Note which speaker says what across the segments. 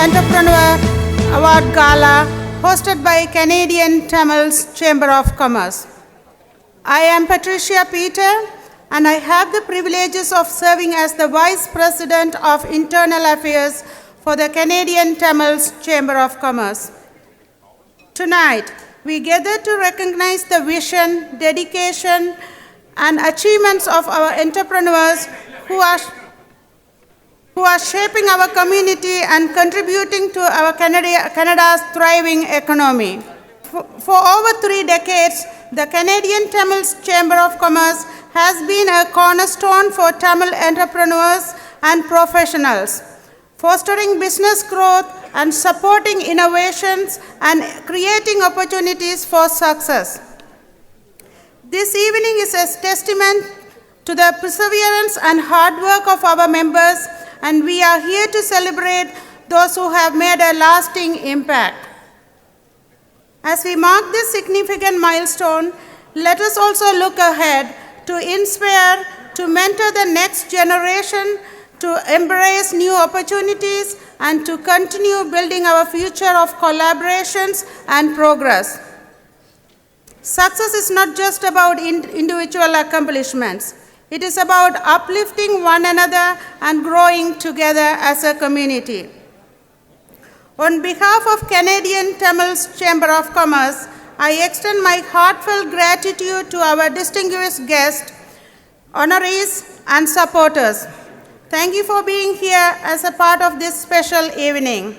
Speaker 1: Entrepreneur Award Gala hosted by Canadian Tamils Chamber of Commerce. I am Patricia Peter and I have the privileges of serving as the Vice President of Internal Affairs for the Canadian Tamils Chamber of Commerce. Tonight, we gather to recognize the vision, dedication, and achievements of our entrepreneurs who are shaping our community and contributing to our Canada's thriving economy. For over 3 decades, the Canadian Tamils Chamber of Commerce has been a cornerstone for Tamil entrepreneurs and professionals, fostering business growth and supporting innovations and creating opportunities for success. This evening is a testament to the perseverance and hard work of our members, and we are here to celebrate those who have made a lasting impact. As we mark this significant milestone, let us also look ahead to inspire, to mentor the next generation, to embrace new opportunities, and to continue building our future of collaborations and progress. Success is not just about individual accomplishments. It is about uplifting one another and growing together as a community. On behalf of Canadian Tamils Chamber of Commerce, I extend my heartfelt gratitude to our distinguished guests, honorees, and supporters. Thank you for being here as a part of this special evening.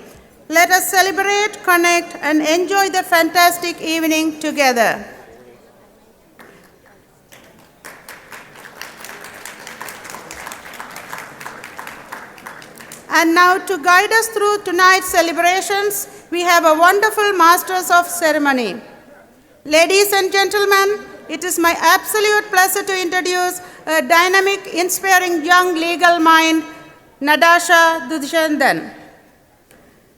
Speaker 1: Let us celebrate, connect, and enjoy the fantastic evening together. And now, to guide us through tonight's celebrations, we have a wonderful Masters of Ceremony. Ladies and gentlemen, it is my absolute pleasure to introduce a dynamic, inspiring young legal mind, Nadasha Dushandan.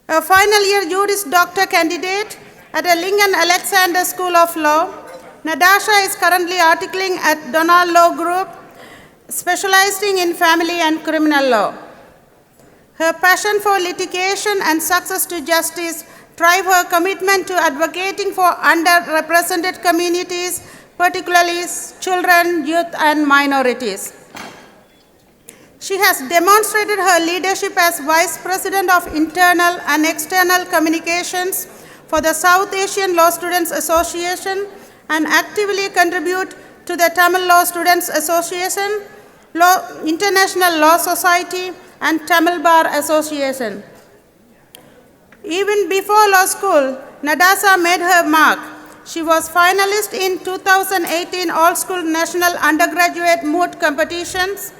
Speaker 1: A final year Juris Doctor candidate at the Lincoln Alexander School of Law, Nadasha is currently articling at Donald Law Group, specializing in family and criminal law. Her passion for litigation and success to justice drive her commitment to advocating for underrepresented communities, particularly children, youth, and minorities. She has demonstrated her leadership as Vice President of Internal and External Communications for the South Asian Law Students Association and actively contribute to the Tamil Law Students Association, International Law Society, and Tamil Bar Association. Even before law school, Nadasha made her mark. She was finalist in 2018 All-School National Undergraduate Moot Competitions,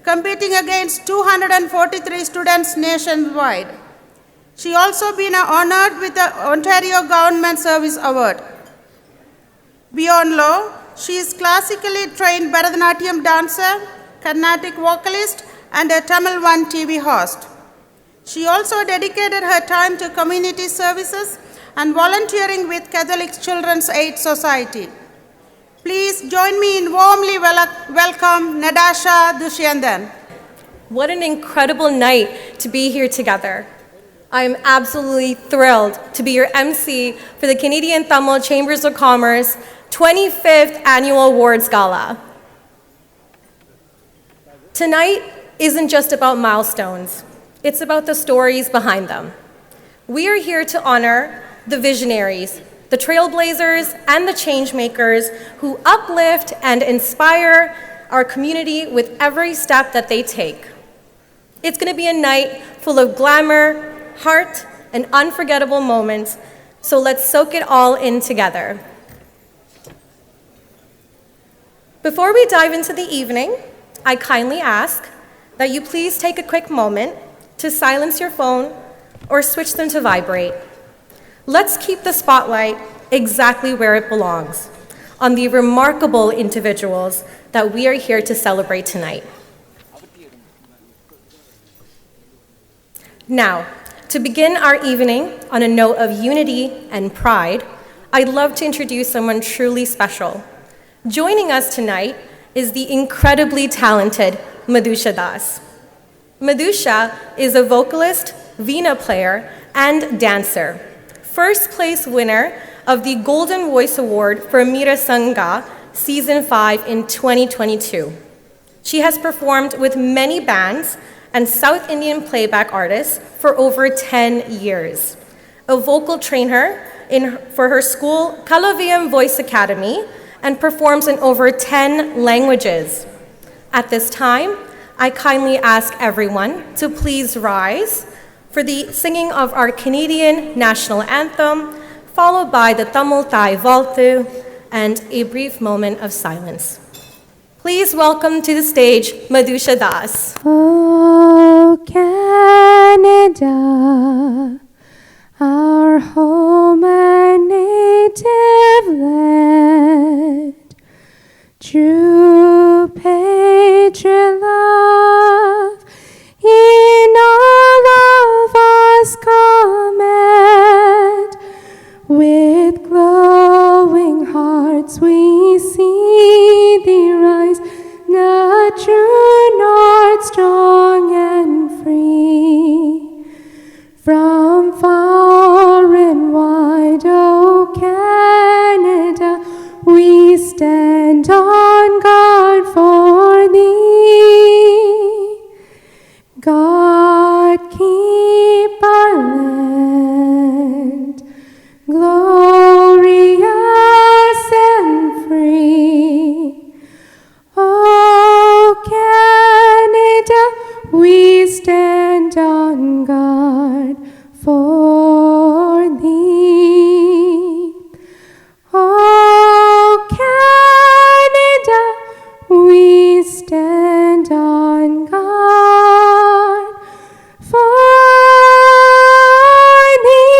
Speaker 1: competing against 243 students nationwide. She also been honored with the Ontario Government Service Award. Beyond law, she is classically trained Bharatanatyam dancer, Carnatic vocalist, and a Tamil One TV host. She also dedicated her time to community services and volunteering with Catholic Children's Aid Society. Please join me in warmly welcome Nadasha Dushandan.
Speaker 2: What an incredible night to be here together. I am absolutely thrilled to be your MC for the Canadian Tamil Chambers of Commerce 25th Annual Awards Gala. Tonight isn't just about milestones. It's about the stories behind them. We are here to honor the visionaries, the trailblazers, and the change makers who uplift and inspire our community with every step that they take. It's going to be a night full of glamour, heart, and unforgettable moments, so let's soak it all in together. Before we dive into the evening, I kindly ask that you please take a quick moment to silence your phone or switch them to vibrate. Let's keep the spotlight exactly where it belongs, on the remarkable individuals that we are here to celebrate tonight. Now, to begin our evening on a note of unity and pride, I'd love to introduce someone truly special. Joining us tonight is the incredibly talented Madhusha Das. Madhusha is a vocalist, veena player, and dancer. First place winner of the Golden Voice Award for Meera Sangha Season 5 in 2022. She has performed with many bands and South Indian playback artists for over 10 years. A vocal trainer for her school, Kalaviyam Voice Academy, and performs in over 10 languages. At this time, I kindly ask everyone to please rise for the singing of our Canadian national anthem, followed by the Tamil Thai Valtu and a brief moment of silence. Please welcome to the stage Madhusha Das.
Speaker 3: Oh, Canada, our home and native land, true patriot love in all of us command. With glowing hearts we see thee rise, the true north, strong and free. From far and wide, O Canada, we stand on guard for thee. God keep our land glorious and free. Oh, Canada, we stand on guard for thee. Oh, Canada, we stand on guard for thee.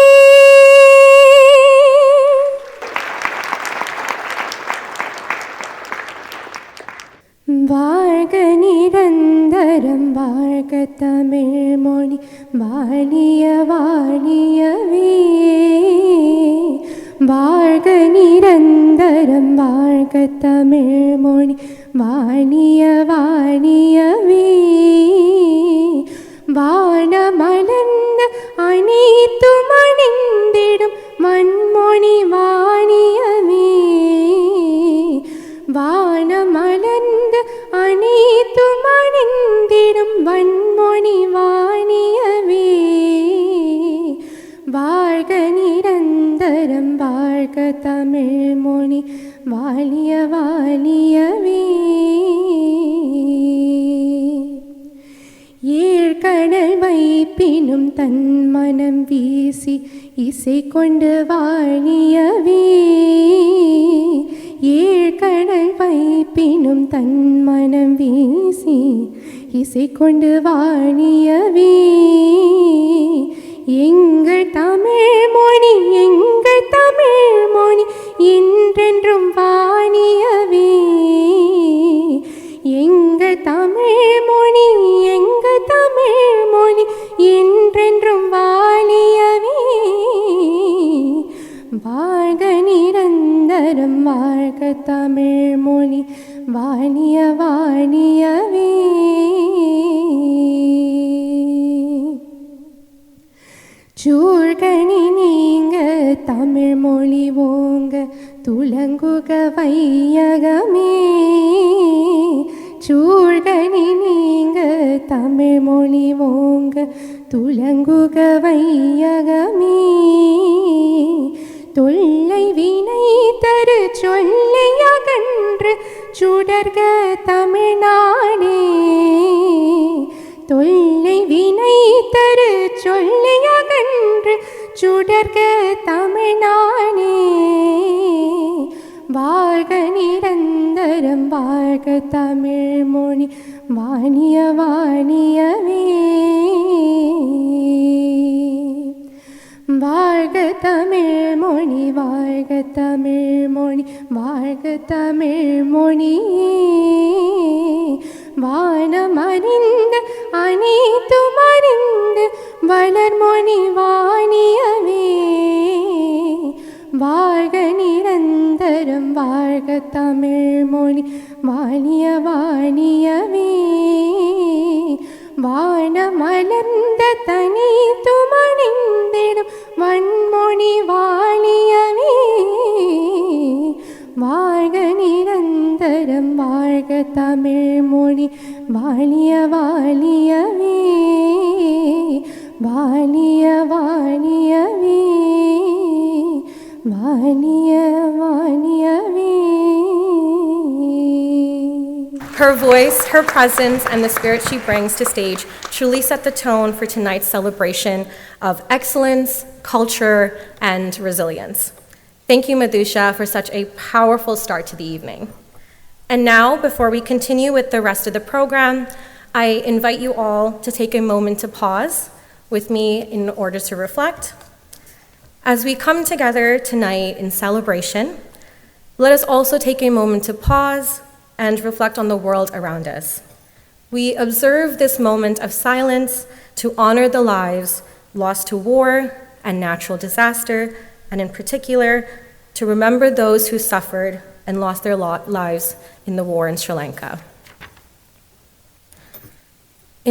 Speaker 3: வாழ்க நிரந்தரம் வாழ்க தமிழ் மொழி வாழிய வாழியவே. வாழ்க நிரந்தரம் வாழ்க தமிழ் மொழி வாழிய வாழியவே. வானமலர்ந்த அனைத்தும் அணிந்திடும் மண்மொழி வாழியவே. வானமலர்ந்த அனைத்தும் அணிந்திடும் வன்மொழி வாணியவே. வாழ்க நிரந்தரம் வாழ்க தமிழ் மொழி வாழிய வாழியவே. ஏழ்கடல் வைப்பினும் தன் மனம் வீசி இசை கொண்டு வாழியவே. ஏழ்கடல் வைப்பினும் தன் மனம் வீசி இசை கொண்டு வாழியவே. எங்கள் தமிழ் மொழி எங்கள் தமிழ் மொழி என்றென்றும் வாழியவே. எங்கள் தமிழ் மொழி எங்கள் தமிழ் மொழி என்றென்றும் வாழியவே. வாழ்க நிரந்தரம் வாழ்க தமிழ் மொழி வாழிய வாழியவே. சூழ்கணி நீங்க தமிழ் மொழி ஓங்க துலங்குக வையகமே. சூழ்கணி நீங்க தமிழ் மொழி ஓங்க துலங்குக வையகமே. தொல்லை வினை தரு சொல்லை அகன்று சுடர்க தமிழ்நாடே. தொல்லை வினை தரு சொல்லை அகன்று சுடர்க தமிழ்நாடே. வாழ்க நிரந்தரம் வாழ்க தமிழ் மொழி வாணிய வாணியவே. வாழ்க தமிழ் மொழி வாழ்க தமிழ் மொழி வாழ்க தமிழ் மொழி. வானமறிந்த அனைத்தும் அறிந்து வளர்மொழி வாணியவே. வாழ்க நிரந்தரம் வாழ்க தமிழ் மொழி வாழிய வாணியவே. வானமலர்ந்த தனித்து வாணிய வாணியவே.
Speaker 2: Her voice, her presence, and the spirit she brings to stage truly set the tone for tonight's celebration of excellence, culture, and resilience. Thank you, Madhusha, for such a powerful start to the evening. And now, before we continue with the rest of the program, I invite you all to take a moment to pause with me in order to reflect. As we come together tonight in celebration, let us also take a moment to pause and reflect on the world around us. We observe this moment of silence to honor the lives lost to war and natural disaster, and in particular, to remember those who suffered and lost their lives in the war in Sri Lanka.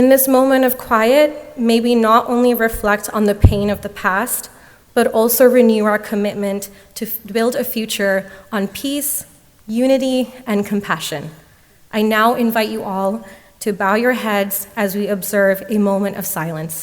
Speaker 2: In this moment of quiet, may we not only reflect on the pain of the past, but also renew our commitment to build a future on peace, unity, and compassion. I now invite you all to bow your heads as we observe a moment of silence.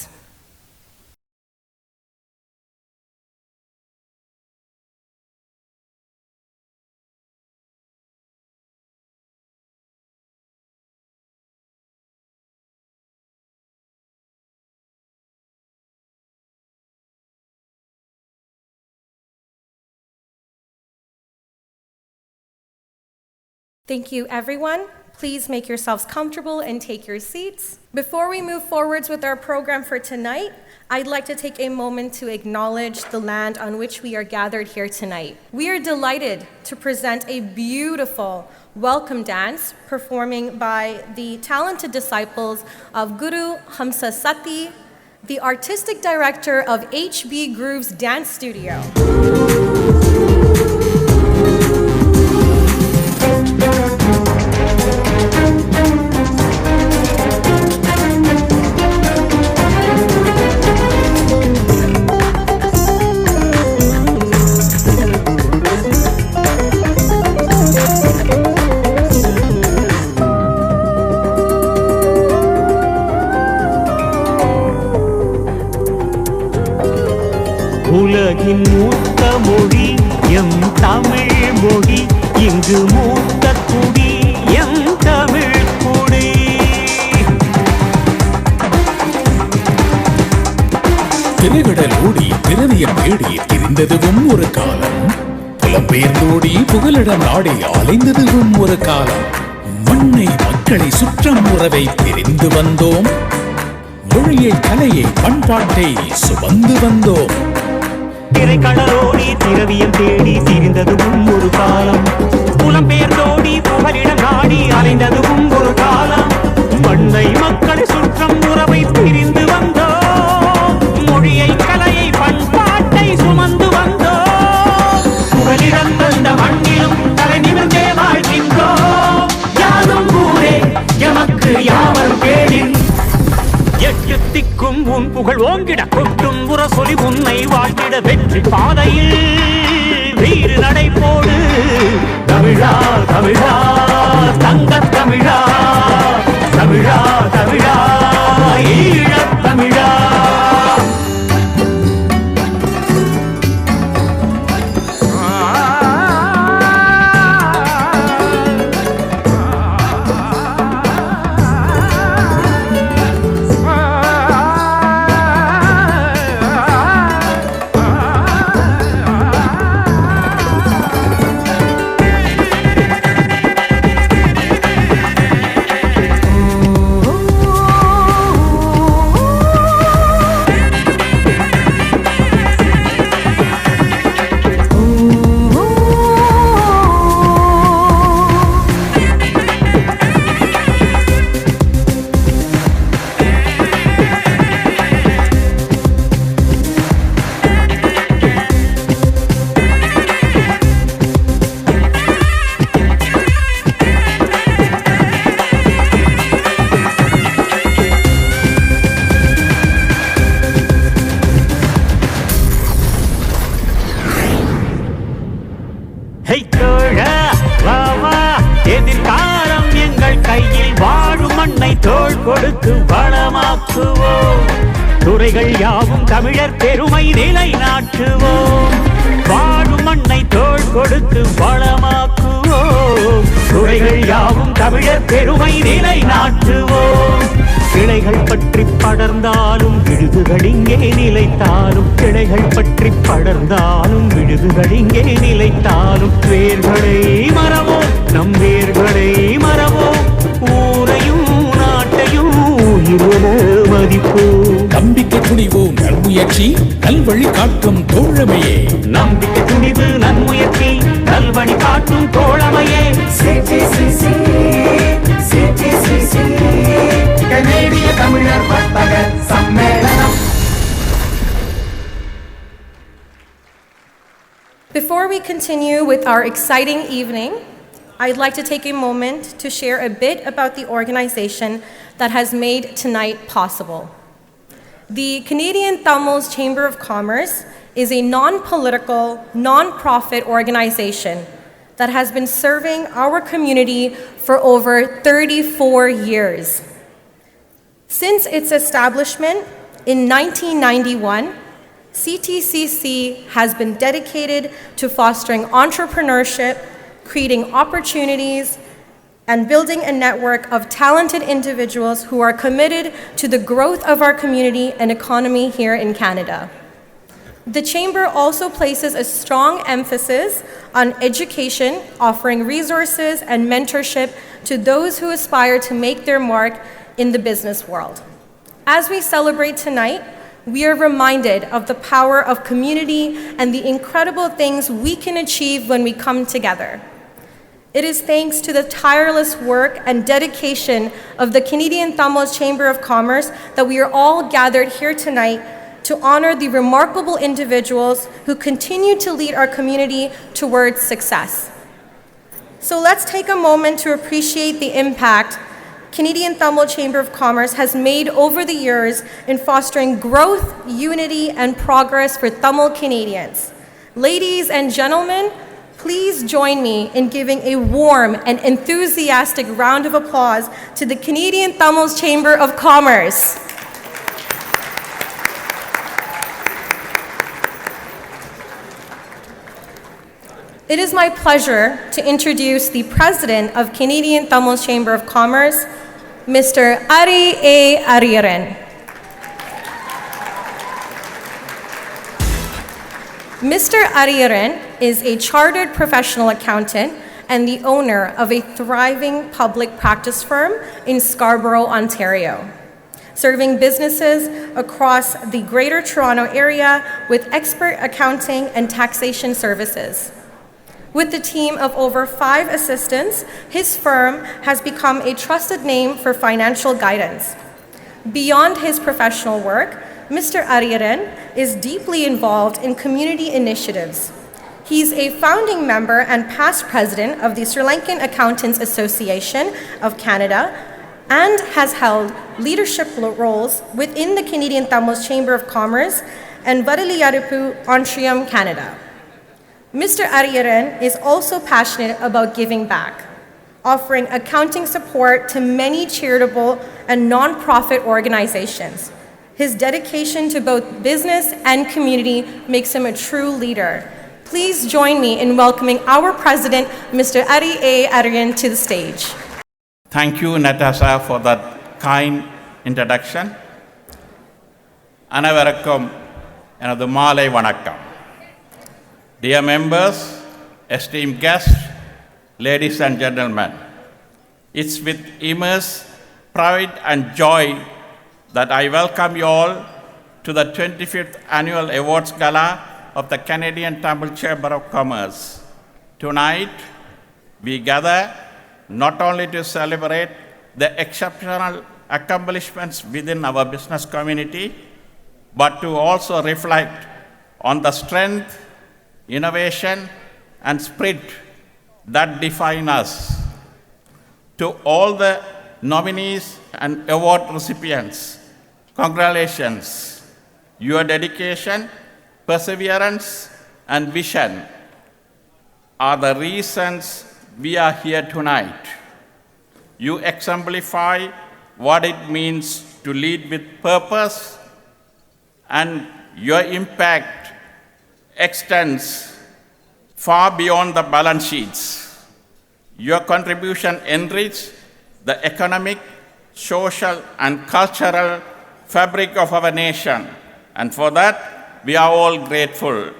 Speaker 2: Thank you, everyone. Please make yourselves comfortable and take your seats. Before we move forwards with our program for tonight, I'd like to take a moment to acknowledge the land on which we are gathered here tonight. We are delighted to present a beautiful welcome dance performing by the talented disciples of Guru Hamsa Sati, the artistic director of HB Groove's Dance Studio.
Speaker 4: உலகின் மூத்த மொழி M Tamil மொழி, இங்கு மூத்த குடி M Tamil குடி.
Speaker 5: திரைகடலோடி திரவியம் தேடி திரிந்ததுவும் ஒரு காலம், புலம்பெயர்ந்தோடி புகலிடம் நாடி அலைந்ததுவும் ஒரு காலம். மண்ணை மக்களை சுற்றம் உறவை பிரிந்து வந்தோம், மொழியை கலையை பண்பாட்டை சுமந்து வந்தோம்.
Speaker 4: திரைக்கடலோடி திரவியம் தேடி திரிந்ததுவும் ஒரு காலம், புலம்பெயர்ந்தோடி புகலிடம் நாடி அலைந்ததுவும் ஒரு காலம். மண்ணை மக்களை சுற்றம் உறவை பிரிந்து வந்தோம், மொழியை கலையை பண்பாட்டை சுமந்து வந்தோம். புகலிடம் தந்த மண்ணிலும் தலை நிமிர்ந்தே வாழ்கின்றோம். யாதும் ஊரே எமக்கு யாவர் பேரில், எட்டு திக்கும் உன் புகழ் ஓங்கிட கொட்டும் புறசொலி உன்னை வாழ்த்திட வெற்றி பாதையில் வீறு நடை போடு. தமிழா தமிழா தங்க தமிழா, தமிழா தமிழா ஈழத் தமிழா. தோள் கொடுத்து வளமாக்குவோம், துறைகள் யாவும் தமிழர் பெருமை நிலைநாட்டுவோம். வாழும் கொடுத்து வளமாக்குவோம். துறைகள் யாவும் தமிழர் பெருமை நிலை நாட்டுவோம். கிளைகள் பற்றி படர்ந்தாலும் விடுதுகள் இங்கே நிலைத்தாலும், கிளைகள் பற்றி படர்ந்தாலும் விடுதுகள் இங்கே நிலைத்தாலும், வேர்களை மறவோம், நம் வேர்களை மறவோம், ஊரையும் நாட்டையும் உயிரென மதிப்போம்.
Speaker 5: நம்பிக்கை துணிவோம் நல்முயற்சி நல்வழி காட்டும் தோழமையே.
Speaker 4: நம்பிக்கை துணிவு நன்முயற்சி நல்வழி காட்டும் தோழமையே.
Speaker 6: CTCC, CTCC, கனேடிய தமிழர் வர்த்தக சம்மேளனம்.
Speaker 2: Before we continue with our exciting evening, I'd like to take a moment to share a bit about the organization that has made tonight possible. The Canadian Tamils Chamber of Commerce is a non-political, non-profit organization that has been serving our community for over 34 years. Since its establishment in 1991, CTCC has been dedicated to fostering entrepreneurship, creating opportunities, and building a network of talented individuals who are committed to the growth of our community and economy here in Canada. The Chamber also places a strong emphasis on education, offering resources and mentorship to those who aspire to make their mark in the business world. As we celebrate tonight, we are reminded of the power of community and the incredible things we can achieve when we come together. It is thanks to the tireless work and dedication of the Canadian Tamils Chamber of Commerce that we are all gathered here tonight to honor the remarkable individuals who continue to lead our community towards success. So let's take a moment to appreciate the impact Canadian Tamil Chamber of Commerce has made over the years in fostering growth, unity, and progress for Tamil Canadians. Ladies and gentlemen, please join me in giving a warm and enthusiastic round of applause to the Canadian Tamil Chamber of Commerce. It is my pleasure to introduce the President of Canadian Tamil Chamber of Commerce, Mr. Ari A. Ariyaran. Mr. Ariyaran is a chartered professional accountant and the owner of a thriving public practice firm in Scarborough, Ontario, serving businesses across the Greater Toronto Area with expert accounting and taxation services. With a team of over 5 assistants, his firm has become a trusted name for financial guidance. Beyond his professional work, Mr. Ariyaran is deeply involved in community initiatives. He's a founding member and past president of the Sri Lankan Accountants Association of Canada and has held leadership roles within the Canadian Tamil Chamber of Commerce and Vadaliyarippu Ontrium, Canada. Mr. Ariyaran is also passionate about giving back, offering accounting support to many charitable and non-profit organizations. His dedication to both business and community makes him a true leader. Please join me in welcoming our president, Mr. Ari A. Ariyaran, to the stage.
Speaker 7: Thank you, Natasha, for that kind introduction. அனைவருக்கும் எனது மாலை வணக்கம். Dear members, esteemed guests, ladies and gentlemen, it's with immense pride and joy that I welcome you all to the 25th Annual Awards Gala of the Canadian Tamil Chamber of Commerce. Tonight, we gather not only to celebrate the exceptional accomplishments within our business community, but to also reflect on the strength, innovation, and spirit that define us. To all the nominees and award recipients, congratulations. Your dedication, perseverance, and vision are the reasons we are here tonight. You exemplify what it means to lead with purpose, and your impact extends far beyond the balance sheets. Your contribution enriched the economic, social, and cultural fabric of our nation, and for that we are all grateful.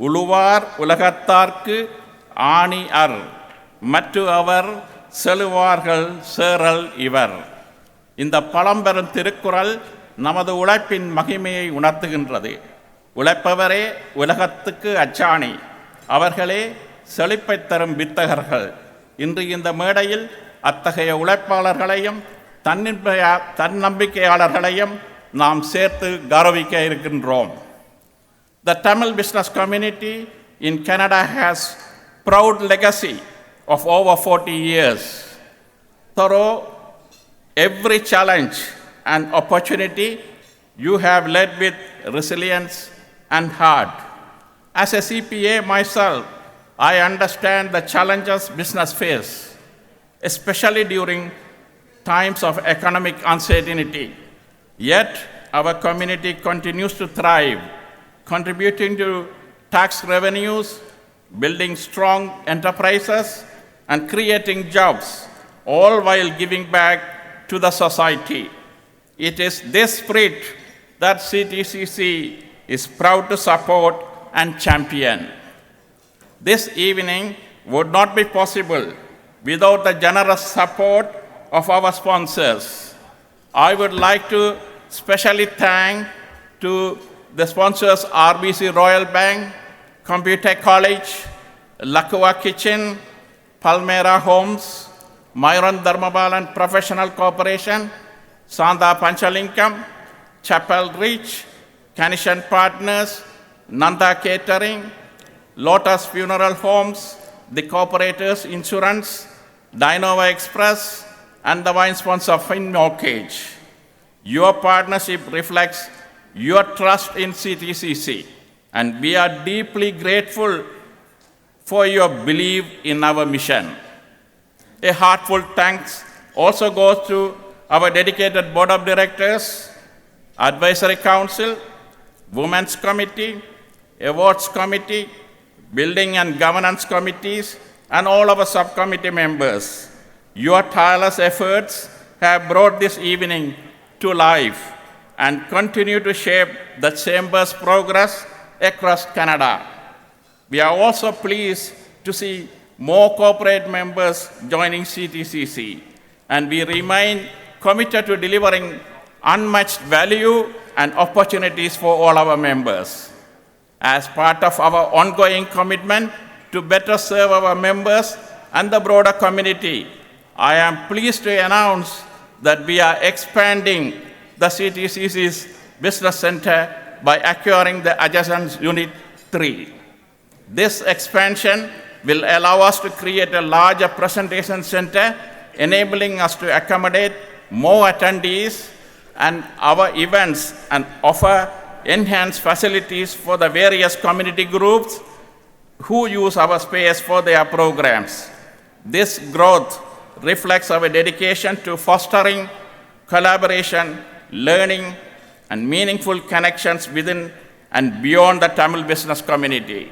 Speaker 7: உழுவார் உலகத்தார்க்கு ஆணி அர் மற்ற அவர் செலுவார்கள் சேறல் இவர். இந்த பழம்பெரும் திருக்குறள் நமது உழைப்பின் மகிமையை உணர்த்துகின்றது. உழைப்பவரே உலகத்துக்கு அச்சாணி, அவர்களே செழிப்பைத் தரும் வித்தகர்கள். இன்று இந்த மேடையில் அத்தகைய உழைப்பாளர்களையும் தன்னம்பிக்கையாளர்களையும் நாம் சேர்த்து கௌரவிக்க இருக்கின்றோம். The Tamil business community in Canada has proud legacy of over 40 years. Through every challenge and opportunity, you have led with resilience and heart. As a CPA myself, I understand the challenges business face, especially during times of economic uncertainty. Yet, our community continues to thrive, contributing to tax revenues, building strong enterprises, and creating jobs, all while giving back to the society. It is this spirit that CTCC is proud to support and champion. This evening would not be possible without the generous support of our sponsors. I would like to specially thank to the sponsors RBC Royal Bank, Computer College, Lakua Kitchen, Palmera Homes, Myron Dharmabalan Professional Corporation, Sanda Panchalinkam, Chapel Reach, Kanishan Partners, Nanda Catering, Lotus Funeral Homes, the Corporators Insurance, Dynova Express, and the wine sponsor Fin Mortgage. Your partnership reflects your trust in CTCC, and we are deeply grateful for your belief in our mission. A heartfelt thanks also goes to our dedicated board of directors, advisory council, women's committee, awards committee, building and governance committees, and all our subcommittee members. Your tireless efforts have brought this evening to life and continue to shape the Chamber's progress across Canada. We are also pleased to see more corporate members joining CTCC, and we remain committed to delivering unmatched value and opportunities for all our members. As part of our ongoing commitment to better serve our members and the broader community, I am pleased to announce that we are expanding the CTCC's Business Center by acquiring the adjacent Unit 3. This expansion will allow us to create a larger presentation center, enabling us to accommodate more attendees and our events and offer enhanced facilities for the various community groups who use our space for their programs. This growth reflects our dedication to fostering collaboration, learning, and meaningful connections within and beyond the Tamil business community.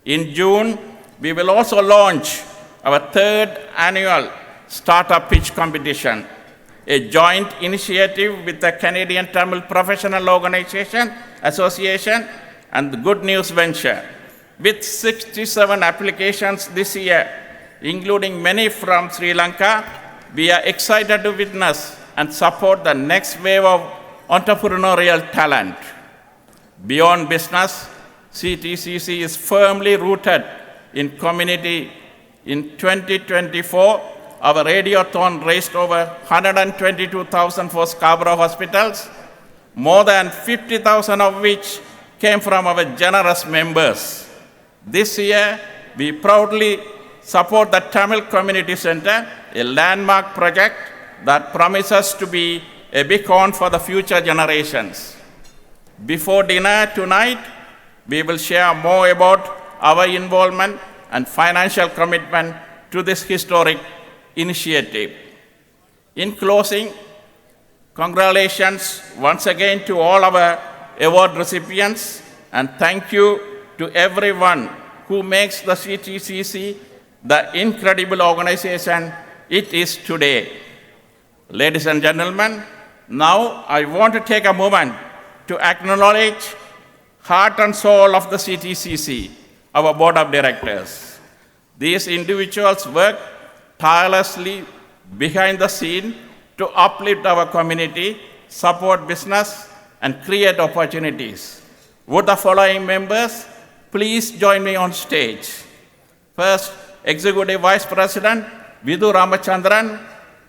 Speaker 7: In June, we will also launch our third annual Startup Pitch Competition, a joint initiative with the Canadian Tamil Professional Organization Association and the Good News Venture. With 67 applications this year, including many from Sri Lanka, we are excited to witness and support the next wave of entrepreneurial talent. Beyond business, CTCC is firmly rooted in community. In 2024, our radiothon raised over $122,000 for Scarborough hospitals, more than 50,000 of which came from our generous members. This year, we proudly support the Tamil Community Center, a landmark project that promises to be a beacon for the future generations. Before dinner tonight, we will share more about our involvement and financial commitment to this historic initiative. In closing, congratulations once again to all our award recipients, and thank you to everyone who makes the CTCC the incredible organization it is today. Ladies and gentlemen, now I want to take a moment to acknowledge heart and soul of the CTCC, our board of directors. These individuals work tirelessly behind the scene to uplift our community, support business, and create opportunities. Would the following members please join me on stage? First, Executive Vice President Vidhu Ramachandran,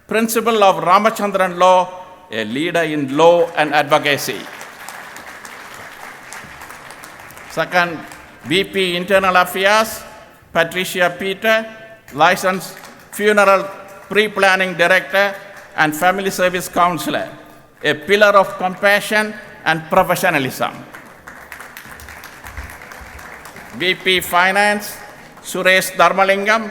Speaker 7: Principal of Ramachandran Law, a leader in law and advocacy. Second, VP Internal Affairs, Patricia Peter, Licensed Funeral Pre-Planning Director and Family Service Counselor, a pillar of compassion and professionalism. VP Finance, Suresh Dharmalingam,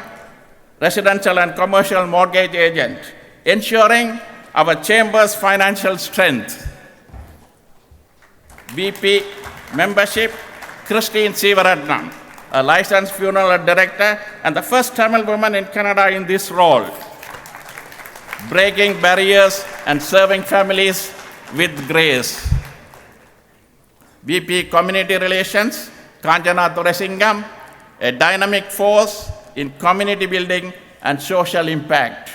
Speaker 7: Residential and Commercial Mortgage Agent, ensuring our chamber's financial strength. VP Membership, Christine Sivaratnam, a licensed funeral director and the first Tamil woman in Canada in this role, breaking barriers and serving families with grace. VP Community Relations, Kanjana Thuresingam, a dynamic force in community building and social impact.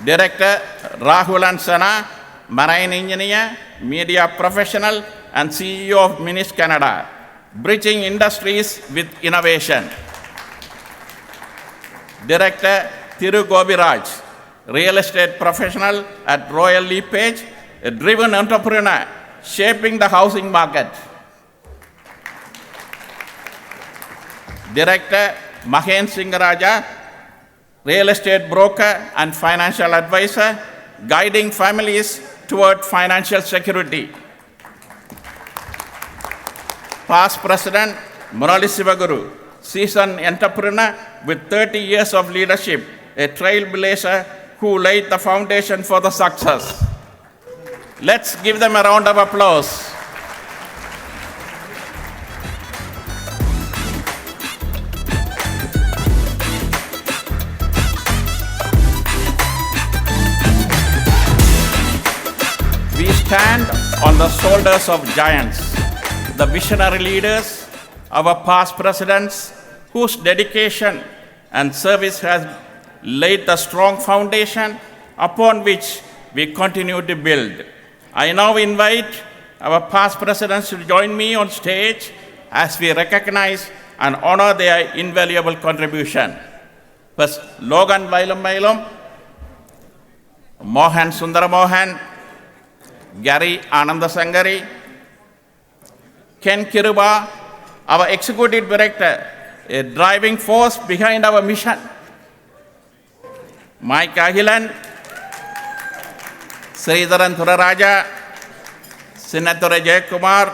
Speaker 7: Director Rahul Ansana, marine engineer, media professional, and CEO of Minis Canada, bridging industries with innovation. Director Thiru Gobiraj, real estate professional at Royal LePage, a driven entrepreneur shaping the housing market. Director Mahen Singaraja, real estate broker and financial advisor, guiding families toward financial security. Past President Murali Sivaguru, seasoned entrepreneur with 30 years of leadership, a trailblazer who laid the foundation for the success. Let's give them a round of applause. We stand on the shoulders of giants, the visionary leaders, our past presidents, whose dedication and service has laid the strong foundation upon which we continue to build. I now invite our past presidents to join me on stage as we recognize and honor their invaluable contribution. First, Logan Vailum, Mohan Sundaramohan, Gary Anandasangari, Ken Kiruba, our executive director, a driving force behind our mission. Mike Ahilan, Sridharan Thuraraja, Senator Jayakumar,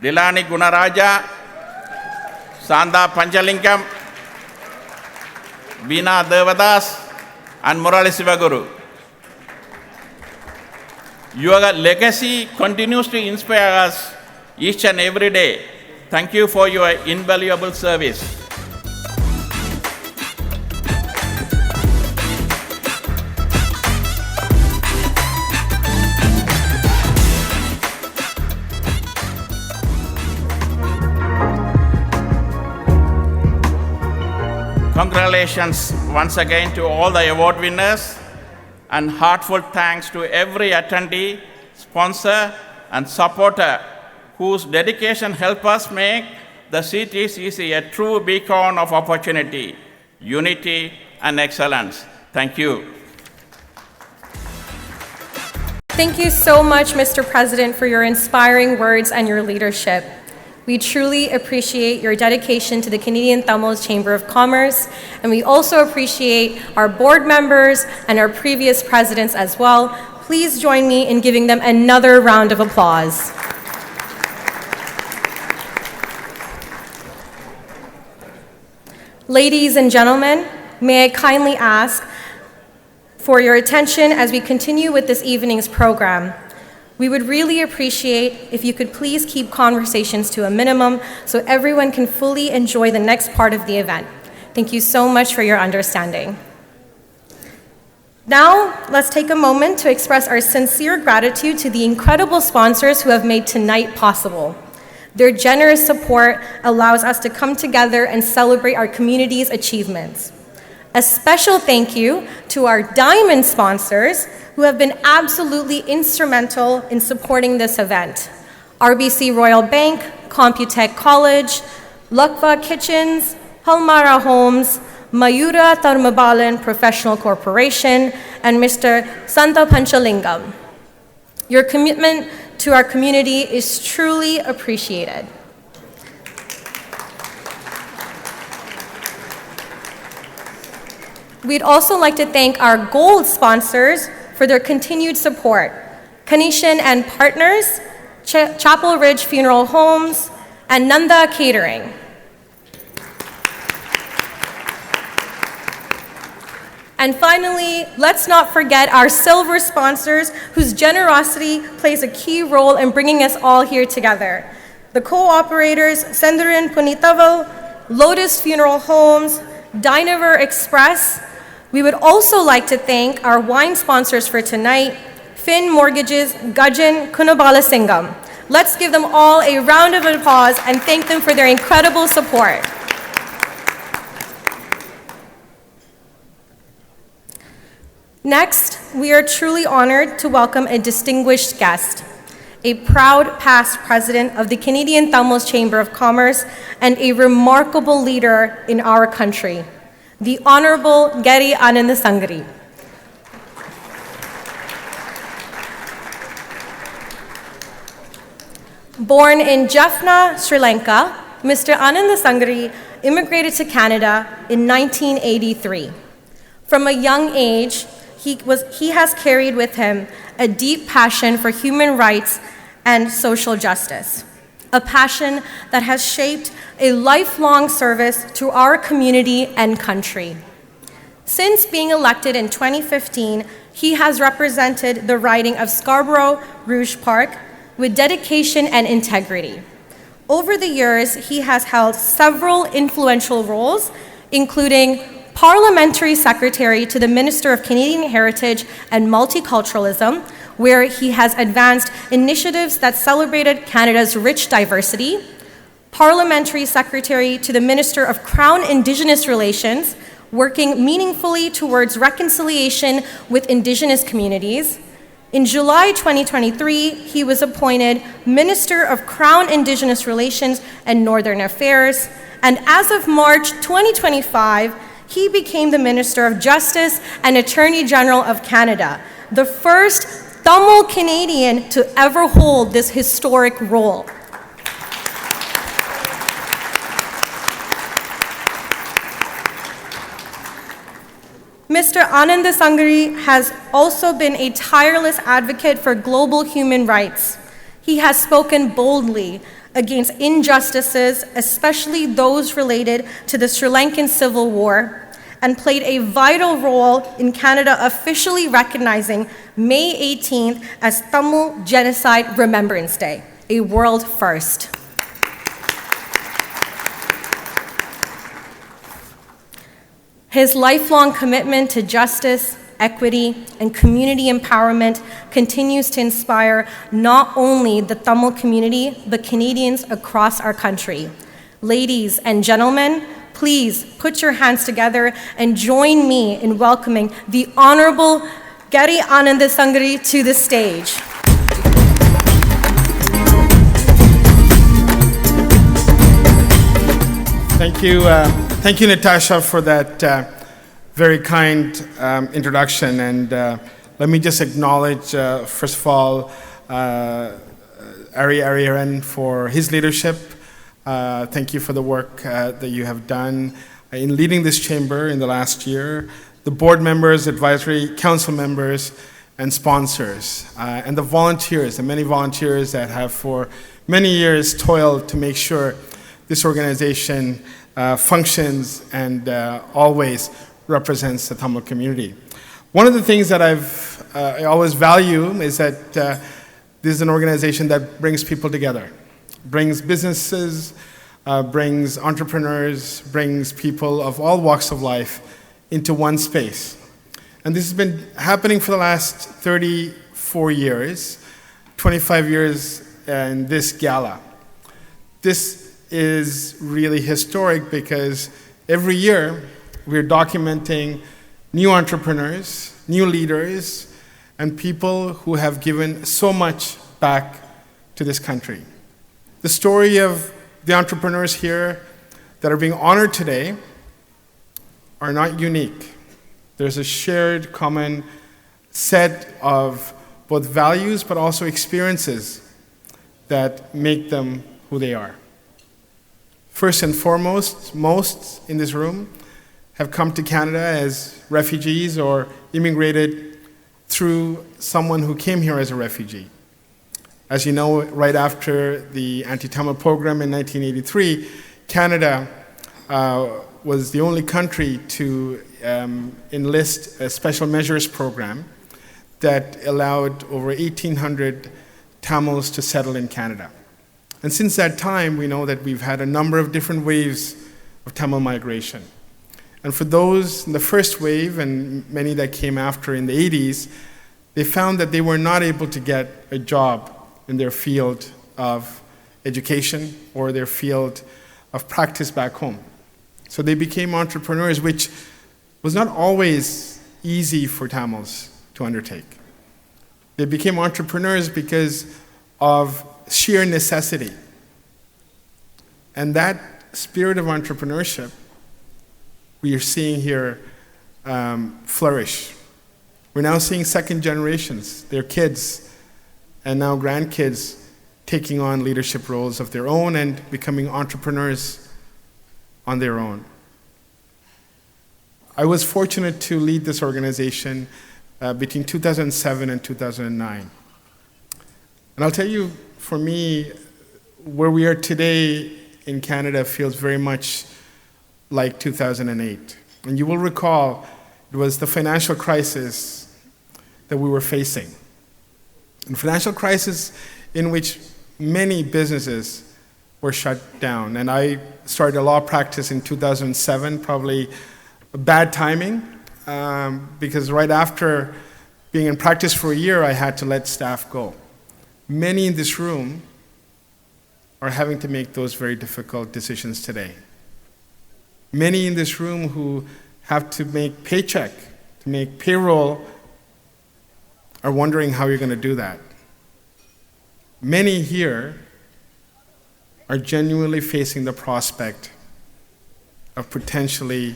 Speaker 7: Dilani Gunaraja, Sanda Panchalingam, Veena Devadas, and Murali Sivaguru. Your legacy continues to inspire us each and every day. Thank you for your invaluable service. Congratulations once again to all the award winners, and heartfelt thanks to every attendee, sponsor, and supporter whose dedication helped us make the CTCC a true beacon of opportunity, unity, and excellence. Thank you.
Speaker 2: Thank you so much, Mr. President, for your inspiring words and your leadership. We truly appreciate your dedication to the Canadian Tamils Chamber of Commerce, and we also appreciate our board members and our previous presidents as well. Please join me in giving them another round of applause. Ladies and gentlemen, may I kindly ask for your attention as we continue with this evening's program. We would really appreciate if you could please keep conversations to a minimum so everyone can fully enjoy the next part of the event. Thank you so much for your understanding. Now, let's take a moment to express our sincere gratitude to the incredible sponsors who have made tonight possible. Their generous support allows us to come together and celebrate our community's achievements. A special thank you to our diamond sponsors who have been absolutely instrumental in supporting this event. RBC Royal Bank, Computech College, Lakva Kitchens, Halmara Homes, Mayura Tharmabalan Professional Corporation, and Mr. Santa Panchalingam. Your commitment to our community is truly appreciated. We'd also like to thank our gold sponsors for their continued support: Kanishan and Partners, Chapel Ridge Funeral Homes, and Nanda Catering. And finally, let's not forget our silver sponsors whose generosity plays a key role in bringing us all here together. The co-operators, Sendarin Punitaval, Lotus Funeral Homes, Dinaver Express. We would also like to thank our wine sponsors for tonight, Finn Mortgages, Gajan Kunabala Singham. Let's give them all a round of applause and thank them for their incredible support. Next, we are truly honored to welcome a distinguished guest, a proud past president of the Canadian Tamils Chamber of Commerce and a remarkable leader in our country, the Honorable Gary Anandasangari. Born in Jaffna, Sri Lanka, Mr. Anandasangari immigrated to Canada in 1983. From a young age, he has carried with him a deep passion for human rights and social justice, a passion that has shaped a lifelong service to our community and country. Since being elected in 2015, he has represented the riding of Scarborough Rouge Park with dedication and integrity. Over the years, he has held several influential roles, including Parliamentary Secretary to the Minister of Canadian Heritage and Multiculturalism, where he has advanced initiatives that celebrated Canada's rich diversity, Parliamentary Secretary to the Minister of Crown Indigenous Relations, working meaningfully towards reconciliation with Indigenous communities. In July 2023, he was appointed Minister of Crown Indigenous Relations and Northern Affairs, and as of March 2025, he became the Minister of Justice and Attorney General of Canada, the first Tamil Canadian to ever hold this historic role. Mr. Anandasangari has also been a tireless advocate for global human rights. He has spoken boldly against injustices, especially those related to the Sri Lankan Civil War, and played a vital role in Canada officially recognizing May 18th as Tamil Genocide Remembrance Day, a world first. His lifelong commitment to justice, equity, and community empowerment continues to inspire not only the Tamil community, but Canadians across our country. Ladies and gentlemen, please put your hands together and join me in welcoming the Honorable Gary Anandasangari to the stage.
Speaker 8: Thank you, Natasha, for that very kind introduction. And let me just acknowledge, first of all, Ari Ariaran for his leadership. Thank you for the work that you have done in leading this chamber in the last year. The board members, advisory council members, and sponsors, and the volunteers, the many volunteers that have for many years toiled to make sure this organization functions and always represents the Tamil community. One of the things that I always value is that This is an organization that brings people together, brings businesses, brings entrepreneurs, brings people of all walks of life into one space. And this has been happening for the last 34 years, 25 years in this gala. This is really historic because every year we're documenting new entrepreneurs, new leaders, and people who have given so much back to this country. The story of the entrepreneurs here that are being honored today are not unique. There's a shared common set of both values but also experiences that make them who they are. First and foremost, most in this room have come to Canada as refugees or immigrated through someone who came here as a refugee. As you know, right after the anti-Tamil program in 1983, Canada was the only country to enlist a special measures program that allowed over 1,800 Tamils to settle in Canada. And since that time, we know that we've had a number of different waves of Tamil migration. And for those in the first wave, and many that came after in the 80s, they found that they were not able to get a job in their field of education or their field of practice back home. So they became entrepreneurs, which was not always easy for Tamils to undertake. They became entrepreneurs because of sheer necessity. And that spirit of entrepreneurship we are seeing here flourish. We're now seeing second generations, their kids, and now grandkids taking on leadership roles of their own and becoming entrepreneurs on their own. I was fortunate to lead this organization between 2007 and 2009. And I'll tell you, for me, where we are today in Canada feels very much like 2008. And you will recall it was the financial crisis that we were facing. A financial crisis in which many businesses were shut down. And I started a law practice in 2007, probably bad timing, because right after being in practice for a year, I had to let staff go. Many in this room are having to make those very difficult decisions today. Many in this room who have to make paycheck, to make payroll, are wondering how you're going to do that. Many here are genuinely facing the prospect of potentially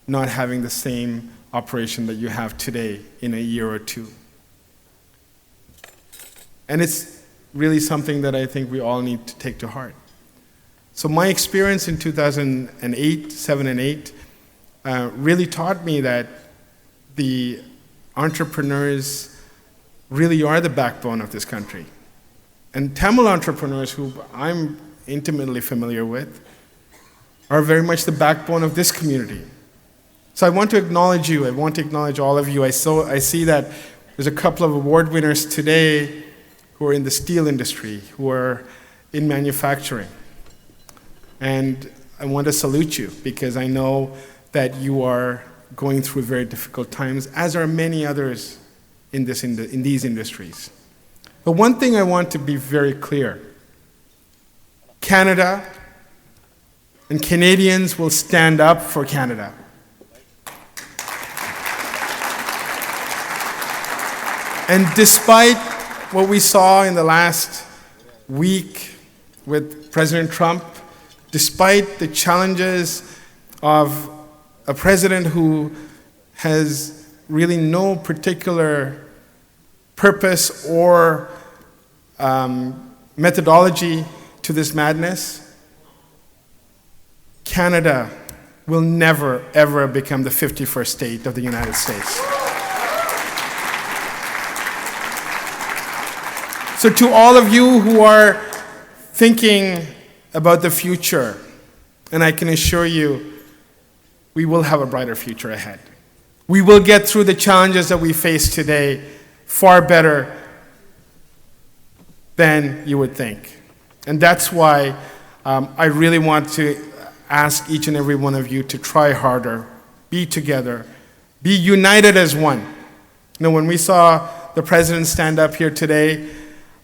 Speaker 8: not having the same operation that you have today in a year or two. And it's really something that I think we all need to take to heart. So my experience in 2008, 7 and 8, really taught me that the entrepreneurs really are the backbone of this country. And Tamil entrepreneurs, who I'm intimately familiar with, are very much the backbone of this community. So I want to acknowledge you. I want to acknowledge all of you. I see that there's a couple of award winners today who are in the steel industry, who are in manufacturing. And I want to salute you because I know that you are going through very difficult times, as are many others in these industries. But one thing I want to be very clear: Canada and Canadians will stand up for Canada. And despite what we saw in the last week with President Trump, despite the challenges of a president who has really no particular purpose or methodology to this madness, Canada will never, ever become the 51st state of the United States. So to all of you who are thinking about the future, and I can assure you, we will have a brighter future ahead. We will get through the challenges that we face today far better than you would think. And that's why I really want to ask each and every one of you to try harder, be together, be united as one. When we saw the president stand up here today,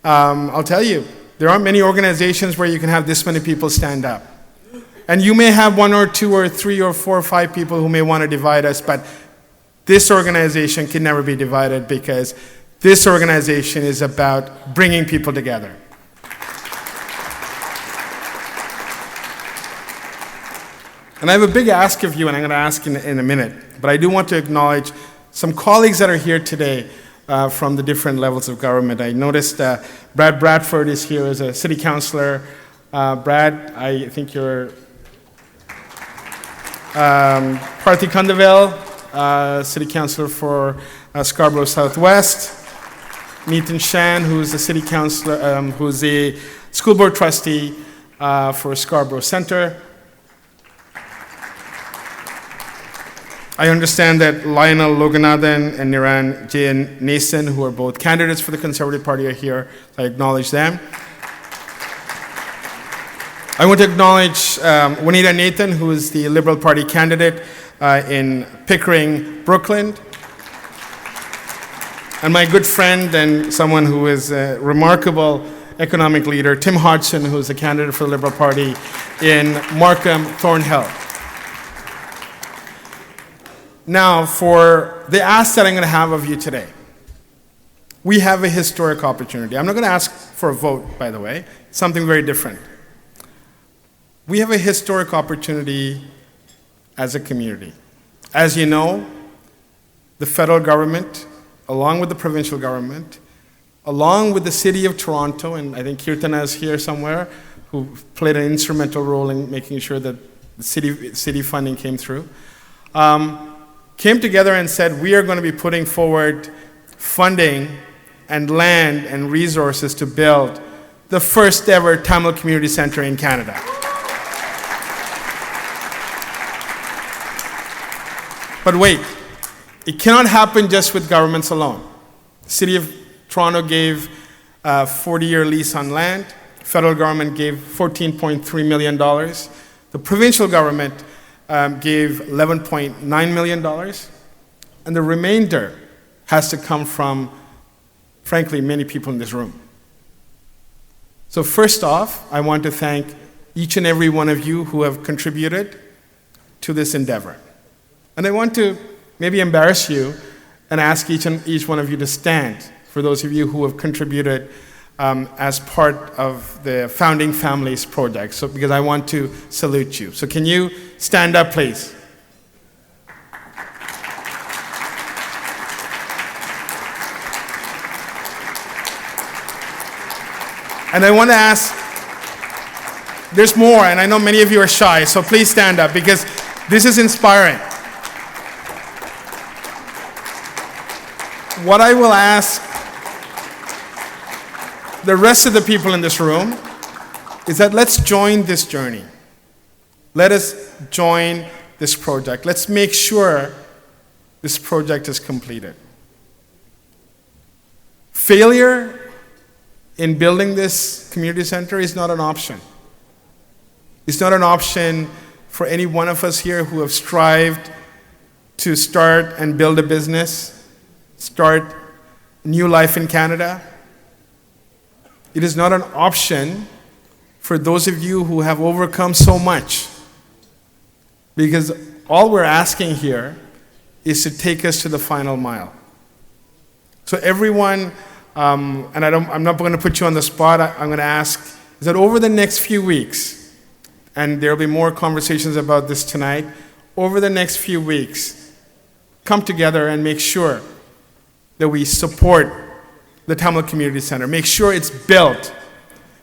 Speaker 8: I'll tell you, there aren't many organizations where you can have this many people stand up. And you may have 1 or 2 or 3 or 4 or 5 people who may want to divide us, but this organization can never be divided because this organization is about bringing people together. And I have a big ask of you, and I'm going to ask in a minute, but I do want to acknowledge some colleagues that are here today from the different levels of government. I noticed Brad Bradford is here as a city councillor. Brad, I think you're Parthi Kandavel, city councillor for Scarborough Southwest. Nathan Shan, who's the city councillor, who's the school board trustee for Scarborough Centre. I understand that Lionel Loganathan and Niran J. Nason, who are both candidates for the Conservative Party, are here. I acknowledge them. I want to acknowledge Juanita Nathan, who is the Liberal Party candidate in Pickering, Brooklyn. And my good friend and someone who is a remarkable economic leader, Tim Hodgson, who is a candidate for the Liberal Party in Markham, Thornhill. Now, for the ask that I'm going to have of you today, we have a historic opportunity. I'm not going to ask for a vote, by the way. It's something very different. We have a historic opportunity as a community. As you know, the federal government, along with the provincial government, along with the City of Toronto, and I think Hilton is here somewhere, who played an instrumental role in making sure that the city funding came through, came together and said, we are going to be putting forward funding and land and resources to build the first ever Tamil Community Centre in Canada. But wait, it cannot happen just with governments alone. The City of Toronto gave a 40-year lease on land. The federal government gave $14.3 million. The provincial government gave $11.9 million. And the remainder has to come from, frankly, many people in this room. So first off, I want to thank each and every one of you who have contributed to this endeavor. And I want to maybe embarrass you and ask each one of you to stand, for those of you who have contributed as part of the Founding Families project, so because I want to salute you. So can you stand up, please? And I want to ask, there's more, and I know many of you are shy, so please stand up, because this is inspiring. What I will ask the rest of the people in this room is that let's join this journey. Let us join this project. Let's make sure this project is completed. Failure in building this community center is not an option. It's not an option for any one of us here who have strived to start and build a business, start new life in Canada. It is not an option for those of you who have overcome so much, because all we're asking here is to take us to the final mile. So everyone, and I'm not going to put you on the spot, I'm going to ask, is that over the next few weeks, and there will be more conversations about this tonight, over the next few weeks, come together and make sure that we support the Tamil Community Center. Make sure it's built.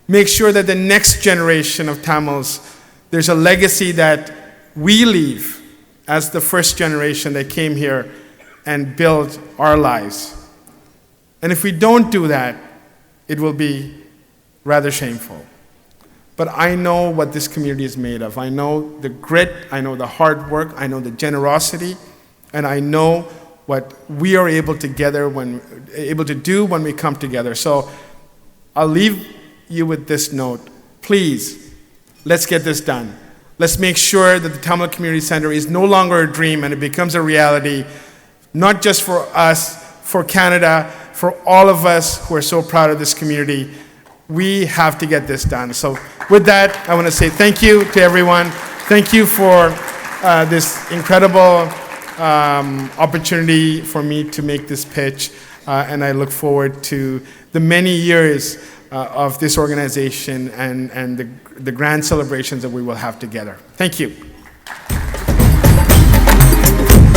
Speaker 8: Make sure that the next generation of Tamils, there's a legacy that we leave as the first generation that came here and built our lives. And if we don't do that, it will be rather shameful. But I know what this community is made of. I know the grit, I know the hard work, I know the generosity, and I know what we are able to do when we come together. So I'll leave you with this note. Please, let's get this done. Let's make sure that the Tamil Community Center is no longer a dream and it becomes a reality, not just for us, for Canada, for all of us who are so proud of this community. We have to get this done. So with that, I want to say thank you to everyone. Thank you for this incredible opportunity for me to make this pitch. And I look forward to the many years of this organization and the grand celebrations that we will have together. Thank you.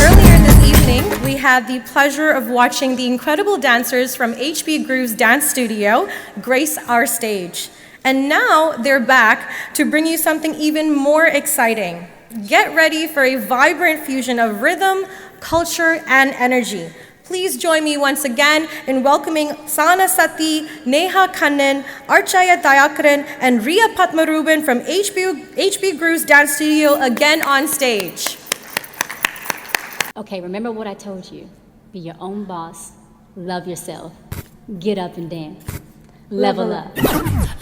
Speaker 2: Earlier this evening, we had the pleasure of watching the incredible dancers from HB Groove's dance studio grace our stage. And now they're back to bring you something even more exciting. Get ready for a vibrant fusion of rhythm, culture, and energy. Please join me once again in welcoming Sana Sati, Neha Kannan, Archaya Dayakaran, and Ria Patmaruban from HB Groove's dance studio again on stage.
Speaker 9: Okay, remember what I told you. Be your own boss. Love yourself. Get up and dance. Level up.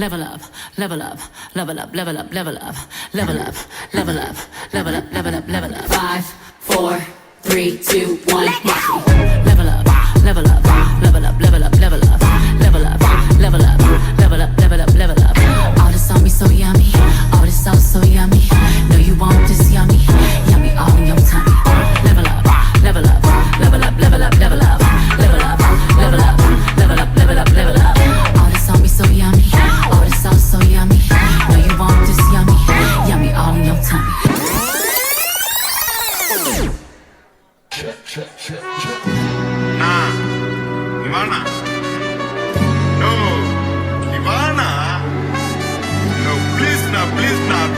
Speaker 10: Level up, level up, level up, level up, level up, level up, level up, level up, level up, level up. 5, 4, 3, 2, 1. Level up, level up, level up, level up, level up, level up, level up, level up, level up, level up. All this on me so yummy, all this sauce so yummy. No, you want this yummy, yummy all in your tummy. Level up, level up, level up, level up, level up, level up, level up, level up, level up, level up. All this on me so yummy, all this sauce so yummy. No, you want this yummy, yummy all in your tummy.
Speaker 11: Ivana. No, Ivana. No, please na,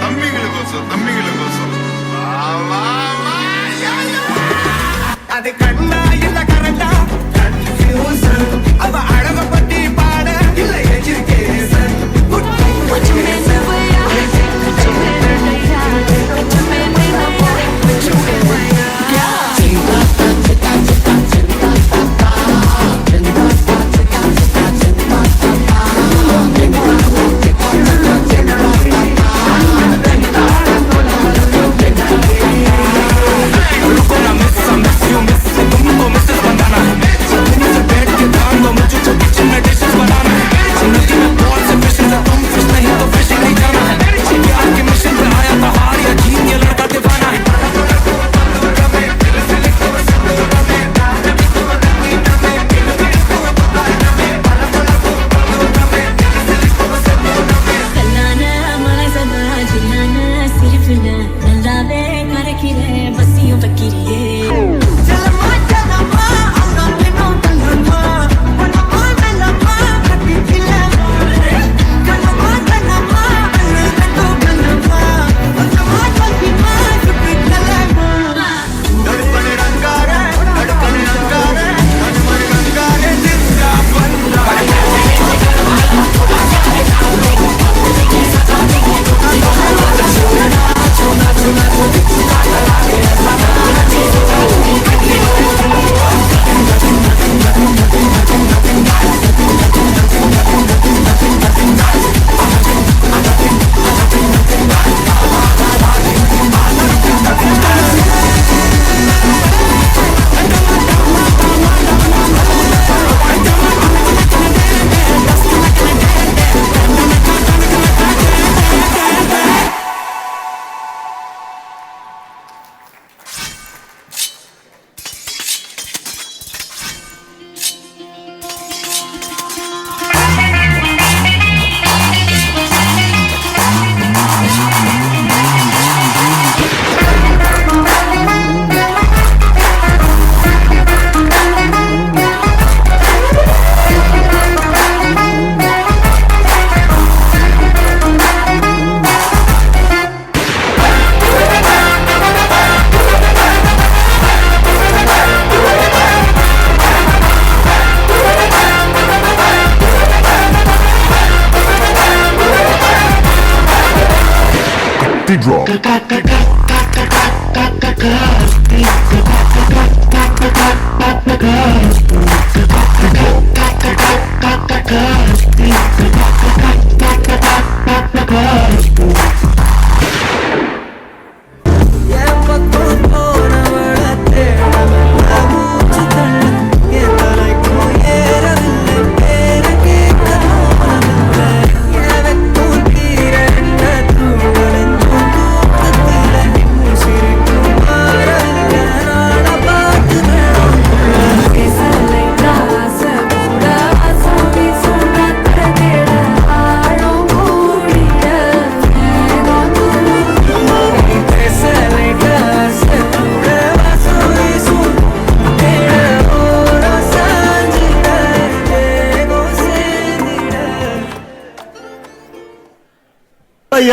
Speaker 11: தம்பிங்களை கோசம். வா, அது கண்ணா இல்ல கரண்டா confusion. அவ அழக பத்தி பாட இல்ல education. What you mean by way out? What you mean by way out? What you mean by way out? What you mean by way out?
Speaker 12: Drop.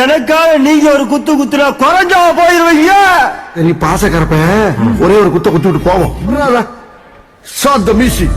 Speaker 11: எனக்காக நீங்க ஒரு குத்து குத்துனா குறைஞ்சா போயிருவீங்க. நீ பாச கரப்ப ஒரே ஒரு குத்த குத்தி விட்டு போவோம். Shut the music.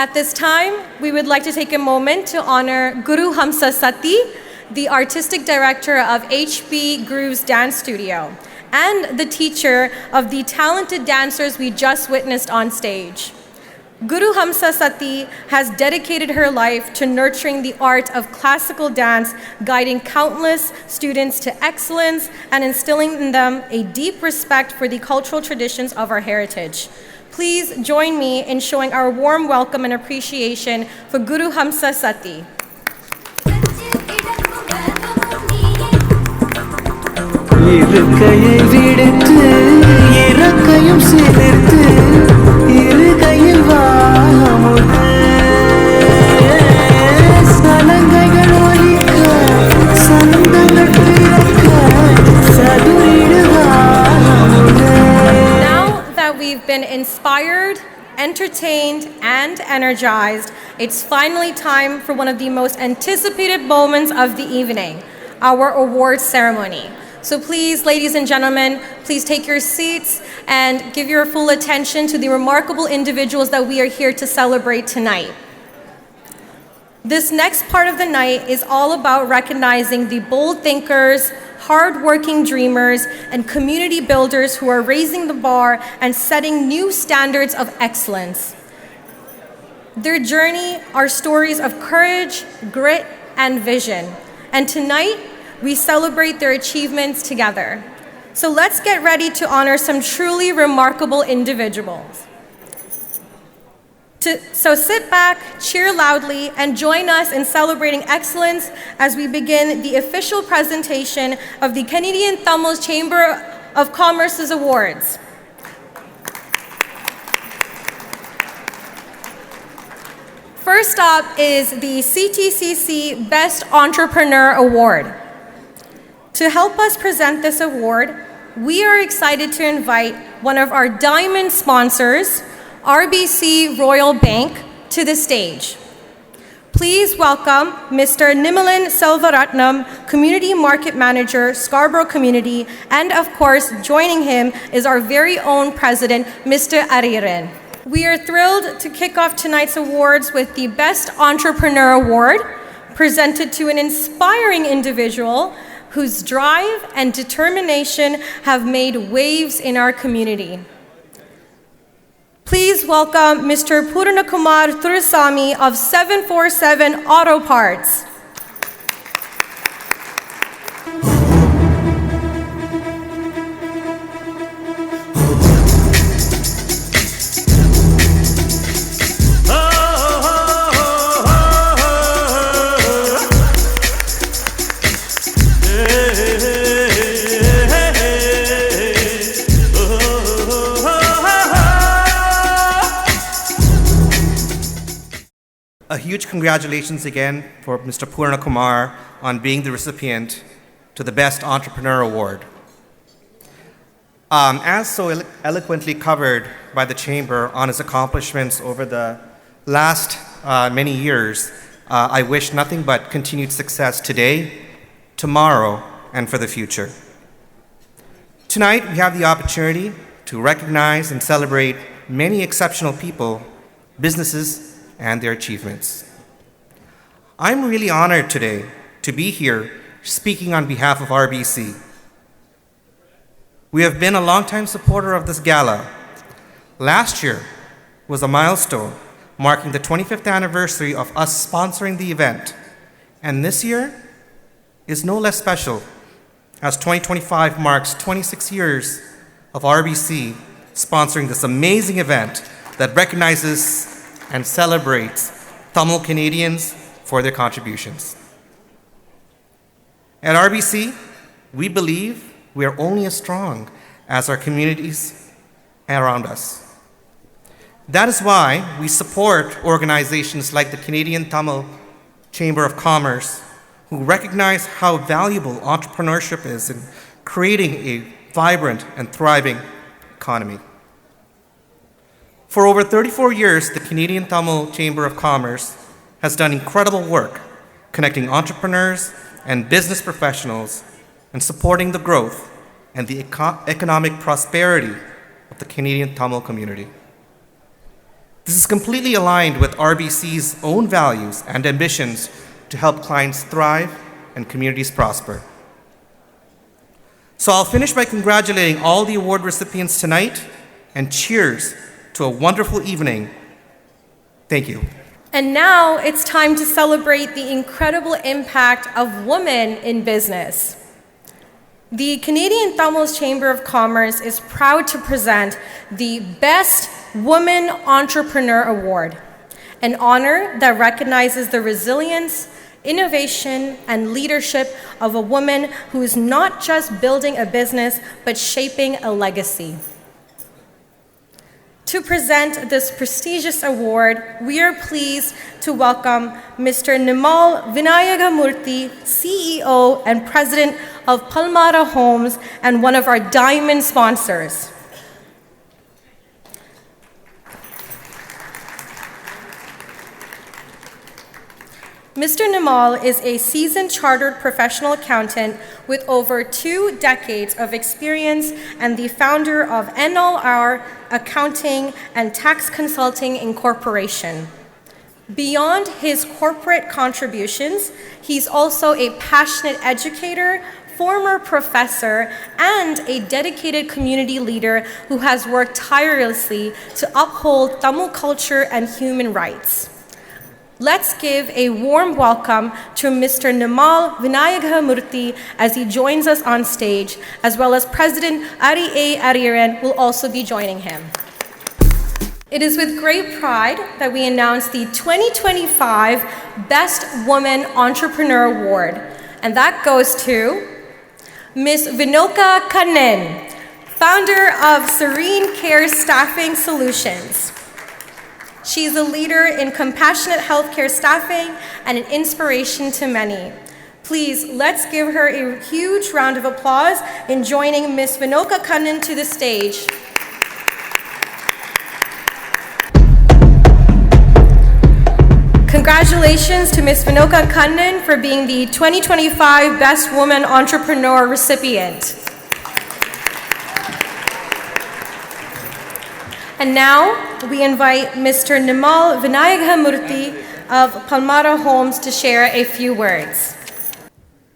Speaker 2: At this time, we would like to take a moment to honor Guru Hamsa Sati, the artistic director of HB Groove's Dance Studio, and the teacher of the talented dancers we just witnessed on stage. Guru Hamsa Sati has dedicated her life to nurturing the art of classical dance, guiding countless students to excellence and instilling in them a deep respect for the cultural traditions of our heritage. Please join me in showing our warm welcome and appreciation for Guru Hamsa Sati.
Speaker 12: இருக்கையை விடுத்து இறக்கையும் சேர்த்து இரு கையில் வாமுது சலங்கைகள் ஒலிக்க சந்தங்கள் பிறக்க சதுரிடுவாமுது.
Speaker 2: Now that we've been inspired, entertained, and energized, it's finally time for one of the most anticipated moments of the evening, our awards ceremony. So please, ladies and gentlemen, please take your seats and give your full attention to the remarkable individuals that we are here to celebrate tonight. This next part of the night is all about recognizing the bold thinkers, hard-working dreamers, and community builders who are raising the bar and setting new standards of excellence. Their journey are stories of courage, grit, and vision. And tonight, we celebrate their achievements together. So let's get ready to honor some truly remarkable individuals. So sit back, cheer loudly, and join us in celebrating excellence as we begin the official presentation of the Canadian Tamil Chamber of Commerce's awards. First up is the CTCC Best Entrepreneur Award. To help us present this award, we are excited to invite one of our diamond sponsors, RBC Royal Bank, to the stage. Please welcome Mr. Nimalan Selvaratnam, Community Market Manager, Scarborough Community, and of course, joining him is our very own President, Mr. Ariran. We are thrilled to kick off tonight's awards with the Best Entrepreneur Award, presented to an inspiring individual whose drive and determination have made waves in our community. Please welcome Mr. Purnakumar Thurasamy of 747 Auto Parts.
Speaker 13: A huge congratulations again for Mr. Purna Kumar on being the recipient to the Best Entrepreneur Award. As so eloquently covered by the Chamber on his accomplishments over the last many years, I wish nothing but continued success today, tomorrow, and for the future. Tonight, we have the opportunity to recognize and celebrate many exceptional people, businesses, and their achievements. I'm really honored today to be here speaking on behalf of RBC. We have been a longtime supporter of this gala. Last year was a milestone marking the 25th anniversary of us sponsoring the event, and this year is no less special, as 2025 marks 26 years of RBC sponsoring this amazing event that recognizes and celebrates Tamil Canadians for their contributions. At RBC, we believe we are only as strong as our communities around us. That is why we support organizations like the Canadian Tamil Chamber of Commerce, who recognize how valuable entrepreneurship is in creating a vibrant and thriving economy. For over 34 years, the Canadian Tamil Chamber of Commerce has done incredible work connecting entrepreneurs and business professionals and supporting the growth and the economic prosperity of the Canadian Tamil community. This is completely aligned with RBC's own values and ambitions to help clients thrive and communities prosper. So I'll finish by congratulating all the award recipients tonight and cheers to a wonderful evening. Thank you.
Speaker 2: And now it's time to celebrate the incredible impact of women in business. The Canadian Tamil Chamber of Commerce is proud to present the Best Woman Entrepreneur Award, an honor that recognizes the resilience, innovation, and leadership of a woman who is not just building a business, but shaping a legacy. To present this prestigious award, we are pleased to welcome Mr. Nimal Vinayagamurthy, CEO and President of Palmara Homes and one of our diamond sponsors. Mr. Nimal is a seasoned chartered professional accountant with over 2 decades of experience and the founder of NLR Accounting and Tax Consulting Incorporation. Beyond his corporate contributions, he's also a passionate educator, former professor, and a dedicated community leader who has worked tirelessly to uphold Tamil culture and human rights. Let's give a warm welcome to Mr. Nimal Vinayagamurthy as he joins us on stage, as well as President Ari A. Ariyaran will also be joining him. It is with great pride that we announce the 2025 Best Woman Entrepreneur Award, and that goes to Ms. Vinoka Kannan, founder of Serene Care Staffing Solutions. She's a leader in compassionate healthcare staffing and an inspiration to many. Please, let's give her a huge round of applause in joining Ms. Vinoka Kannan to the stage. Congratulations to Ms. Vinoka Kannan for being the 2025 Best Woman Entrepreneur recipient. And now we invite Mr. Nimal Vinayagamurthy of Palmara Homes to share a few words.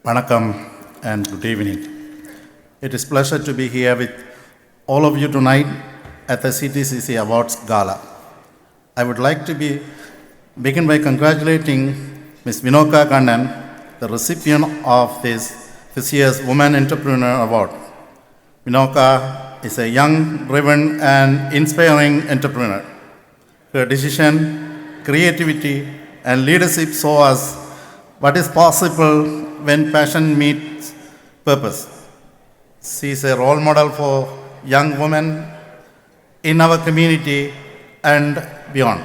Speaker 14: Vanakkam and good evening. It is a pleasure to be here with all of you tonight at the CTCC Awards Gala. I would like to begin by congratulating Ms. Vinoka Kannan, the recipient of this year's Woman Entrepreneur Award. Vinoka is a young, driven, and inspiring entrepreneur. Her decision, creativity, and leadership show us what is possible when passion meets purpose. She is a role model for young women in our community and beyond.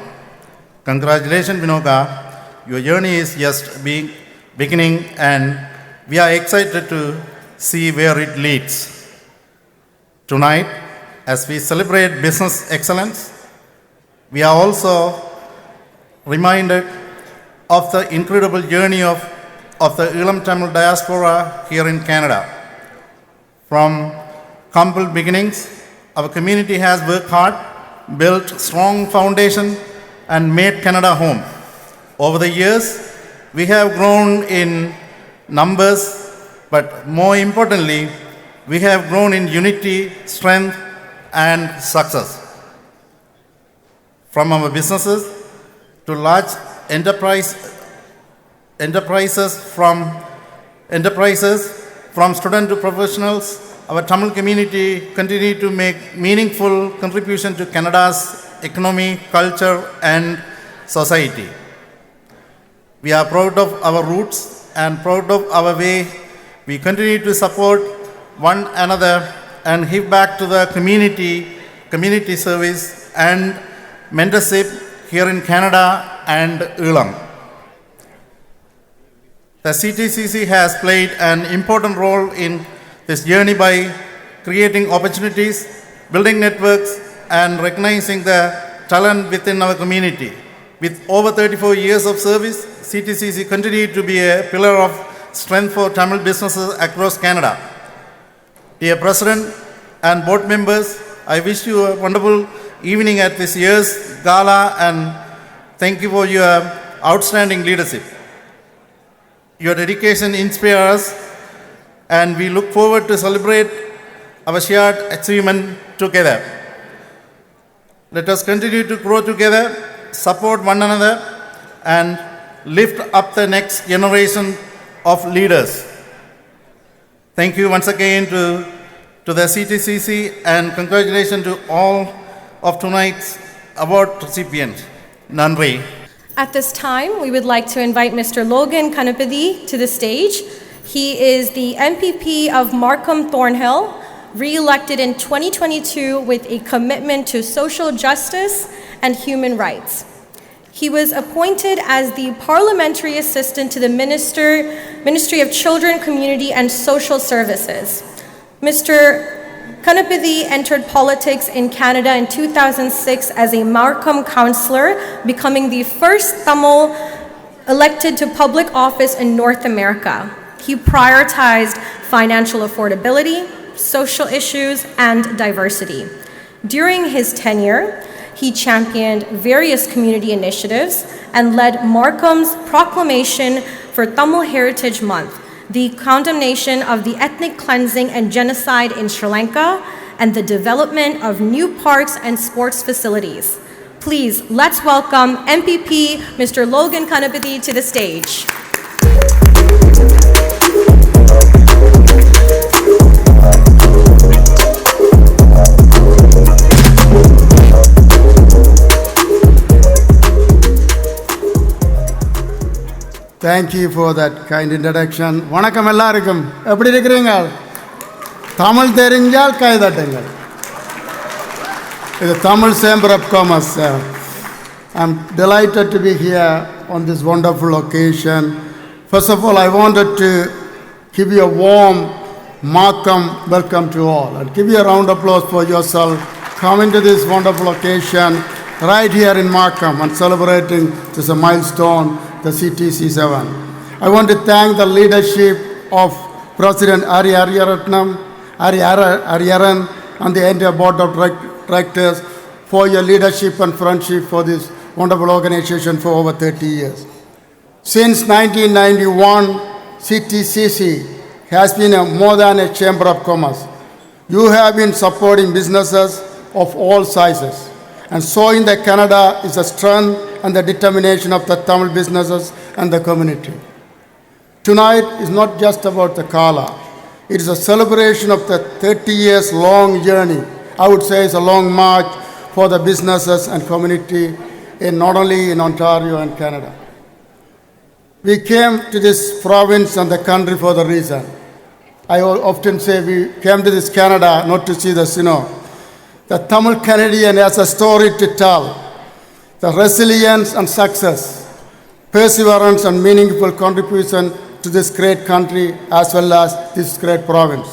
Speaker 14: Congratulations, Vinoka. Your journey is just beginning, and we are excited to see where it leads. Tonight, as we celebrate business excellence, we are also reminded of the incredible journey of the Elam Tamil diaspora here in Canada. From humble beginnings, our community has worked hard, built strong foundation, and made Canada home. Over the years, we have grown in numbers, but more importantly, we have grown in unity, strength, and success. From our businesses to large enterprises, from student to professionals, our Tamil community continue to make meaningful contribution to Canada's economy, culture, and society. We are proud of our roots and proud of our way we continue to support one another and give back to the community service and mentorship here in Canada and Ulam. The CTCC has played an important role in this journey by creating opportunities, building networks, and recognizing the talent within our community. With over 34 years of service, CTCC continued to be a pillar of strength for Tamil businesses across Canada. Dear President and board members, I wish you a wonderful evening at this year's gala and thank you for your outstanding leadership. Your dedication inspires us and we look forward to celebrate our shared achievement together. Let us continue to grow together, support one another, and lift up the next generation of leaders. Thank you once again to the CTCC and congratulations to all of tonight's award recipients. Nandri.
Speaker 2: At this time, we would like to invite Mr. Logan Kanapathy to the stage. He is the MPP of Markham Thornhill, re-elected in 2022 with a commitment to social justice and human rights. He was appointed as the Parliamentary Assistant to the Ministry of Children, Community and Social Services. Mr. Kanapathy entered politics in Canada in 2006 as a Markham councillor, becoming the first Tamil elected to public office in North America. He prioritized financial affordability, social issues, and diversity. During his tenure, he championed various community initiatives and led Markham's proclamation for Tamil Heritage Month, the condemnation of the ethnic cleansing and genocide in Sri Lanka, and the development of new parks and sports facilities. Please, let's welcome MPP Mr. Logan Kanapathy to the stage.
Speaker 15: Thank you for that kind introduction. வணக்கம் எல்லாருக்கும். எப்படி இருக்கிறீங்க? தமிழ் தெரிஞ்சால் கை தட்டுங்கள். The Tamil Chamber of Commerce. I'm delighted to be here on this wonderful occasion. First of all, I wanted to give you a warm Markham welcome to all and give you a round of applause for yourself coming to this wonderful occasion right here in Markham and celebrating this a milestone, the CTC7. I want to thank the leadership of President Ari Ariaran and the entire board of directors for your leadership and friendship for this wonderful organization for over 30 years. Since 1991, CTCC has been more than a chamber of commerce. You have been supporting businesses of all sizes and showing that Canada is the strength and the determination of the Tamil businesses and the community. Tonight is not just about the gala. It is a celebration of the 30 years long journey. I would say it's a long march for the businesses and community not only in Ontario and Canada. We came to this province and the country for the reason. I often say we came to this Canada not to see the snow. The Tamil Canadian has a story to tell. The resilience and success, perseverance and meaningful contribution to this great country as well as this great province.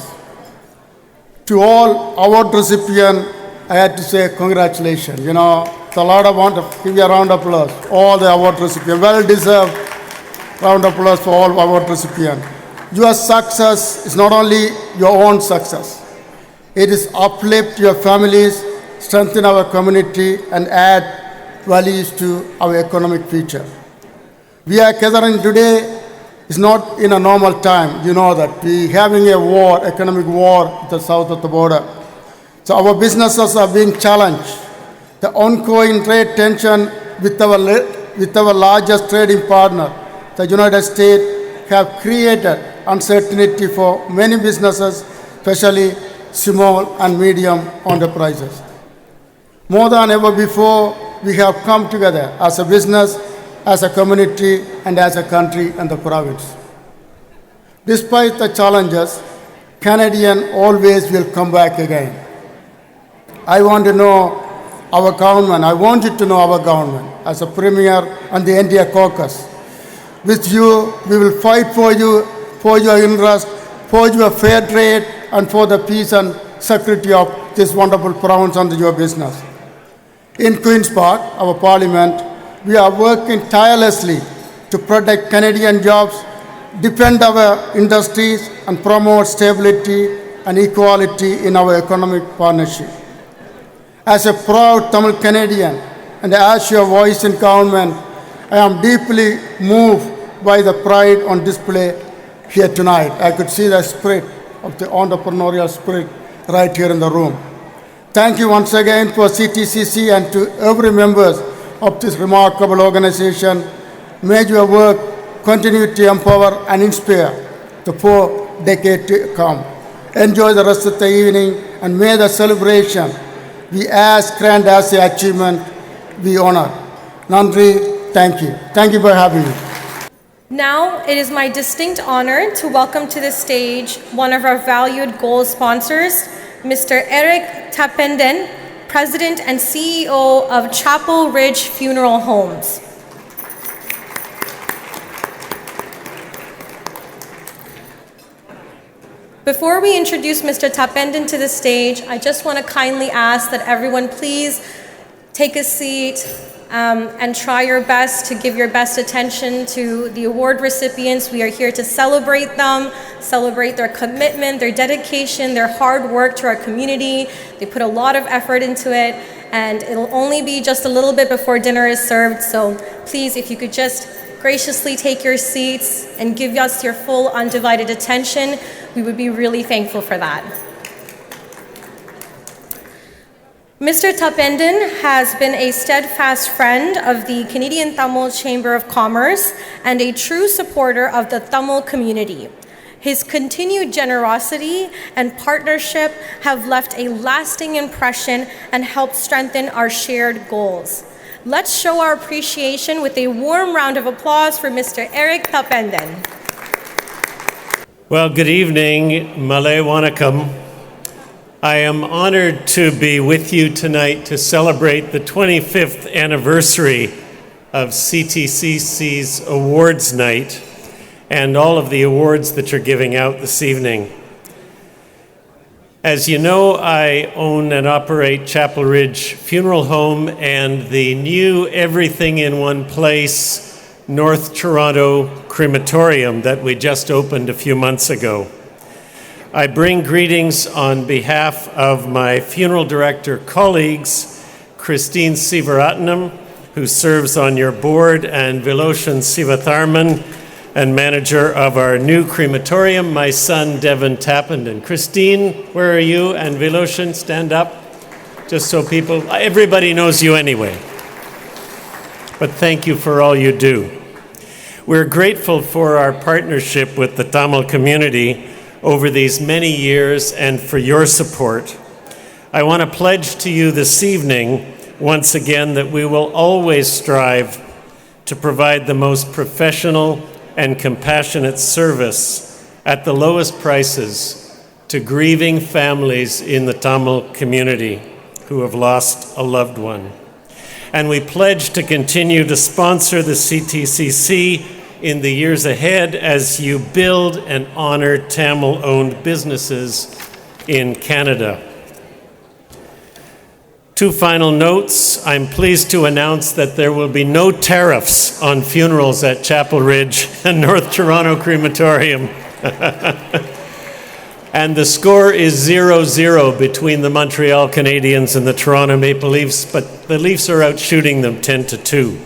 Speaker 15: To all award recipients, I had to say congratulations. You know, it's a lot of want to give you a round of applause. All the award recipients, well deserved round of applause for all award recipients. Your success is not only your own success. It is uplift your families, strengthen our community, and add values to our economic future. We are gathering today It's not in a normal time, you know that. We having a war, economic war at the south of the border. So our businesses are being challenged. The ongoing trade tension with our largest trading partner, the United States, have created uncertainty for many businesses, especially small and medium enterprises. More than ever before, we have come together as a business, as a community, and as a country and the province. Despite the challenges, Canadians always will come back again. I want to know our government. I want you to know our government as a premier and the India caucus. With you, we will fight for you, for your interest, for your fair trade, and for the peace and security of this wonderful province and your business. In Queen's Park, our parliament, we are working tirelessly to protect Canadian jobs, defend our industries, and promote stability and equality in our economic partnership. As a proud Tamil Canadian and as your voice in government, I am deeply moved by the pride on display here tonight. I could see the spirit of the entrepreneurial spirit right here in the room. Thank you once again for CTCC and to every member of this remarkable organization. May your work continue to empower and inspire the 4 decades to come. Enjoy the rest of the evening and may the celebration be as grand as the achievement we honor. Nandri, thank you. Thank you for having me.
Speaker 2: Now, it is my distinct honor to welcome to the stage one of our valued goal sponsors, Mr. Eric Tapenden, President and CEO of Chapel Ridge Funeral Homes. Before we introduce Mr. Tapenden to the stage, I just want to kindly ask that everyone please take a seat and try your best to give your best attention to the award recipients. We are here to celebrate them, celebrate their commitment, their dedication, their hard work to our community. They put a lot of effort into it, and it'll only be just a little bit before dinner is served. So please, if you could just graciously take your seats and give us your full undivided attention, we would be really thankful for that. Mr. Tapenden has been a steadfast friend of the Canadian Tamil Chamber of Commerce and a true supporter of the Tamil community. His continued generosity and partnership have left a lasting impression and helped strengthen our shared goals. Let's show our appreciation with a warm round of applause for Mr. Eric Tapenden.
Speaker 16: Well, good evening, Malay Wanakam. I am honored to be with you tonight to celebrate the 25th anniversary of CTCC's Awards Night and all of the awards that you're giving out this evening. As you know, I own and operate Chapel Ridge Funeral Home and the new Everything in One Place North Toronto crematorium that we just opened a few months ago. I bring greetings on behalf of my funeral director colleagues, Christine Sivaratnam, who serves on your board, and Viloshan Sivatharman, and manager of our new crematorium, my son, Devin Tapenden. Christine, where are you? And Viloshan, stand up, just so everybody knows you anyway. But thank you for all you do. We're grateful for our partnership with the Tamil community over these many years and for your support. I want to pledge to you this evening, once again, that we will always strive to provide the most professional and compassionate service at the lowest prices to grieving families in the Tamil community who have lost a loved one. And we pledge to continue to sponsor the CTCC in the years ahead as you build and honor Tamil-owned businesses in Canada. 2 final notes. I'm pleased to announce that there will be no tariffs on funerals at Chapel Ridge and North Toronto Crematorium. And the score is 0-0 between the Montreal Canadiens and the Toronto Maple Leafs, but the Leafs are out shooting them 10-2.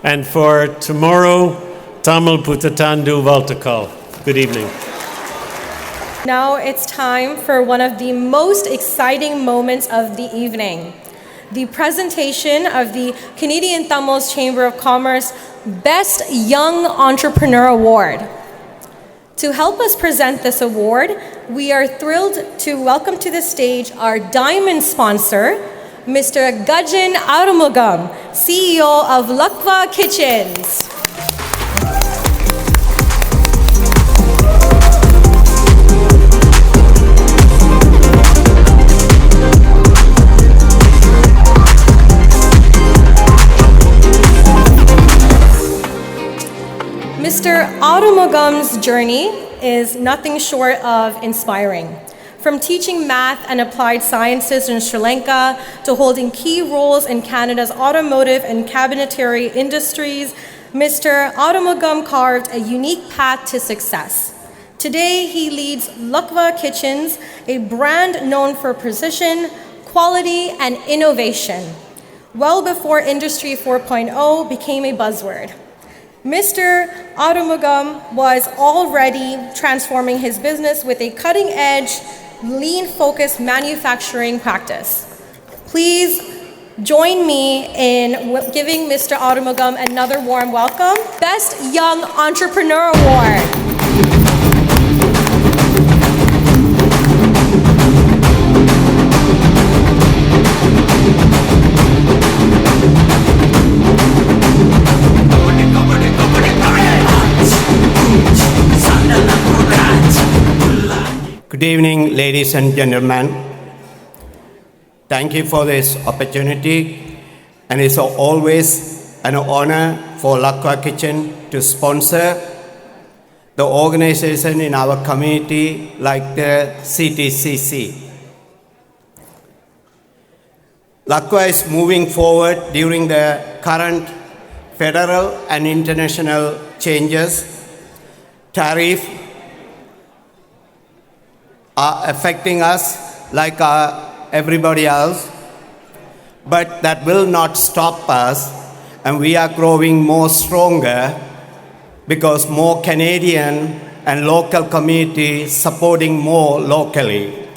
Speaker 16: And for tomorrow, Tamil Putatandu Valtakal. Good evening.
Speaker 2: Now it's time for one of the most exciting moments of the evening, the presentation of the Canadian Tamils Chamber of Commerce Best Young Entrepreneur Award. To help us present this award, we are thrilled to welcome to the stage our diamond sponsor, Mr. Gajan Arumugam, CEO of Lakwa Kitchens. Mr. Arumugam's journey is nothing short of inspiring. From teaching math and applied sciences in Sri Lanka to holding key roles in Canada's automotive and cabinetry industries, Mr. Arumugam carved a unique path to success. Today, he leads Lakwa Kitchens, a brand known for precision, quality, and innovation, well before Industry 4.0 became a buzzword. Mr. Arumugam was already transforming his business with a cutting-edge, lean-focused manufacturing practice. Please join me in giving Mr. Arumugam another warm welcome. Best Young Entrepreneur Award.
Speaker 17: Good evening, ladies and gentlemen. Thank you for this opportunity, and it's always an honor for Lakwa Kitchen to sponsor the organization in our community like the CTCC. Lakwa is moving forward during the current federal and international changes. Tariff are affecting us like everybody else, but that will not stop us, and we are growing more stronger because more Canadian and local communities supporting more locally.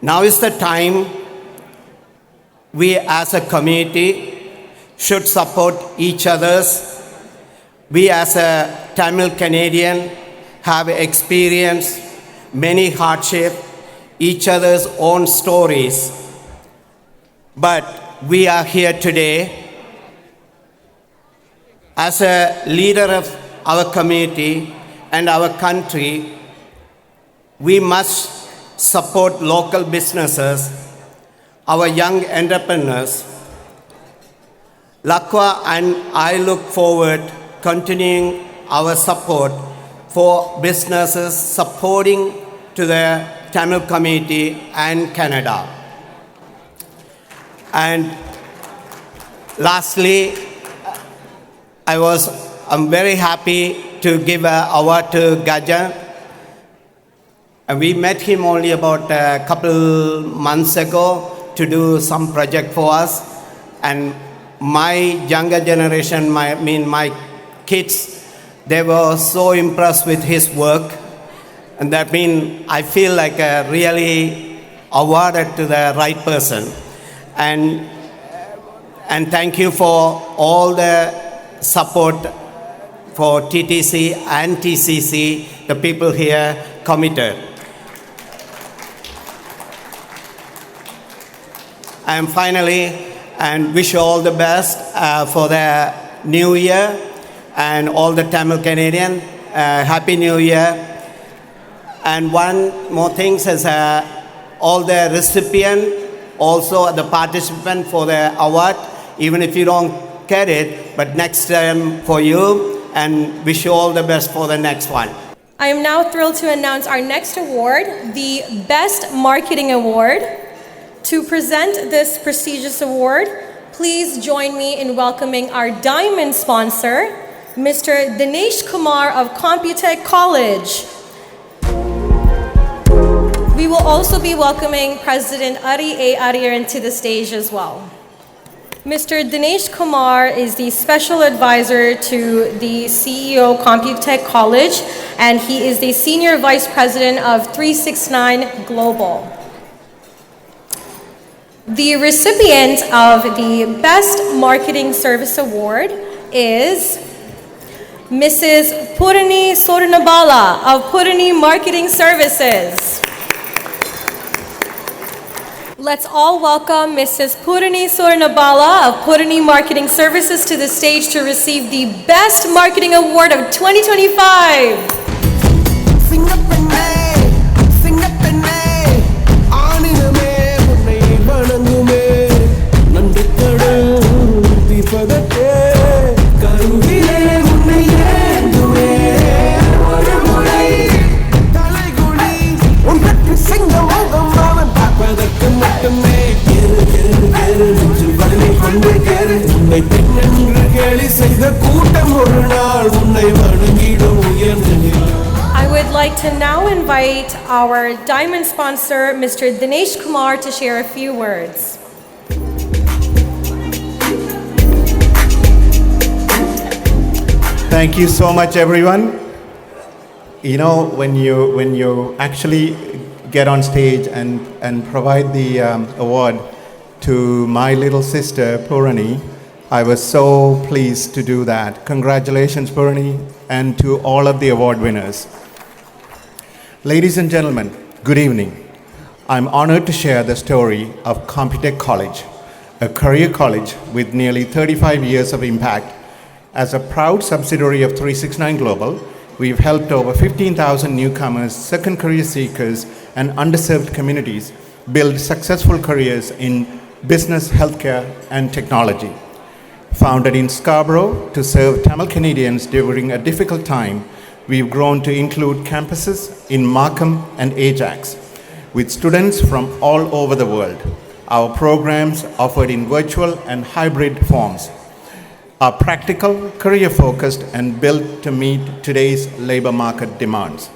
Speaker 17: Now is the time we as a community should support each other's. We as a Tamil Canadian have experienced many hardships, each other's own stories. But we are here today as a leader of our community and our country. We must support local businesses, our young entrepreneurs. Lakwa and I look forward continuing our support for businesses supporting to the Tamil community and Canada. And lastly, I'm very happy to give an award to Gajan. And we met him only about a couple months ago to do some project for us. And my younger generation, my kids, they were so impressed with his work, and that means I feel like I really awarded to the right person. And thank you for all the support for TTC and TCC, the people here committed. And finally, and wish you all the best for the new year. And all the Tamil Canadian, Happy New Year. And one more thing is all the recipient, also the participant for the award, even if you don't get it, but next time for you, and wish you all the best for the next one.
Speaker 2: I am now thrilled to announce our next award, the Best Marketing Award. To present this prestigious award, please join me in welcoming our diamond sponsor, Mr. Dinesh Kumar of Computech College. We will also be welcoming President Ari A. Ariaran to the stage as well. Mr. Dinesh Kumar is the special advisor to the CEO Computech College, and he is the senior vice president of 369 Global. The recipient of the Best Marketing Service Award is Mrs. Purani Sornabala of Purani Marketing Services. Let's all welcome Mrs. Purani Sornabala of Purani Marketing Services to the stage to receive the Best Marketing Award of 2025. I would like to now invite our diamond sponsor, Mr. Dinesh Kumar, to share a few words.
Speaker 18: Thank you so much, everyone. You know, when you actually get on stage and provide the award to my little sister, Purani, I was so pleased to do that. Congratulations, Purani, and to all of the award winners. Ladies and gentlemen, good evening. I'm honored to share the story of Computech College, a career college with nearly 35 years of impact. As a proud subsidiary of 369 Global, we've helped over 15,000 newcomers, second career seekers, and underserved communities build successful careers in business, healthcare, and technology. Founded in Scarborough to serve Tamil Canadians during a difficult time, we've grown to include campuses in Markham and Ajax, with students from all over the world. Our programs offered in virtual and hybrid forms are practical, career-focused, and built to meet today's labor market demands.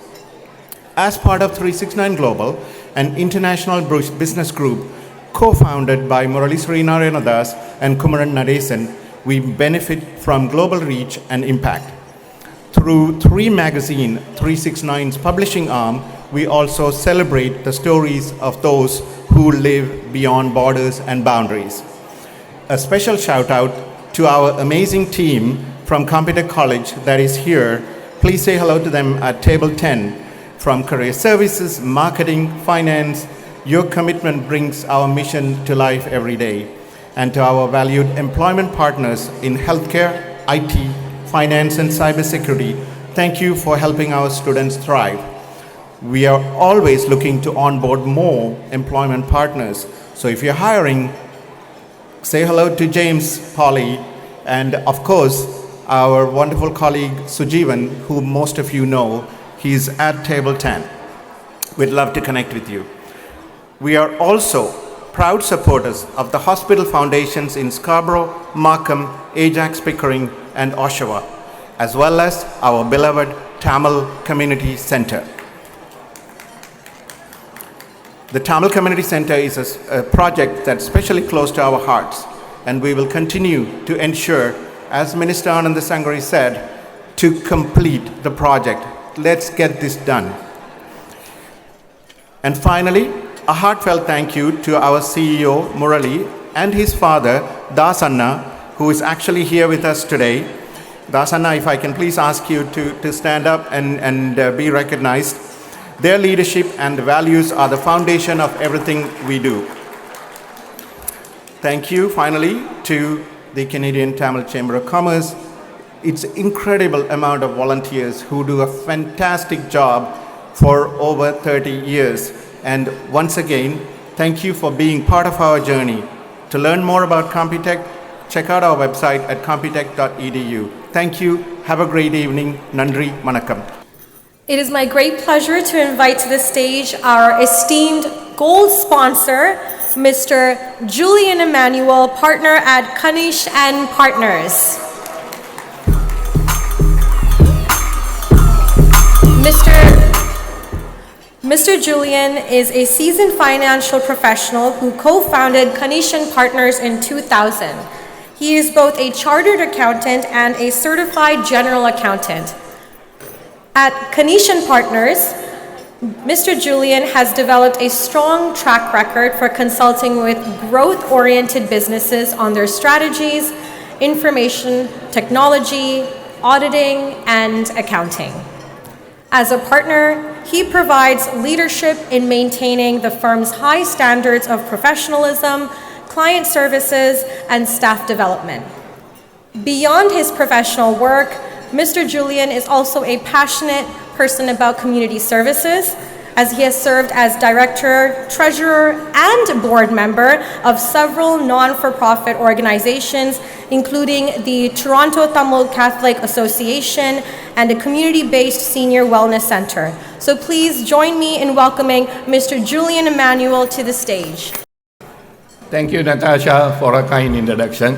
Speaker 18: As part of 369 Global, an international business group co-founded by Murali Srinarayanadas and Kumaran Nadesan, we benefit from global reach and impact. Through 3 Magazine, 369's publishing arm, we also celebrate the stories of those who live beyond borders and boundaries. A special shout out to our amazing team from Computech College that is here. Please say hello to them at table 10. From career services, marketing, finance, your commitment brings our mission to life every day. And to our valued employment partners in healthcare, IT, finance, and cybersecurity, thank you for helping our students thrive. We are always looking to onboard more employment partners. So if you're hiring, say hello to James, Polly, and of course, our wonderful colleague Sujeevan, who most of you know. He's at table 10. We'd love to connect with you. We are also proud supporters of the hospital foundations in Scarborough, Markham, Ajax, Pickering, and Oshawa, as well as our beloved Tamil Community Center. The Tamil Community Center is a project that's especially close to our hearts, and we will continue to ensure, as Minister Ananda Sangari said, to complete the project. Let's get this done. And finally, a heartfelt thank you to our CEO, Murali, and his father, Dasanna, who is actually here with us today. Dasanna, if I can please ask you to stand up and be recognized. Their leadership and values are the foundation of everything we do. Thank you, finally, to the Canadian Tamil Chamber of Commerce. It's an incredible amount of volunteers who do a fantastic job for over 30 years. And once again, thank you for being part of our journey. To learn more about Computech, check out our website at computech.edu. Thank you. Have a great evening. Nandri Manakam.
Speaker 2: It is my great pleasure to invite to the stage our esteemed gold sponsor, Mr. Julian Emmanuel, partner at Kanish and Partners. Mr. Julian is a seasoned financial professional who co-founded Kanish and Partners in 2000. He is both a chartered accountant and a certified general accountant. At Kanishan Partners, Mr. Julian has developed a strong track record for consulting with growth-oriented businesses on their strategies, information technology, auditing, and accounting. As a partner, he provides leadership in maintaining the firm's high standards of professionalism, client services, and staff development. Beyond his professional work, Mr. Julian is also a passionate person about community services, as he has served as director, treasurer, and board member of several non-for-profit organizations, including the Toronto Tamil Catholic Association and a community-based senior wellness center. So please join me in welcoming Mr. Julian Emmanuel to the stage.
Speaker 19: Thank you, Natasha, for a kind introduction.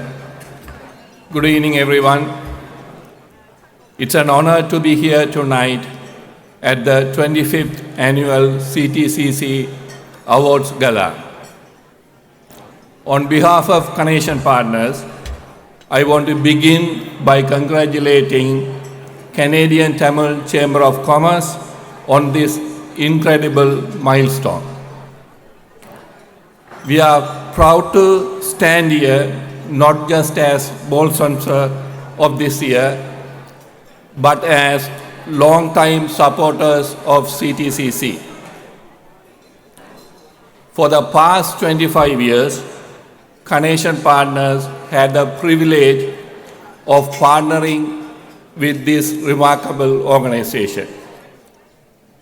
Speaker 19: Good evening, everyone. It's an honor to be here tonight at the 25th Annual CTCC Awards Gala. On behalf of Kanishan Partners, I want to begin by congratulating Canadian Tamil Chamber of Commerce on this incredible milestone. We are proud to stand here not just as bold sponsor of this year, but as long-time supporters of CTCC. For the past 25 years, Kanishan Partners had the privilege of partnering with this remarkable organization,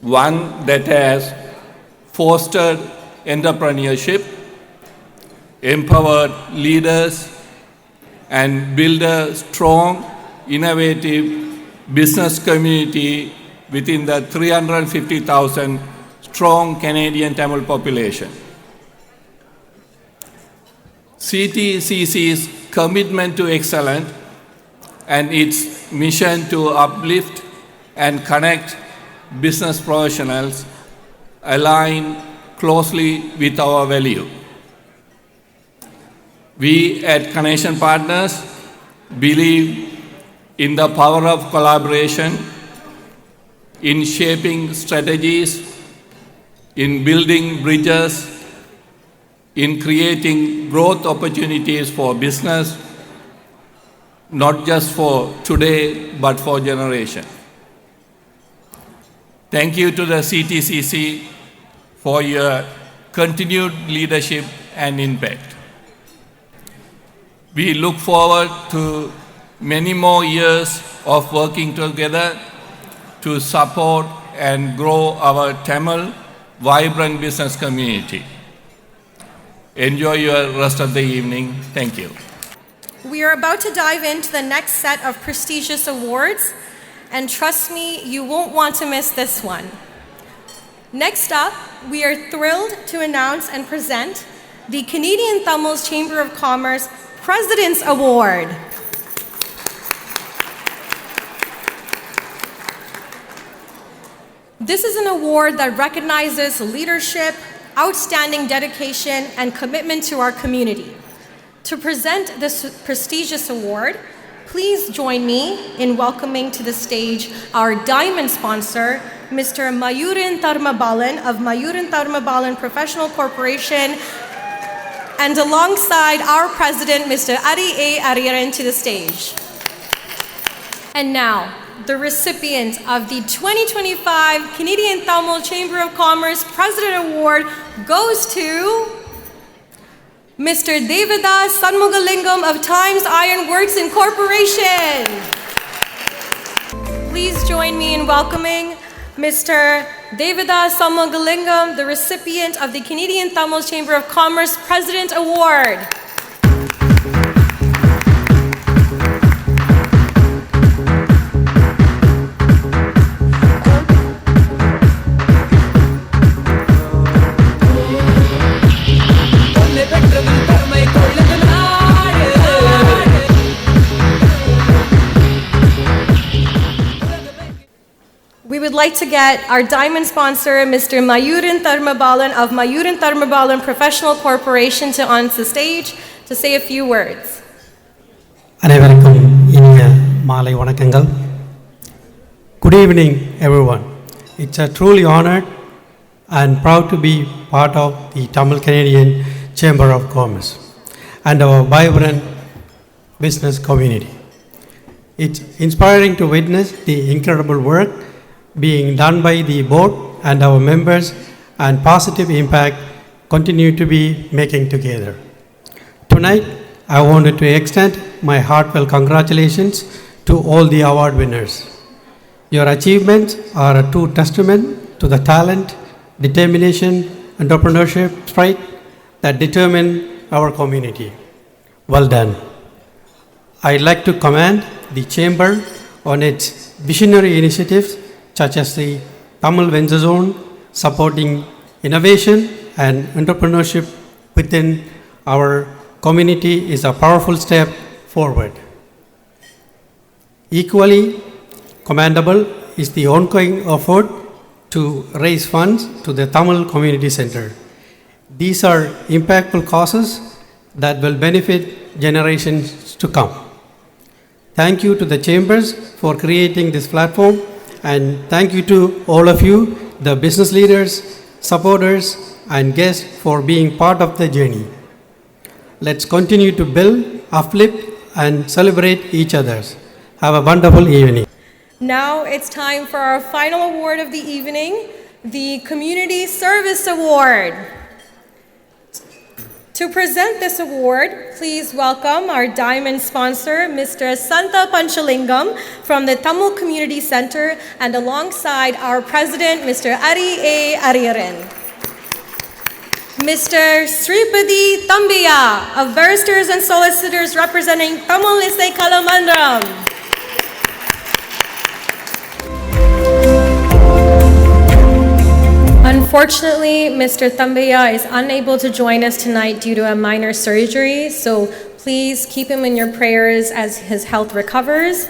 Speaker 19: one that has fostered entrepreneurship, empowered leaders, and built a strong, innovative business community within the 350,000 strong Canadian Tamil population. CTCC's commitment to excellence and its mission to uplift and connect business professionals align closely with our value. We at Kanishan Partners believe in the power of collaboration, in shaping strategies, in building bridges, in creating growth opportunities for business, not just for today, but for generations. Thank you to the CTCC for your continued leadership and impact. We look forward to many more years of working together to support and grow our Tamil vibrant business community. Enjoy your rest of the evening. Thank you.
Speaker 2: We are about to dive into the next set of prestigious awards, and trust me, you won't want to miss this one. Next up, we are thrilled to announce and present the Canadian Tamil Chamber of Commerce President's Award. This is an award that recognizes leadership, outstanding dedication, and commitment to our community. To present this prestigious award, please join me in welcoming to the stage our diamond sponsor, Mr. Mayuran Tharmabalan of Mayuran Tharmabalan Professional Corporation, and alongside our president, Mr. Ari A. Ariyaran, to the stage. And now, the recipient of the 2025 Canadian Tamil Chamber of Commerce President Award goes to Mr. Devadas Sanmugalingam of Times Iron Works Incorporation. Please join me in welcoming Mr. Devadas Sanmugalingam, the recipient of the Canadian Tamil Chamber of Commerce President Award. We would like to get our diamond sponsor, Mr. Mayuran Tharmabalan of Mayuran Tharmabalan Professional Corporation, to on the stage to say a few words.
Speaker 20: அனைவருக்கும் இனிய மாலை வணக்கங்கள். Good evening, everyone. It's a truly honored and proud to be part of the Tamil Canadian Chamber of Commerce and our vibrant business community. It's inspiring to witness the incredible work being done by the board and our members and positive impact continue to be making together. Tonight, I wanted to extend my heartfelt congratulations to all the award winners. Your achievements are a true testament to the talent, determination, entrepreneurship spirit that determine our community. Well done. I'd like to commend the Chamber on its visionary initiatives such as the Tamil Venture Zone, supporting innovation and entrepreneurship within our community is a powerful step forward. Equally commendable is the ongoing effort to raise funds to the Tamil Community Center. These are impactful causes that will benefit generations to come. Thank you to the chambers for creating this platform, and thank you to all of you, the business leaders, supporters, and guests for being part of the journey. Let's continue to build, uplift, and celebrate each other. Have a wonderful evening.
Speaker 2: Now it's time for our final award of the evening, the Community Service Award. To present this award, please welcome our diamond sponsor, Mr. Santha Panchalingam from the Tamil Community Center, and alongside our president, Mr. Ari A. Ariyaran. Mr. Sripadi Tambiya of Barristers and Solicitors representing Tamil Isai Kalamandram. Unfortunately, Mr. Tambiya is unable to join us tonight due to a minor surgery, so please keep him in your prayers as his health recovers.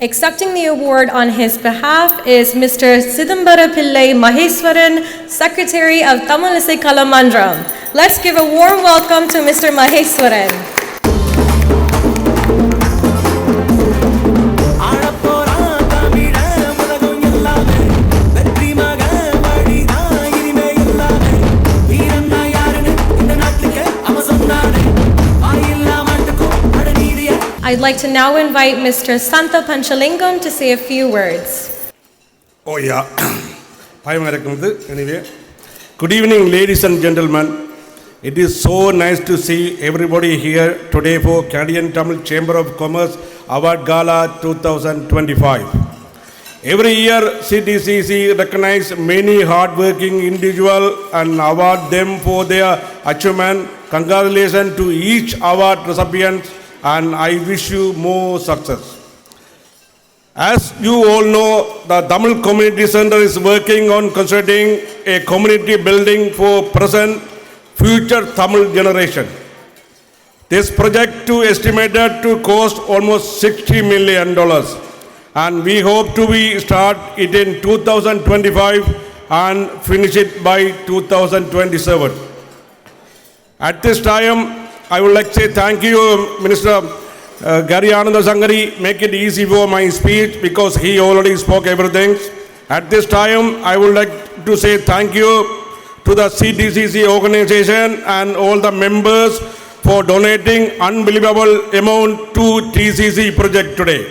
Speaker 2: Accepting the award on his behalf is Mr. Sidambara Pillai Maheswaran, Secretary of Tamil Isai Kalamandram. Let's give a warm welcome to Mr. Maheswaran. I'd like to now invite Mr. Santha Panchalingam to say a few words.
Speaker 21: Oh yeah, anyway. Good evening, ladies and gentlemen. It is so nice to see everybody here today for Canadian Tamil Chamber of Commerce Award Gala 2025. Every year, CTCC recognizes many hard-working individuals and award them for their achievement. Congratulations to each award recipient, and I wish you more success. As you all know, the Tamil Community Center is working on constructing a community building for present future Tamil generation. This project is estimated to cost almost $60 million, and we hope to start it in 2025 and finish it by 2027. At this time, I would like to say thank you, Minister Gary Ananda Sangari. Make it easy for my speech because he already spoke everything. At this time, I would like to say thank you to the CTCC organization and all the members for donating unbelievable amount to TCC project today.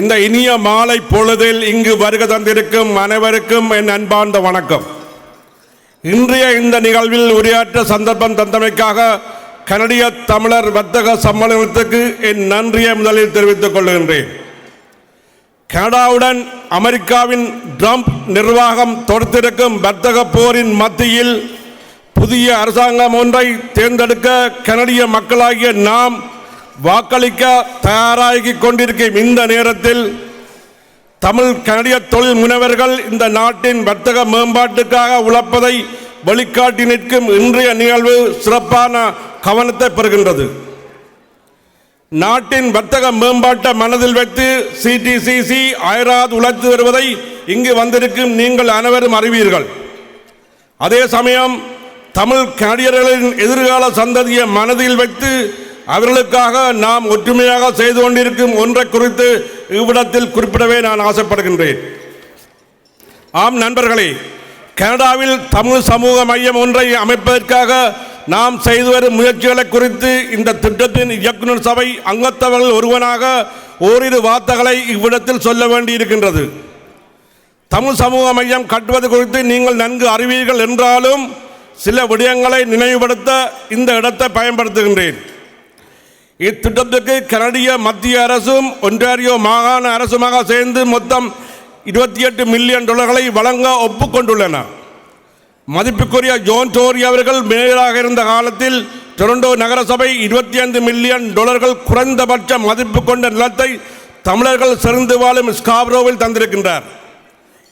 Speaker 21: இந்த இனிய மாலை பொழுதில் இங்கு வருகை தந்திருக்கும் அனைவருக்கும் என் அன்பார்ந்த வணக்கம். இன்றைய இந்த நிகழ்வில் உரையாற்ற சந்தர்ப்பம் தந்தமைக்காக கனடிய தமிழர் வர்த்தக சம்மேளனத்துக்கு என் நன்றியை முதலில் தெரிவித்துக் கொள்கின்றேன். கனடாவுடன் அமெரிக்காவின் ட்ரம்ப் நிர்வாகம் தொடுத்திருக்கும் வர்த்தக போரின் மத்தியில் புதிய அரசாங்கம் ஒன்றை தேர்ந்தெடுக்க கனடிய மக்களாகிய நாம் வாக்களிக்க தயாராகிக் கொண்டிருக்கும் இந்த நேரத்தில் தமிழ் கனடிய தொழில் முனைவர்கள் இந்த நாட்டின் வர்த்தக மேம்பாட்டுக்காக உழைப்பதை வெளிக்காட்டி நிற்கும் இன்றைய நிகழ்வு சிறப்பான கவனத்தை பெறுகின்றது. நாட்டின் வர்த்தக மேம்பாட்டை மனதில் வைத்து சிடிசிசி அயராது உழைத்து வருவதை இங்கு வந்திருக்கும் நீங்கள் அனைவரும் அறிவீர்கள். அதே சமயம் தமிழ் கனடியர்களின் எதிர்கால சந்ததியை மனதில் வைத்து அவர்களுக்காக நாம் ஒற்றுமையாக செய்து கொண்டிருக்கும் ஒன்றை குறித்து இவ்விடத்தில் குறிப்பிடவே நான் ஆசைப்படுகின்றேன். ஆம் நண்பர்களே, கனடாவில் தமிழ் சமூக மையம் ஒன்றை அமைப்பதற்காக நாம் செய்து வரும் முயற்சிகளை குறித்து இந்த திட்டத்தின் இயக்குநர் சபை அங்கத்தவர்கள் ஒருவனாக ஓரிரு வார்த்தைகளை இவ்விடத்தில் சொல்ல வேண்டியிருக்கின்றது. தமிழ் சமூக மையம் கட்டுவது குறித்து நீங்கள் நன்கு அறிவீர்கள் என்றாலும் சில விடயங்களை நினைவுபடுத்த இந்த இடத்தை பயன்படுத்துகின்றேன். இத்திட்டத்துக்கு கனடிய மத்திய அரசும் ஒன்டாரியோ மாகாண அரசுமாக சேர்ந்து மொத்தம் $28 மில்லியன் வழங்க ஒப்புக்கொண்டுள்ளன. மதிப்புக்குரிய ஜோன் டோரி அவர்கள் மேயராக இருந்த காலத்தில் டொரண்டோ நகரசபை $25 மில்லியன் குறைந்தபட்ச மதிப்பு கொண்ட நிலத்தை தமிழர்கள் செறிந்து வாழும் ஸ்காப்ரோவில் தந்திருக்கின்றார்.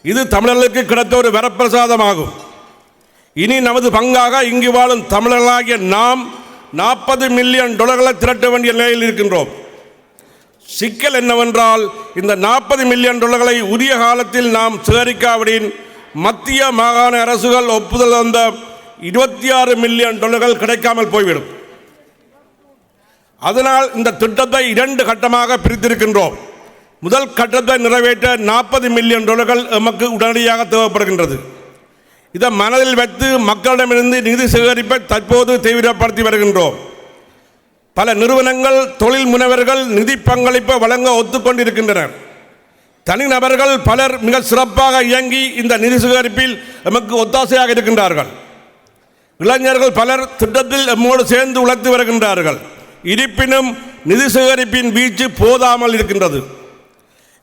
Speaker 21: இது தமிழர்களுக்கு கிடைத்த ஒரு வரப்பிரசாதமாகும். இனி நமது பங்காக இங்கு வாழும் தமிழர்களாகிய நாம் $40 மில்லியன் திரட்ட வேண்டிய நிலையில் இருக்கின்றோம். சிக்கல் என்னவென்றால் இந்த $40 மில்லியன் உரிய காலத்தில் நாம் சேகரிக்காவிடின் மத்திய மாகாண அரசுகள் ஒப்புதல் தந்த $26 மில்லியன் கிடைக்காமல் போய்விடும். அதனால் இந்த திட்டத்தை 2 கட்டமாக பிரித்திருக்கின்றோம். முதல் கட்டத்தை நிறைவேற்ற $40 மில்லியன் எமக்கு உடனடியாக தேவைப்படுகின்றது. இதை மனதில் வைத்து மக்களிடமிருந்து நிதி சேகரிப்பை தற்போது தீவிரப்படுத்தி வருகின்றோம். பல நிறுவனங்கள், தொழில் முனைவர்கள் நிதி பங்களிப்பை வழங்க ஒத்துக்கொண்டிருக்கின்றனர். தனிநபர்கள் பலர் மிக சிறப்பாக இயங்கி இந்த நிதி சேகரிப்பில் எமக்கு ஒத்தாசையாக இருக்கின்றார்கள். இளைஞர்கள் பலர் திட்டத்தில் எம்மோடு சேர்ந்து உழைத்து வருகின்றார்கள். இருப்பினும் நிதி சேகரிப்பின் வீச்சு போதாமல் இருக்கின்றது.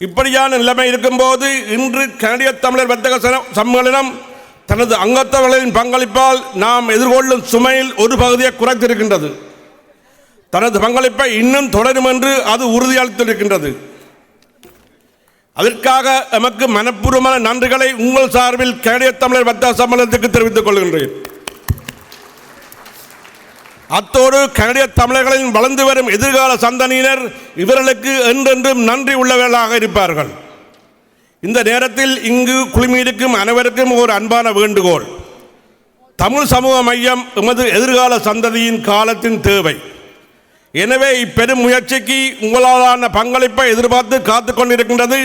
Speaker 21: இப்படியான நிலைமை இருக்கும்போது இன்று கனடிய தமிழர் வர்த்தக சம்மேளனம் தனது அங்கத்தவர்களின் பங்களிப்பால் நாம் எதிர்கொள்ளும் சுமையில் ஒரு பகுதியை குறைத்திருக்கின்றது. தனது பங்களிப்பை இன்னும் தொடரும் என்று அது உறுதியளித்திருக்கின்றது. அதற்காக எமக்கு மனப்பூர்வமான நன்றிகளை உங்கள் சார்பில் கனடிய தமிழர் வர்த்தக சம்மேளனத்துக்கு தெரிவித்துக் கொள்கின்றேன். அத்தோடு கனடிய தமிழர்களின் வளர்ந்து வரும் எதிர்கால சந்ததியினர் இவர்களுக்கு என்றென்றும் நன்றி உள்ளவர்களாக இருப்பார்கள். இந்த நேரத்தில் இங்கு குழுமியிருக்கும் அனைவருக்கும் ஒரு அன்பான வேண்டுகோள். தமிழ் சமூக மையம் எமது எதிர்கால சந்ததியின் காலத்தின் தேவை. எனவே இப்பெரும் முயற்சிக்கு உங்களாலான பங்களிப்பை எதிர்பார்த்து காத்து கொண்டிருக்கின்றது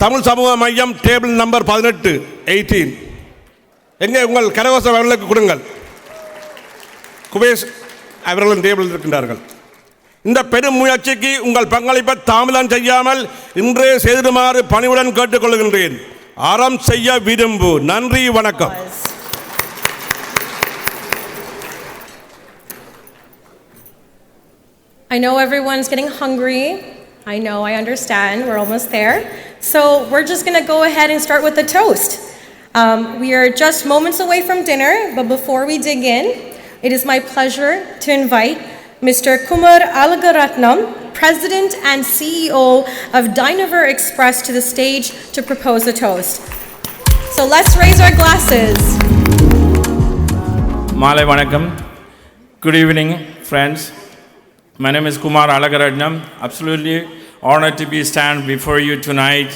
Speaker 21: தமிழ் சமூக மையம். டேபிள் நம்பர் 18 எங்கே உங்கள் கரகோச அவர்களுக்கு கொடுங்கள். குபேஷ் அவர்களும் டேபிள் இருக்கின்றார்கள். இந்த பெரும் முயற்சிக்கு உங்கள் பங்களிப்பை தாமதம் செய்யாமல் இன்றே செய்திடுமாறு பணிவுடன் கேட்டுக்கொள்கின்றேன். அறம் செய்ய விரும்பு. நன்றி, வணக்கம்.
Speaker 2: I know everyone's getting hungry. I know, I understand. We're almost there. So we're just going to go ahead and start with the toast. We are just moments away from dinner, but before we dig in, it is my pleasure to invite Mr. Kumar Alagaratnam, President and CEO of Dynavur Express, to the stage to propose a toast. So let's raise our glasses.
Speaker 1: Malay Vanakkam. Good evening, friends. My name is Kumar Alagaratnam. Absolutely honored to be stand before you tonight.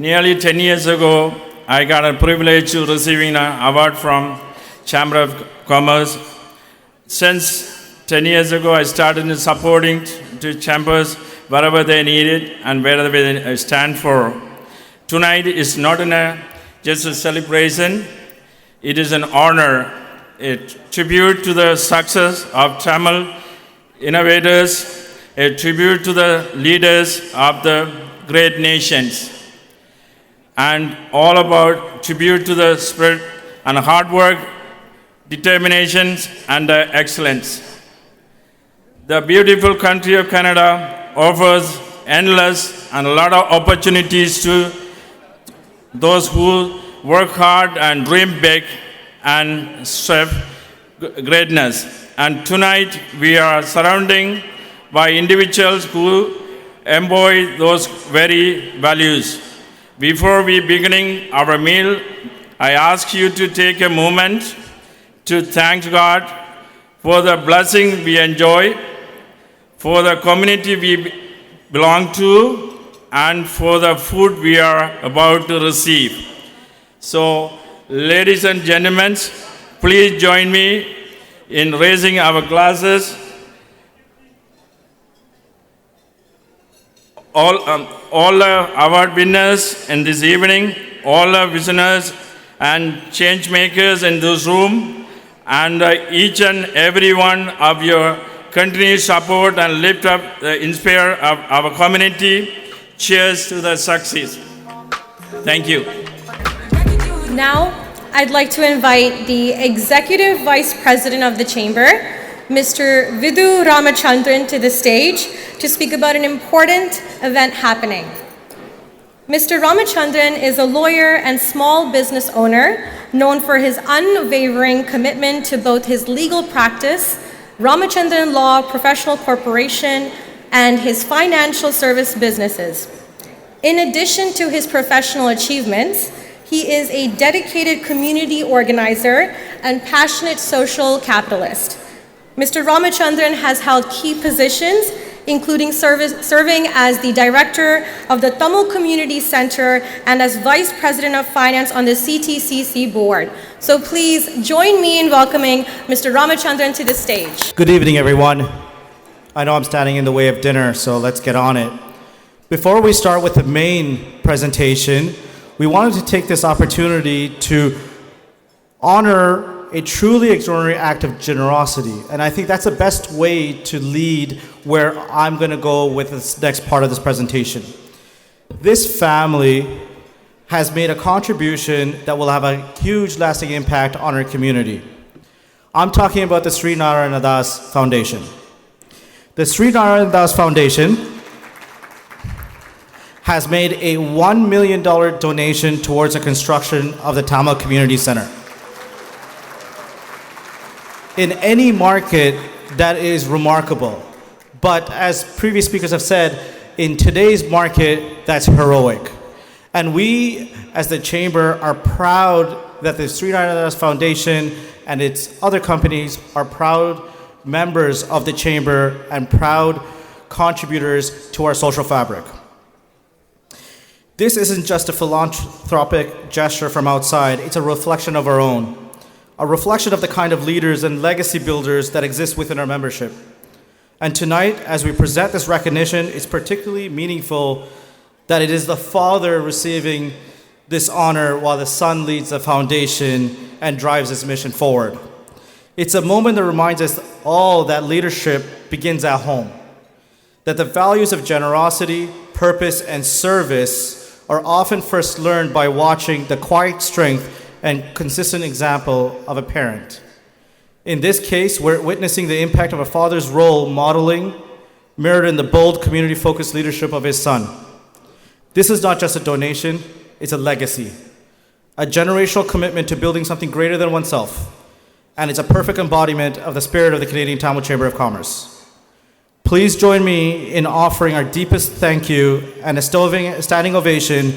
Speaker 1: Nearly 10 years ago, I got a privilege to receiving an award from Chamber of Commerce. Since 10 years ago, I started supporting to chambers wherever they need it and wherever they stand for. Tonight is not just a celebration, it is an honor, a tribute to the success of Tamil innovators, a tribute to the leaders of the great nations, and all about tribute to the spirit and hard work, determination, and excellence. The beautiful country of Canada offers endless and a lot of opportunities to those who work hard and dream big and strive greatness. And tonight we are surrounding by individuals who embody those very values. Before we beginning our meal, I ask you to take a moment to thank God for the blessing we enjoy, for the community we belong to, and for the food we are about to receive. So, ladies and gentlemen, Please join me in raising our glasses. All award winners in this evening, all visionaries and change makers in this room, and each and every one of your continued support and lift up, inspire our community. Cheers to the success. Thank you.
Speaker 2: Now, I'd like to invite the Executive Vice President of the Chamber, Mr. Vidhu Ramachandran, to the stage to speak about an important event happening. Mr. Ramachandran is a lawyer and small business owner known for his unwavering commitment to both his legal practice, Ramachandran Law Professional Corporation, and his financial service businesses. In addition to his professional achievements, he is a dedicated community organizer and passionate social capitalist. Mr. Ramachandran has held key positions, including serving as the director of the Tamil Community Center and as vice president of finance on the CTCC board. So please join me in welcoming Mr. Ramachandran to the stage.
Speaker 3: Good evening, everyone. I know I'm standing in the way of dinner, so let's get on it. Before we start with the main presentation, we wanted to take this opportunity to honor a truly extraordinary act of generosity. And I think that's the best way to lead where I'm going to go with this next part of this presentation. This family has made a contribution that will have a huge lasting impact on our community. I'm talking about the Sri Narayana Das Foundation. The Sri Narayana Das Foundation has made a $1 million donation towards the construction of the Tamil Community Center. In any market, that is remarkable. But as previous speakers have said, in today's market, that's heroic. And we, as the Chamber, are proud that the Sri Narayana Das Foundation and its other companies are proud members of the Chamber and proud contributors to our social fabric. This isn't just a philanthropic gesture from outside, it's a reflection of our own, a reflection of the kind of leaders and legacy builders that exist within our membership. And tonight, as we present this recognition, it's particularly meaningful that it is the father receiving this honor while the son leads the foundation and drives this mission forward. It's a moment that reminds us all that leadership begins at home, that the values of generosity, purpose, and service are often first learned by watching the quiet strength and consistent example of a parent. In this case, we're witnessing the impact of a father's role modeling, mirrored in the bold community-focused leadership of his son. This is not just a donation, it's a legacy, a generational commitment to building something greater than oneself, and it's a perfect embodiment of the spirit of the Canadian Tamil Chamber of Commerce. Please join me in offering our deepest thank you and a standing ovation,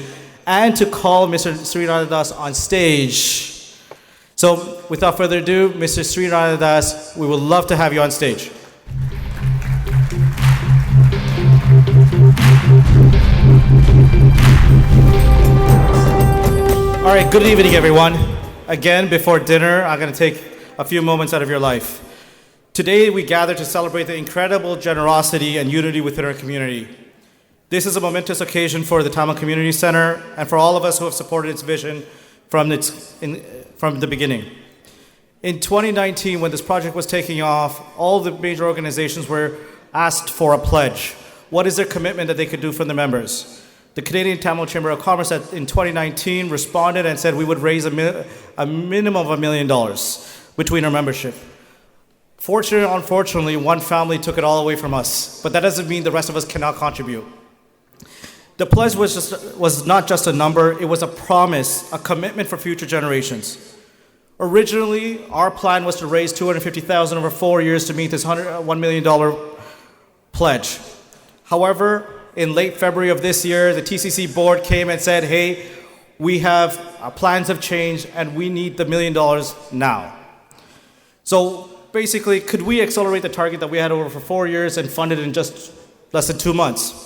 Speaker 3: and to call Mr. Sri Narayana Das on stage. So, without further ado, Mr. Sri Narayana Das, we would love to have you on stage. All right, good evening, everyone. Again, before dinner, I'm going to take a few moments out of your life. Today, we gather to celebrate the incredible generosity and unity within our community. This is a momentous occasion for the Tamil Community Center and for all of us who have supported its vision from the beginning. In 2019, when this project was taking off, all the major organizations were asked for a pledge. What is their commitment that they could do for the members? The Canadian Tamil Chamber of Commerce in 2019 responded and said we would raise a minimum of $1 million between our membership. Fortunately or unfortunately, one family took it all away from us, but that doesn't mean the rest of us cannot contribute. The pledge was not just a number, it was a promise, a commitment for future generations. Originally, our plan was to raise $250,000 over 4 years to meet this $1 million pledge. However, in late February of this year, the TCC board came and said, hey, we have, our plans have changed and we need the $1 million now. So basically, could we accelerate the target that we had over for 4 years and fund it in just less than 2 months?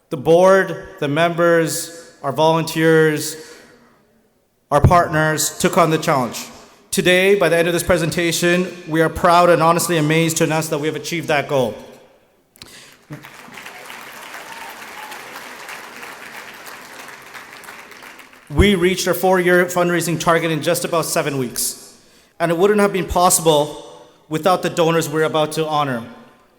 Speaker 3: The board, the members, our volunteers, our partners took on the challenge. Today, by the end of this presentation, we are proud and honestly amazed to announce that we have achieved that goal. We reached our 4-year fundraising target in just about 7 weeks. And it wouldn't have been possible without the donors we're about to honor.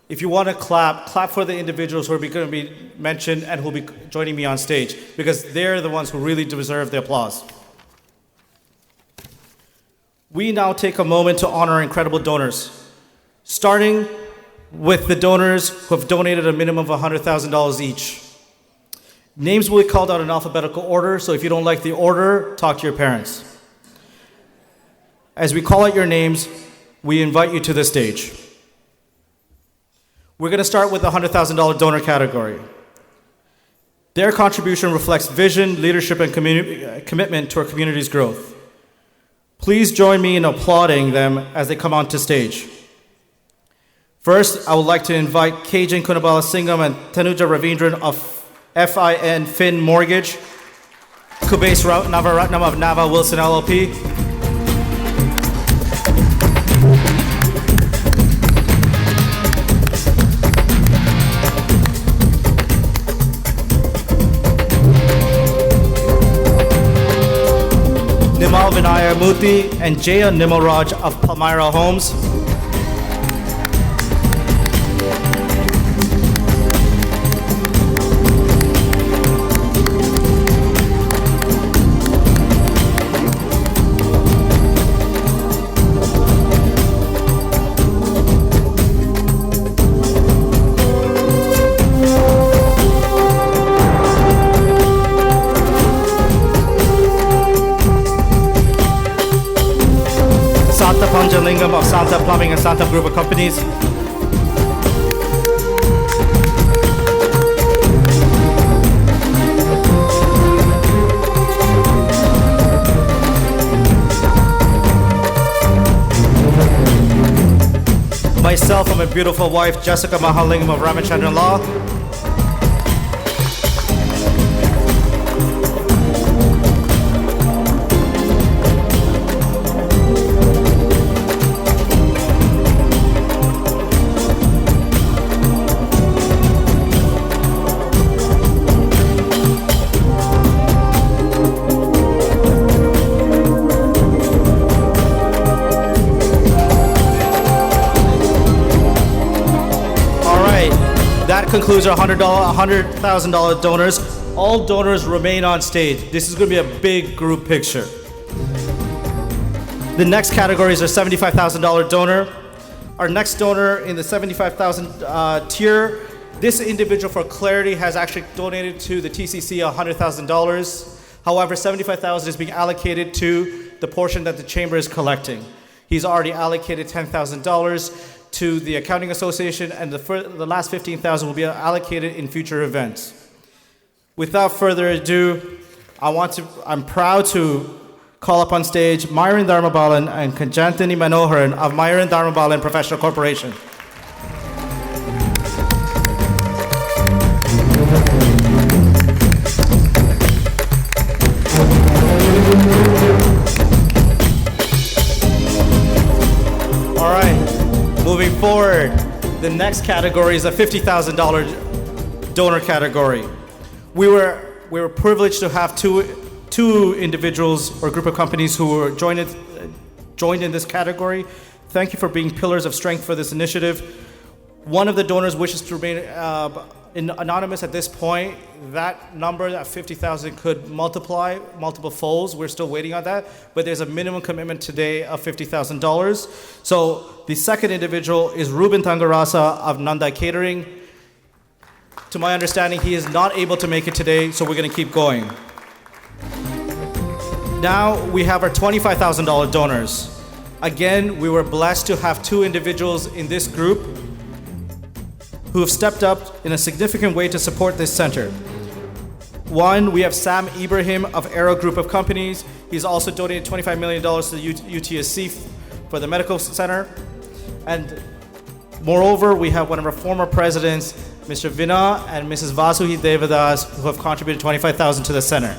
Speaker 3: If you want to clap for the individuals who are going to be mentioned and who will be joining me on stage, because they're the ones who really deserve the applause. We now take a moment to honor our incredible donors, starting with the donors who have donated a minimum of $100,000 each. Names will be called out in alphabetical order, so if you don't like the order, talk to your parents. As we call out your names, we invite you to the stage. We're going to start with the $100,000 donor category. Their contribution reflects vision, leadership, and commitment to our community's growth. Please join me in applauding them as they come onto stage. First, I would like to invite Kajan Kunabala Singham and Tanuja Ravindran of FIN Fin Mortgage, Kubase Navaratnam of Nava Wilson LLP, Nimal Vinaya Muthi and Jaya Nimalraj of Palmyra Homes, Panjalingam of Santa Plumbing and Santa Group of Companies, myself and my beautiful wife Jessica Mahalingam of Ramachandran Law, concludes our $100,000 donors. All donors remain on stage. This is going to be a big group picture. The next category is our $75,000 donor. Our next donor in the $75,000 tier, this individual for clarity has actually donated to the TCC $100,000. However, $75,000 is being allocated to the portion that the chamber is collecting. He's already allocated $10,000 to the Accounting Association, and the last $15,000 will be allocated in future events. Without further ado, I'm proud to call up on stage Myron Dharmabalan and Kanjantini Manoharan of Myron Dharmabalan Professional Corporation. All right. Moving forward, the next category is a $50,000 donor category. We were privileged to have two individuals or group of companies who were joined in this category. Thank you for being pillars of strength for this initiative. One of the donors wishes to remain anonymous at this point. That number, that 50,000, could multiply multiple folds. We're still waiting on that, but there's a minimum commitment today of $50,000. So the second individual is Ruben Tangarasa of Nanda Catering. To my understanding, he is not able to make it today, so we're going to keep going. Now we have our $25,000 donors. Again, we were blessed to have two individuals in this group who have stepped up in a significant way to support this center. One, we have Sam Ibrahim of Aero Group of Companies. He's also donated $25 million to the UTSC for the medical center. And moreover, we have one of our former presidents, Mr. Vina and Mrs. Vasuhi Devadas, who have contributed $25,000 to the center.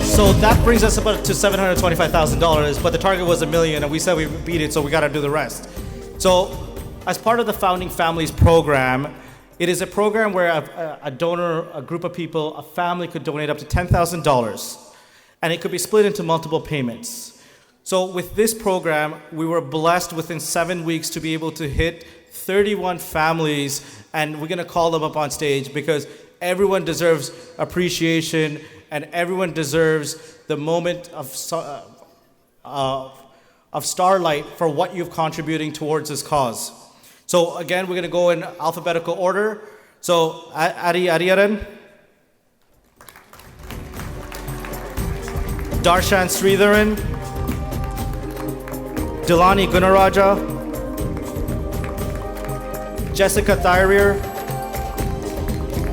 Speaker 3: So that brings us about to $725,000, but the target was $1 million, and we said we would beat it, so we got to do the rest. So, as part of the Founding Families program, it is a program where a donor, a group of people, a family could donate up to $10,000, and it could be split into multiple payments. So with this program, we were blessed within 7 weeks to be able to hit 31 families, and we're going to call them up on stage because everyone deserves appreciation and everyone deserves the moment of starlight for what you've contributing towards this cause. So again, we're going to go in alphabetical order. So Ari Ariaran, Darshan Sridharan, Dilani Gunaraja, Jessica Thyrier,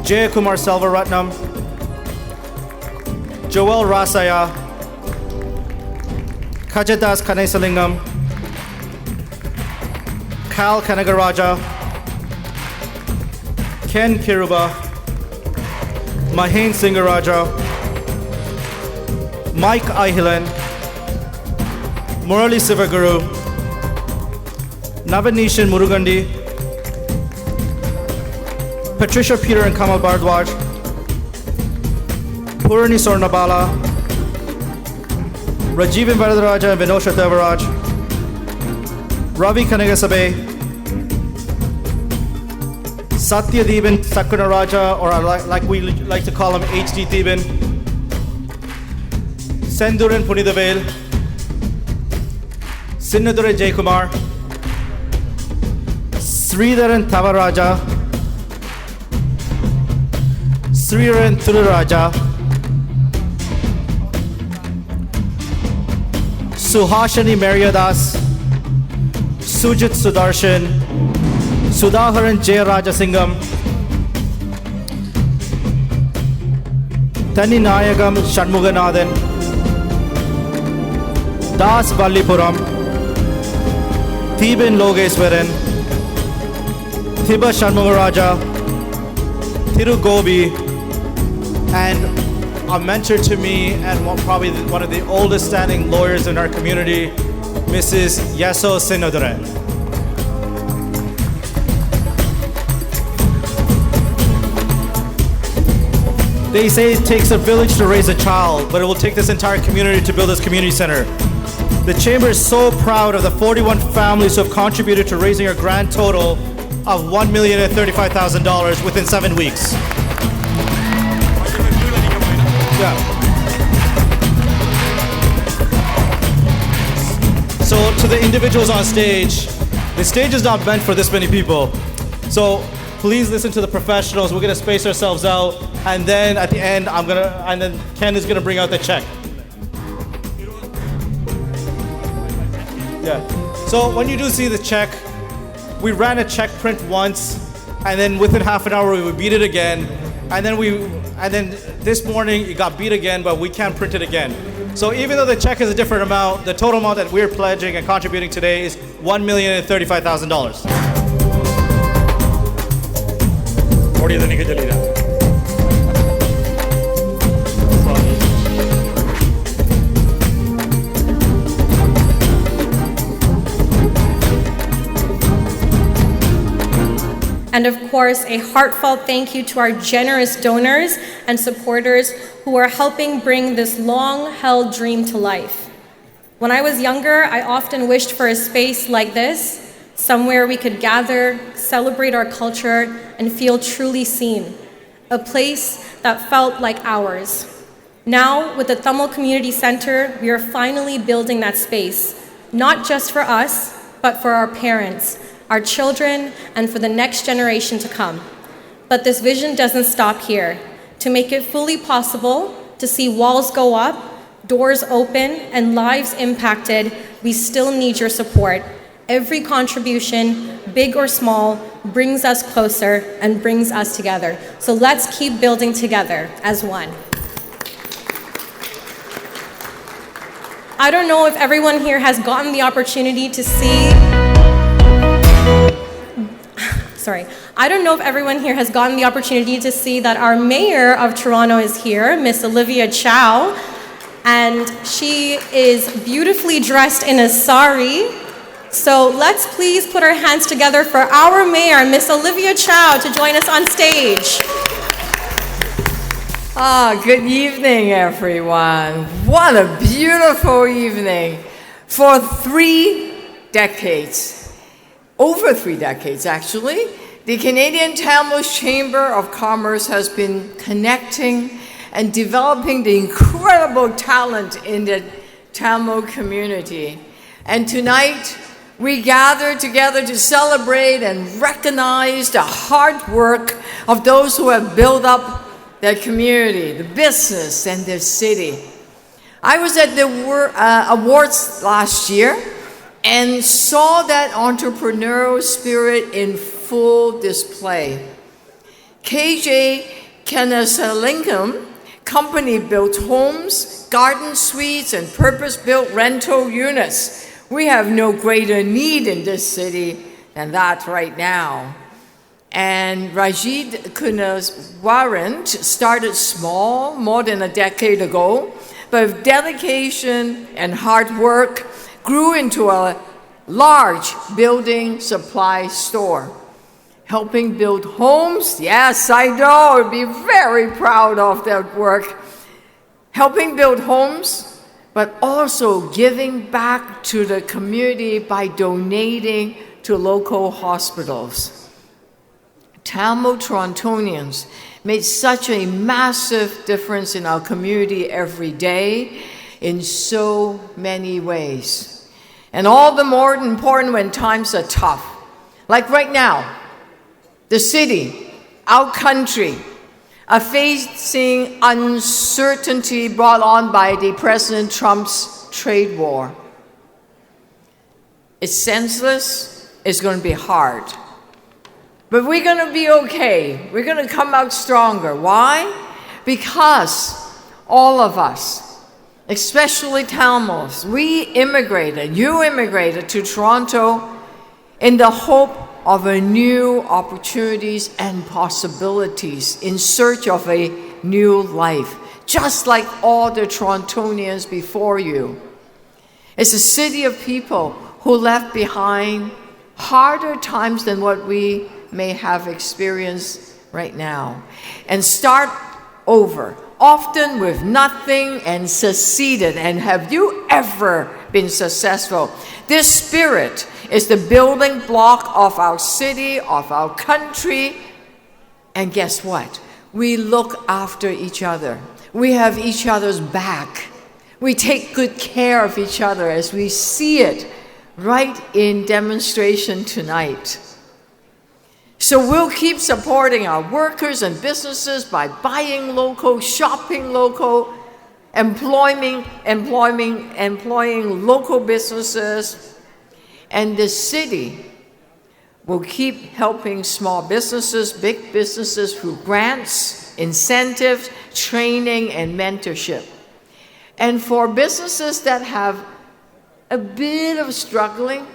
Speaker 3: Jayakumar Selvaratnam, Joel Rasaya, Kajadas Kanesalingam, Kal Kanagaraja, Ken Kiruba, Mahen Singaraja, Mike Ahilan, Murali Sivaguru, Navanishan Murugandi, Patricia Peter and Kamal Bardwaj, Purani Sornabala, Rajivan Varadaraja and Vinosha Devaraj, Ravi Kanagasabe, Satya Deeban Sakunaraja, or like we like to call him HD Deeban, Senduran Punidavel, Sinnadurai Jaykumar, Sridharan Thavaraja, Sriran Thururaja, Suhashani Maryadas, Sujit Sudarshan, Sudhaharan Jayarajasingam, Tani Nayagam Shanmuganathan, Das Vallipuram, Thiban Logeswaran, Thiba Shanmugaraja, Thiru Gobi, and a mentor to me and probably one of the oldest standing lawyers in our community, Mrs. Yaso Sinodore. They say it takes a village to raise a child, but it will take this entire community to build this community center. The Chamber is so proud of the 41 families who have contributed to raising a grand total of $1,035,000 within 7 weeks. Yeah. So to the individuals on stage, the stage is not meant for this many people. So please listen to the professionals. We're gonna space ourselves out, and then at the end, and then Ken is gonna bring out the check. Yeah. So when you do see the check, we ran a check print once, and then within half an hour we would beat it again, and then this morning it got beat again, but we can't print it again. So even though the check is a different amount, the total amount that we're pledging and contributing today is $1,035,000.
Speaker 2: And of course, a heartfelt thank you to our generous donors and supporters who are helping bring this long-held dream to life. When I was younger, I often wished for a space like this, somewhere we could gather, celebrate our culture, and feel truly seen. A place that felt like ours. Now, with the Tamil Community Center, we are finally building that space, not just for us, but for our parents, our children, and for the next generation to come. But this vision doesn't stop here. To make it fully possible to see walls go up, doors open, and lives impacted, we still need your support. Every contribution, big or small, brings us closer and brings us together. So let's keep building together as one. I don't know if everyone here has gotten the opportunity to see I don't know if everyone here has gotten the opportunity to see that our mayor of Toronto is here, Miss Olivia Chow, and she is beautifully dressed in a sari. So let's please put our hands together for our mayor, Miss Olivia Chow, to join us on stage.
Speaker 5: Good evening, everyone. What a beautiful evening. For 3 decades, over 3 decades actually, the Canadian Tamils Chamber of Commerce has been connecting and developing the incredible talent in the Tamil community. And tonight, we gather together to celebrate and recognize the hard work of those who have built up their community, the business, and their city. I was at the awards last year and saw that entrepreneurial spirit in full display. KJ Kennesalingam Company built homes, garden suites, and purpose-built rental units. We have no greater need in this city than that right now. And Rajid Kunaswarant started small, more than a decade ago, but with dedication and hard work, grew into a large building supply store. Helping build homes, yes, I know, I'd be very proud of that work. Helping build homes, but also giving back to the community by donating to local hospitals. Tamil Torontonians made such a massive difference in our community every day in so many ways. And all the more important when times are tough. Like right now, the city, our country, are facing uncertainty brought on by the President Trump's trade war. It's senseless, it's going to be hard. But we're going to be okay. We're going to come out stronger. Why? Because all of us, especially Tamils, we immigrated, you immigrated to Toronto in the hope of a new opportunities and possibilities in search of a new life, just like all the Torontonians before you. It's a city of people who left behind harder times than what we may have experienced right now, and start over, often with nothing, and succeeded. And have you ever been successful? This spirit is the building block of our city, of our country. And guess what? We look after each other. We have each other's back. We take good care of each other, as we see it right in demonstration tonight. So we'll keep supporting our workers and businesses by buying local, shopping local, employing local businesses. And the city will keep helping small businesses, big businesses through grants, incentives, training, and mentorship. And for businesses that have a bit of struggling,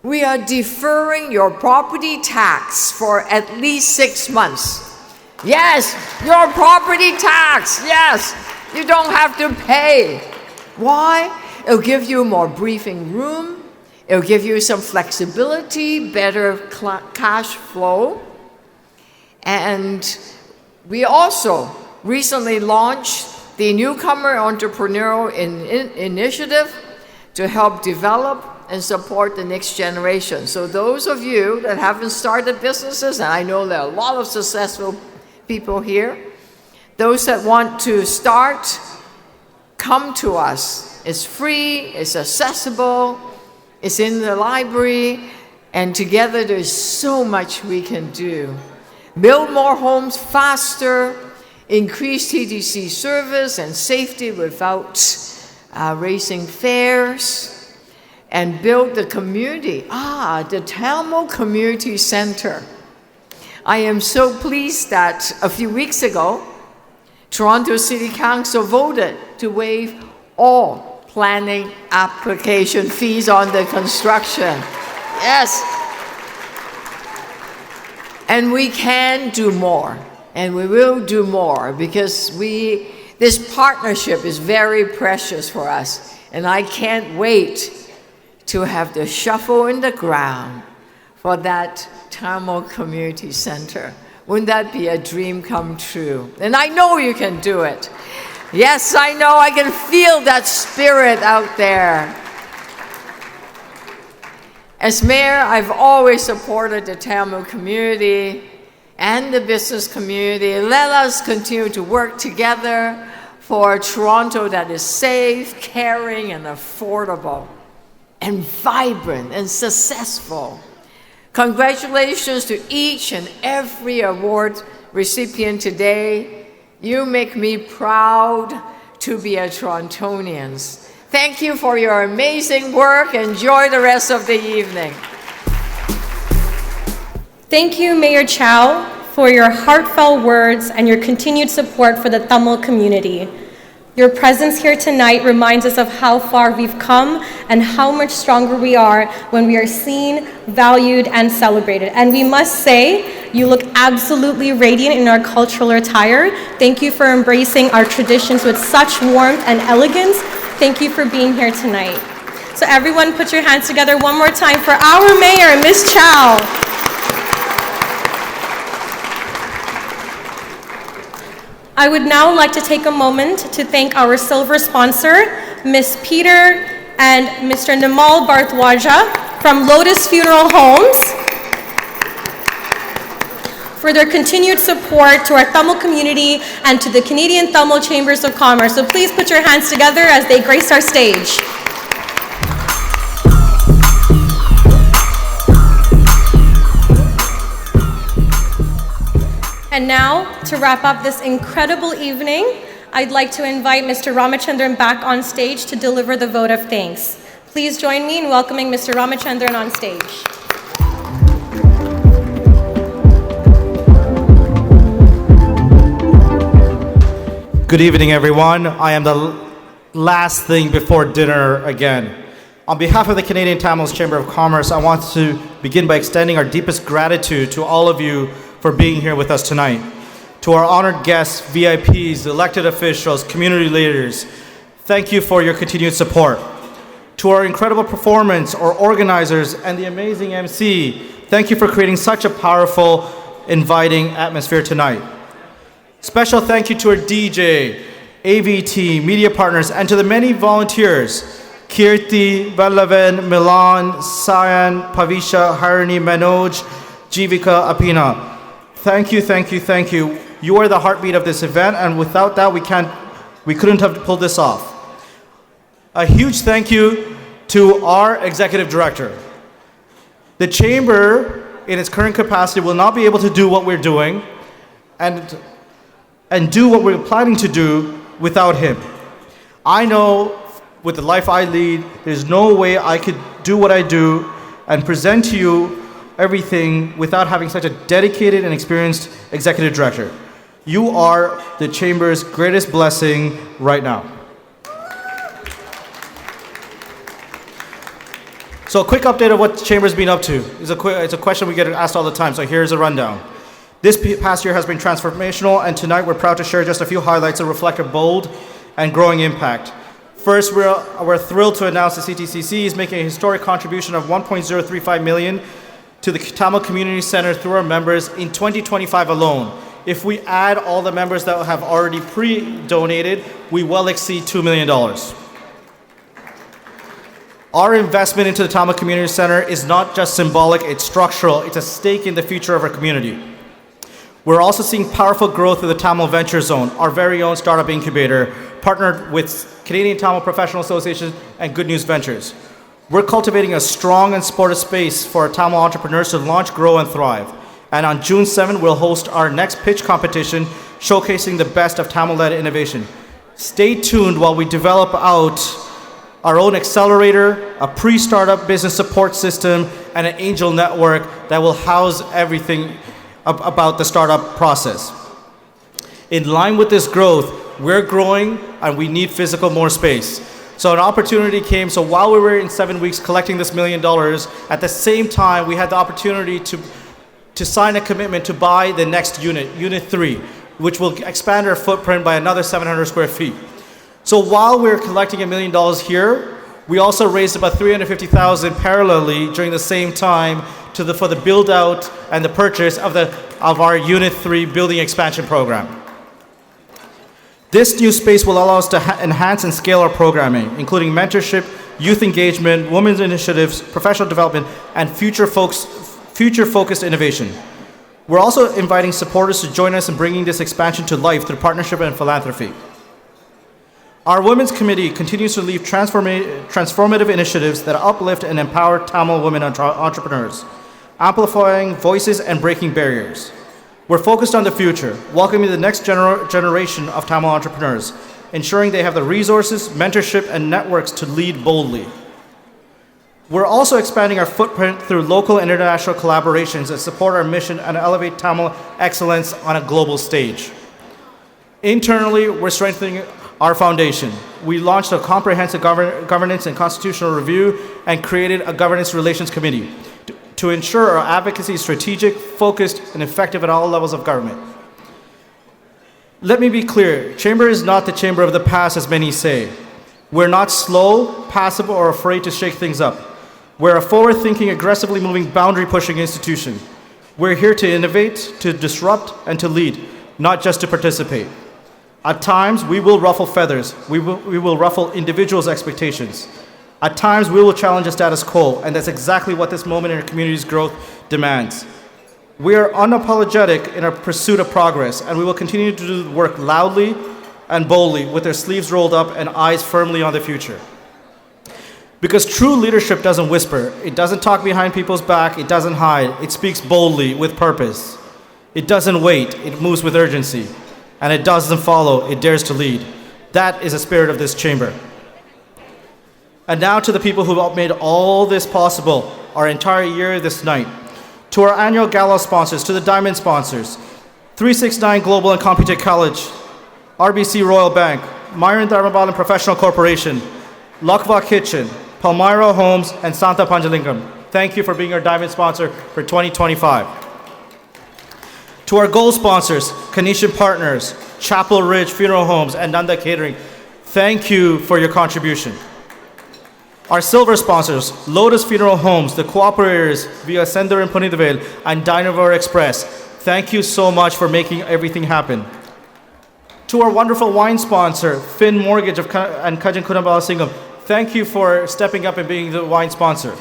Speaker 5: we are deferring your property tax for at least 6 months. Yes, your property tax, yes, you don't have to pay. Why? It'll give you more breathing room. It'll give you some flexibility, better cash flow. And we also recently launched the Newcomer Entrepreneurial Initiative to help develop and support the next generation. So those of you that haven't started businesses, and I know there are a lot of successful people here, those that want to start, come to us. It's free, it's accessible, it's in the library, and together there's so much we can do. Build more homes faster, increase TTC service and safety without raising fares, and build the community. The Tamil Community Center. I am so pleased that a few weeks ago, Toronto City Council voted to waive all planning application fees on the construction. Yes. And we can do more, and we will do more, because this partnership is very precious for us. And I can't wait to have the shovel in the ground for that Tamil Community Center. Wouldn't that be a dream come true? And I know you can do it. Yes, I know, I can feel that spirit out there. As mayor, I've always supported the Tamil community and the business community. Let us continue to work together for a Toronto that is safe, caring, and affordable, and vibrant and successful. Congratulations to each and every award recipient today. You make me proud to be a Torontonian. Thank you for your amazing work. Enjoy the rest of the evening.
Speaker 2: Thank you, Mayor Chow, for your heartfelt words and your continued support for the Tamil community. Your presence here tonight reminds us of how far we've come and how much stronger we are when we are seen, valued, and celebrated. And we must say, you look absolutely radiant in our cultural attire. Thank you for embracing our traditions with such warmth and elegance. Thank you for being here tonight. So everyone put your hands together one more time for our mayor, Ms. Chow. I would now like to take a moment to thank our silver sponsor, Ms. Peter and Mr. Nimal Bhartwaja from Lotus Funeral Homes, for their continued support to our Tamil community and to the Canadian Tamil Chambers of Commerce. So please put your hands together as they grace our stage. And now, to wrap up this incredible evening, I'd like to invite Mr. Ramachandran back on stage to deliver the vote of thanks. Please join me in welcoming Mr. Ramachandran on stage.
Speaker 3: Good evening, everyone. I am the last thing before dinner again. On behalf of the Canadian Tamils Chamber of Commerce, I want to begin by extending our deepest gratitude to all of you for being here with us tonight. To our honored guests, VIPs, elected officials, community leaders, thank you for your continued support. To our incredible performance, our organizers, and the amazing MC, thank you for creating such a powerful, inviting atmosphere tonight. Special thank you to our DJ, AVT, media partners, and to the many volunteers, Kirti, Vallavan, Milan, Sayan, Pavisha, Harini, Manoj, Jivika, Apina. Thank you, thank you, thank you. You are the heartbeat of this event, and without that, we couldn't have pulled this off. A huge thank you to our executive director. The chamber, in its current capacity, will not be able to do what we're doing and do what we're planning to do without him. I know with the life I lead, there's no way I could do what I do and present to you everything without having such a dedicated and experienced executive director. You are the chamber's greatest blessing right now. So a quick update of what the chamber's been up to. It's a question we get asked all the time, so here's a rundown. This past year has been transformational, and tonight we're proud to share just a few highlights that reflect a bold and growing impact. First, we're thrilled to announce the CTCC is making a historic contribution of $1.035 million to the Tamil Community Center through our members in 2025 alone. If we add all the members that have already pre-donated, we well exceed $2 million. Our investment into the Tamil Community Center is not just symbolic, it's structural. It's a stake in the future of our community. We're also seeing powerful growth of the Tamil Venture Zone, our very own startup incubator, partnered with Canadian Tamil Professional Association and Good News Ventures. We're cultivating a strong and supportive space for our Tamil entrepreneurs to launch, grow, and thrive. And on June 7th, we'll host our next pitch competition showcasing the best of Tamil-led innovation. Stay tuned while we develop out our own accelerator, a pre-startup business support system, and an angel network that will house everything about the startup process. In line with this growth, we're growing and we need physical more space. So an opportunity came, so while we were in 7 weeks collecting this $1 million, at the same time we had the opportunity to to sign a commitment to buy the next unit, Unit 3, which will expand our footprint by another 700 square feet. So while we're collecting $1 million here, we also raised about $350,000 parallelly during the same time for the build out and the purchase of our Unit 3 building expansion program. This new space will allow us to enhance and scale our programming, including mentorship, youth engagement, women's initiatives, professional development, and future-focused innovation. We're also inviting supporters to join us in bringing this expansion to life through partnership and philanthropy. Our Women's Committee continues to lead transformative initiatives that uplift and empower Tamil women entrepreneurs, amplifying voices and breaking barriers. We're focused on the future, welcoming the next generation of Tamil entrepreneurs, ensuring they have the resources, mentorship, and networks to lead boldly. We're also expanding our footprint through local and international collaborations that support our mission and elevate Tamil excellence on a global stage. Internally, we're strengthening our foundation. We launched a comprehensive governance and constitutional review and created a governance relations committee to ensure our advocacy is strategic, focused, and effective at all levels of government. Let me be clear, Chamber is not the chamber of the past, as many say. We're not slow, passive, or afraid to shake things up. We're a forward-thinking, aggressively moving, boundary-pushing institution. We're here to innovate, to disrupt, and to lead, not just to participate. At times, we will ruffle feathers. We will ruffle individuals' expectations. At times, we will challenge the status quo, and that's exactly what this moment in our community's growth demands. We are unapologetic in our pursuit of progress, and we will continue to do the work loudly and boldly with our sleeves rolled up and eyes firmly on the future. Because true leadership doesn't whisper. It doesn't talk behind people's back. It doesn't hide. It speaks boldly with purpose. It doesn't wait. It moves with urgency. And it doesn't follow, it dares to lead. That is the spirit of this chamber. And now to the people who have made all this possible, our entire year this night. To our annual gala sponsors, to the diamond sponsors, 369 Global and Computech College, RBC Royal Bank, Myron Dharmabalan Professional Corporation, Lakva Kitchen, Palmyra Homes, and Santa Panjalingam. Thank you for being our diamond sponsor for 2025. To our gold sponsors, Canisian Partners, Chapel Ridge Funeral Homes, and Nanda Catering, thank you for your contribution. Our silver sponsors, Lotus Funeral Homes, the cooperators via Sender and Punidavel, and Dynavore Express, thank you so much for making everything happen. To our wonderful wine sponsor, Finn Mortgage and Kajan Kunambala Singham, thank you for stepping up and being the wine sponsor.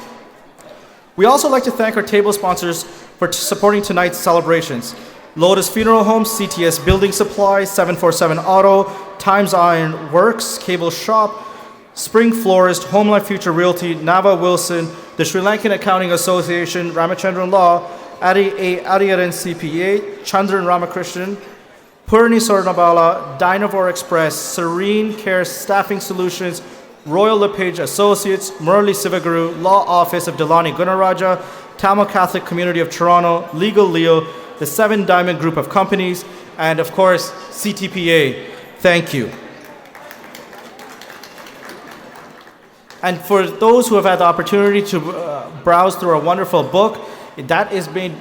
Speaker 3: We also like to thank our table sponsors for supporting tonight's celebrations. Lotus Funeral Homes, CTS Building Supplies, 747 Auto, Times Iron Works, Cable Shop, Spring Florist, Home Life Future Realty, Nava Wilson, the Sri Lankan Accounting Association, Ramachandran Law, Adi Adiyaran CPA, Chandran Ramakrishnan, Purni Sornabala, Dynavore Express, Serene Care Staffing Solutions, Royal LePage Associates, Murli Sivaguru, Law Office of Delani Gunaraja, Tamil Catholic Community of Toronto, Legal Leo, the Seven Diamond Group of Companies, and of course, CTPA. Thank you. And for those who have had the opportunity to browse through our wonderful book, that is made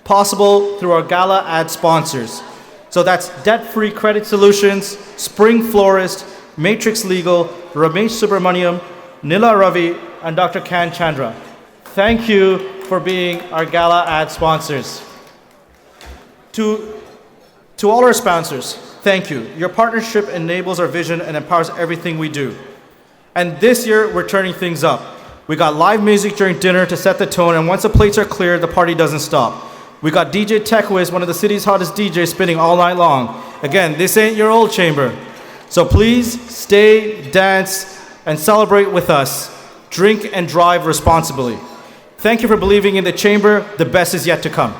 Speaker 3: possible through our gala ad sponsors. So that's Debt Free Credit Solutions, Spring Florist, Matrix Legal, Ramesh Subramaniam, Nila Ravi, and Dr. Kan Chandra. Thank you for being our gala ad sponsors. To all our sponsors, thank you. Your partnership enables our vision and empowers everything we do. And this year, we're turning things up. We got live music during dinner to set the tone, and once the plates are clear, the party doesn't stop. We got DJ TechWiz, one of the city's hottest DJs, spinning all night long. Again, this ain't your old chamber. So please stay, dance, and celebrate with us. Drink and drive responsibly. Thank you for believing in the chamber. The best is yet to come.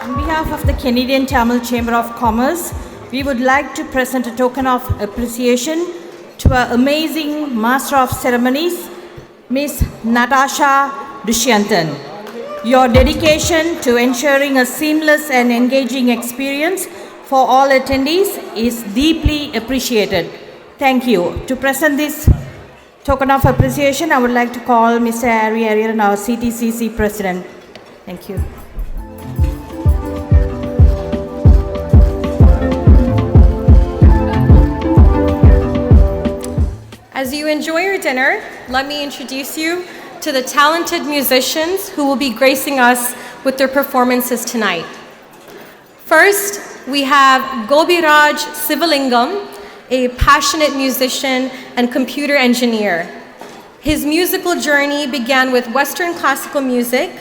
Speaker 4: On behalf of the Canadian Tamil Chamber of Commerce, we would like to present a token of appreciation to our amazing Master of Ceremonies, Ms. Natasha Dusyantan. Your dedication to ensuring a seamless and engaging experience for all attendees is deeply appreciated. Thank you. To present this token of appreciation, I would like to call Mr. Ari Ariaran, our CTCC President. Thank you.
Speaker 2: you enjoy your dinner, let me introduce you to the talented musicians who will be gracing us with their performances tonight. First, we have Gobiraj Sivalingam, a passionate musician and computer engineer. His musical journey began with Western classical music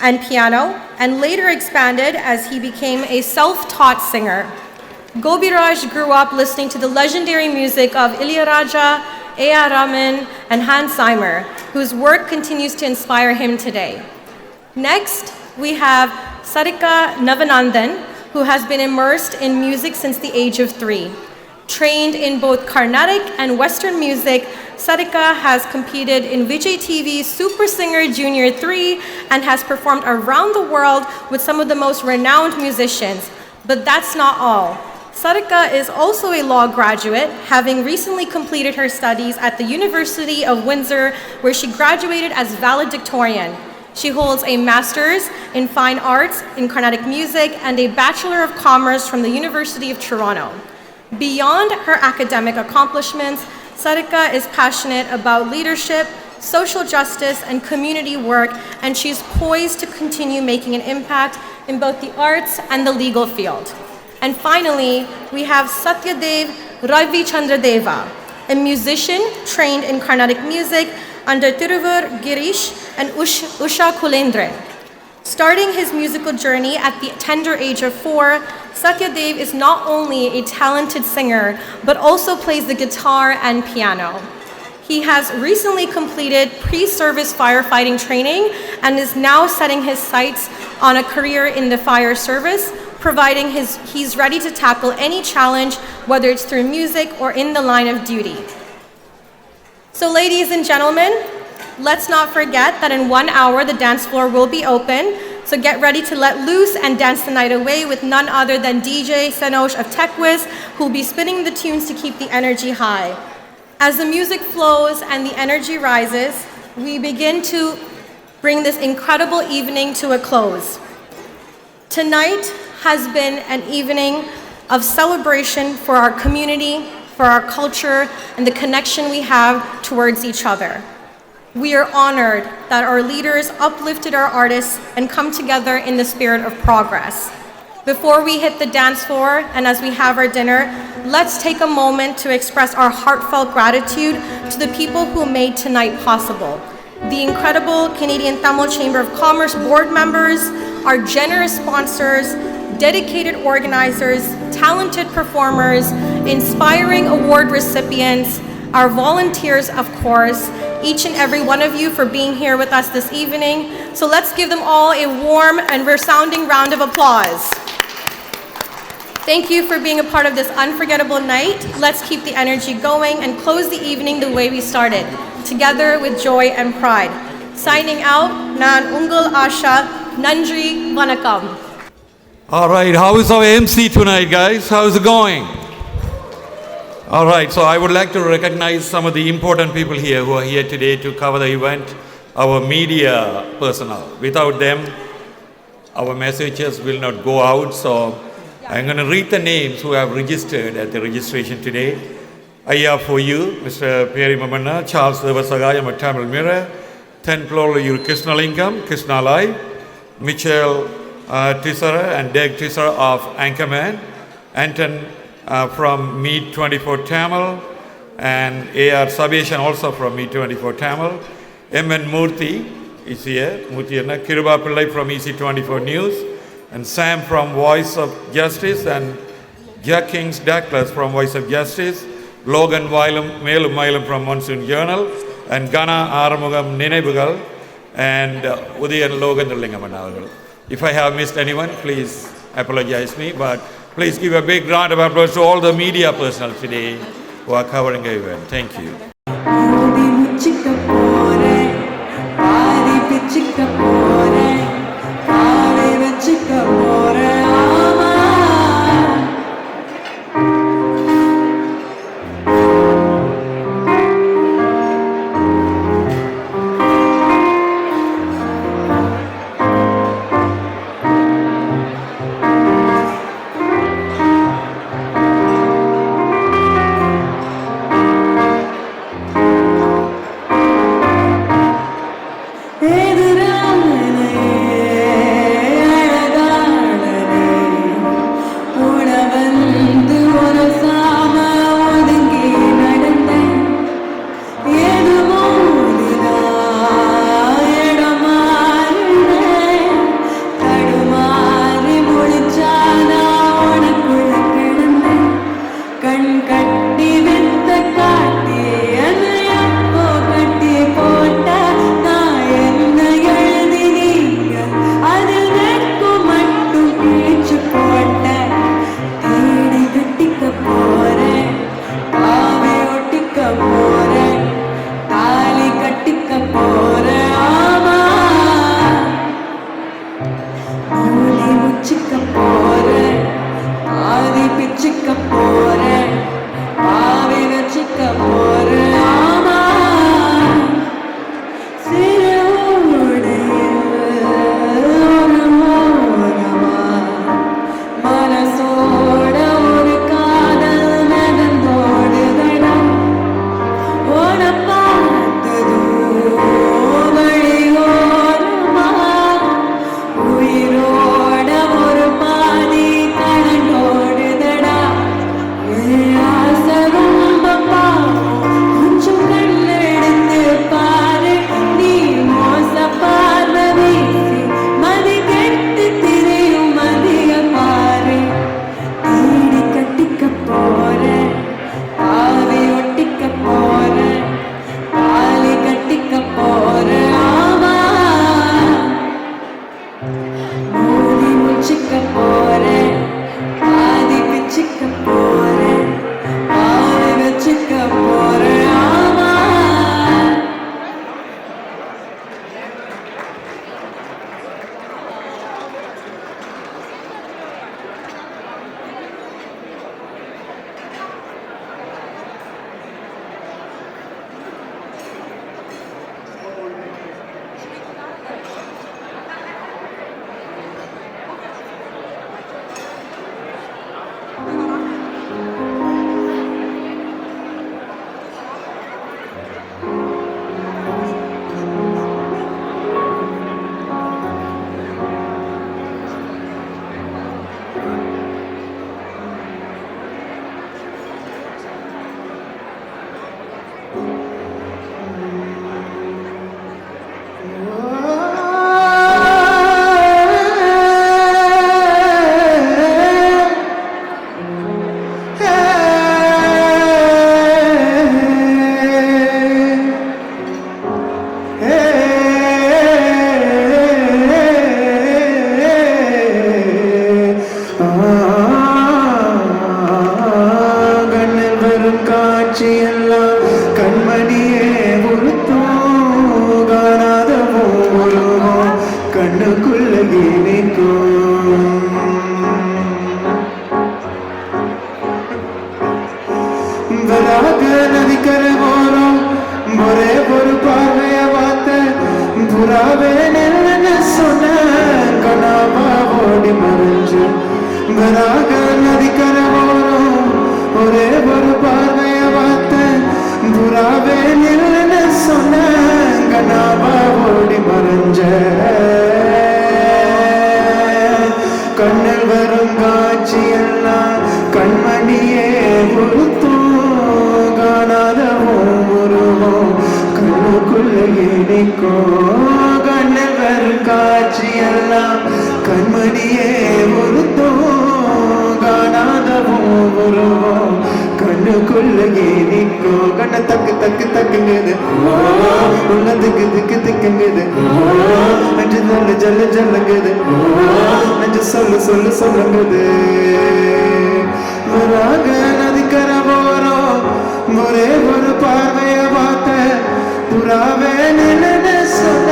Speaker 2: and piano, and later expanded as he became a self-taught singer. Gobiraj grew up listening to the legendary music of Ilayaraja, A.R. Rahman, and Hans Zimmer, whose work continues to inspire him today. Next, we have Sarika Navanandan, who has been immersed in music since the age of 3. Trained in both Carnatic and Western music, Sarika has competed in Vijay TV's Super Singer Junior 3 and has performed around the world with some of the most renowned musicians. But that's not all. Sarika is also a law graduate, having recently completed her studies at the University of Windsor, where she graduated as valedictorian. She holds a master's in fine arts in Carnatic music and a Bachelor of Commerce from the University of Toronto. Beyond her academic accomplishments, Sarika is passionate about leadership, social justice, and community work, and she's poised to continue making an impact in both the arts and the legal field. And finally, we have Satyadev Ravichandradeva, a musician trained in Carnatic music under Tiruvur Girish and Usha Kulendran. Starting his musical journey at the tender age of 4, Satyadev is not only a talented singer, but also plays the guitar and piano. He has recently completed pre-service firefighting training and is now setting his sights on a career in the fire service, providing he's ready to tackle any challenge, whether it's through music or in the line of duty. So ladies and gentlemen, let's not forget that in 1 hour the dance floor will be open, so get ready to let loose and dance the night away with none other than DJ Senosh of TechWiz, who will be spinning the tunes to keep the energy high. As the music flows and the energy rises, we begin to bring this incredible evening to a close. Tonight has been an evening of celebration for our community, for our culture, and the connection we have towards each other. We are honored that our leaders uplifted our artists and come together in the spirit of progress. Before we hit the dance floor and as we have our dinner, let's take a moment to express our heartfelt gratitude to the people who made tonight possible. The incredible Canadian Tamil Chamber of Commerce board members, our generous sponsors, dedicated organizers, talented performers, inspiring award recipients, our volunteers, of course, each and every one of you for being here with us this evening. So let's give them all a warm and resounding round of applause. Thank you for being a part of this unforgettable night. Let's keep the energy going and close the evening the way we started, together with joy and pride. Signing out, Nan Ungal Asha, Nandri Vanakkam.
Speaker 6: All right, how is our MC tonight, guys? How's it going? All right, so I would like to recognize some of the important people here who are here today to cover the event, our media personnel. Without them, our messages will not go out, so I'm going to read the names who have registered at the registration today. Ayya for you, Mr. Peri Mamana, Charles Devasagayam at Tamil Mirror, Tenplolu Krishnalingam, Krishnalai, Mitchell Tisara and Deg Tisara of Anchorman, Anton from Meet 24 Tamil, and A.R. Sabeshan also from Meet 24 Tamil, M.N. Murthy is here, Kiruba Pillai from EC24 News, and Sam from Voice of Justice, and Jack Kings Douglas from Voice of Justice, Logan Melum Mailam from Monsoon Journal, and Gana Aramugam Ninebugal, and Udayan Logan Lingamanagal. If I have missed anyone, please apologize me, but please give a big round of applause to all the media personnel today who are covering the event. Thank you.
Speaker 12: நதிக்கரை ஓரம் ஒரே ஒரு பார்வைய பார்த்த புறாவே நின்னு சொன்ன கனாவா ஓடி மறைஞ்சு வராக நதிக்கரை ஓரம் ஒரே ஒரு பார்வைய பார்த்த புறாவே நின்னு சொன்ன கனாவா ஓடி மறைஞ்ச கண்ணில் வரும் காட்சியெல்லாம் கண்மணியே பொருத்தம் காணாத உருவம் கண்ணுக்குள்ளே நிற்கும் கண்ணில் வரும் காட்சியெல்லாம் கண்மணியே பொருத்தம் காணாத உருவம் கண்ணுக்குள்ளே நிற்கும் கண்ணை தக்கு தக்கு தக்குங்குது உள்ள திக்கு திக்கு திக்குங்குது நெஞ்சு ஜல்லு ஜல்லு ஜல்லுங்குது நெஞ்சு சொல்லு சொல்லு சொல்லுங்குது வராக நதிக்கரை ஓரம் ஒரே ஒரு பார்வைய பார்த்த புறாவே நின்னு சொன்ன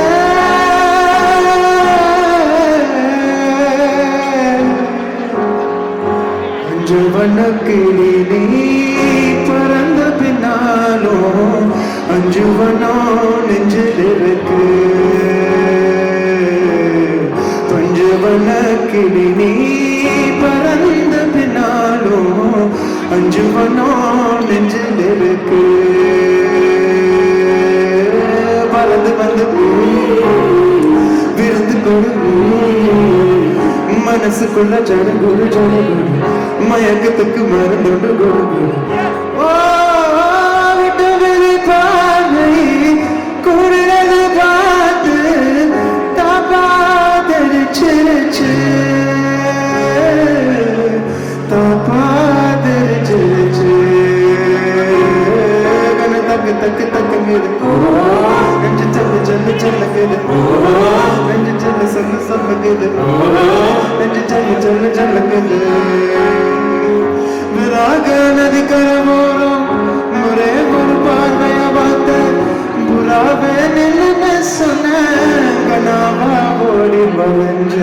Speaker 12: அஞ்சு வண்ணக்கிளி நீ பறந்த பின்னாலும் அஞ்சு வண்ணம் நெஞ்சில் இருக்கு பஞ்சு வண்ணக்கிளி நீ பறந்த பின்னாலும் அஞ்சு வண்ணம் நெஞ்சில் இருக்கு பறந்து வந்து விருந்து கொடு மனசுக்குள்ள ஜனகுரு ஜனகுரு மயக்கத்துக்கு மருந்தோடு கொடு ஓ விட்டு வெளி பார்வை குரலது பார்த்து தாப்பா தெரிச்சிருச்சு தாப்பா தெரிச்சிருச்சு கண்ண தக்கு தக்கு தக்குங்குது நெஞ்சு செல்லு செல்லு செல்லுங்குது நெஞ்சு செல்லு சொல்லு சொல்லுங்குது நெஞ்சு செல்லு செல்லு செல்லுங்குது விராக நதிக்கரை ஓரம் ஒரே ஒரு பார்வைய பார்த்த புறாவே நின்னு சொன்ன கனாவா ஓடி மறைஞ்ச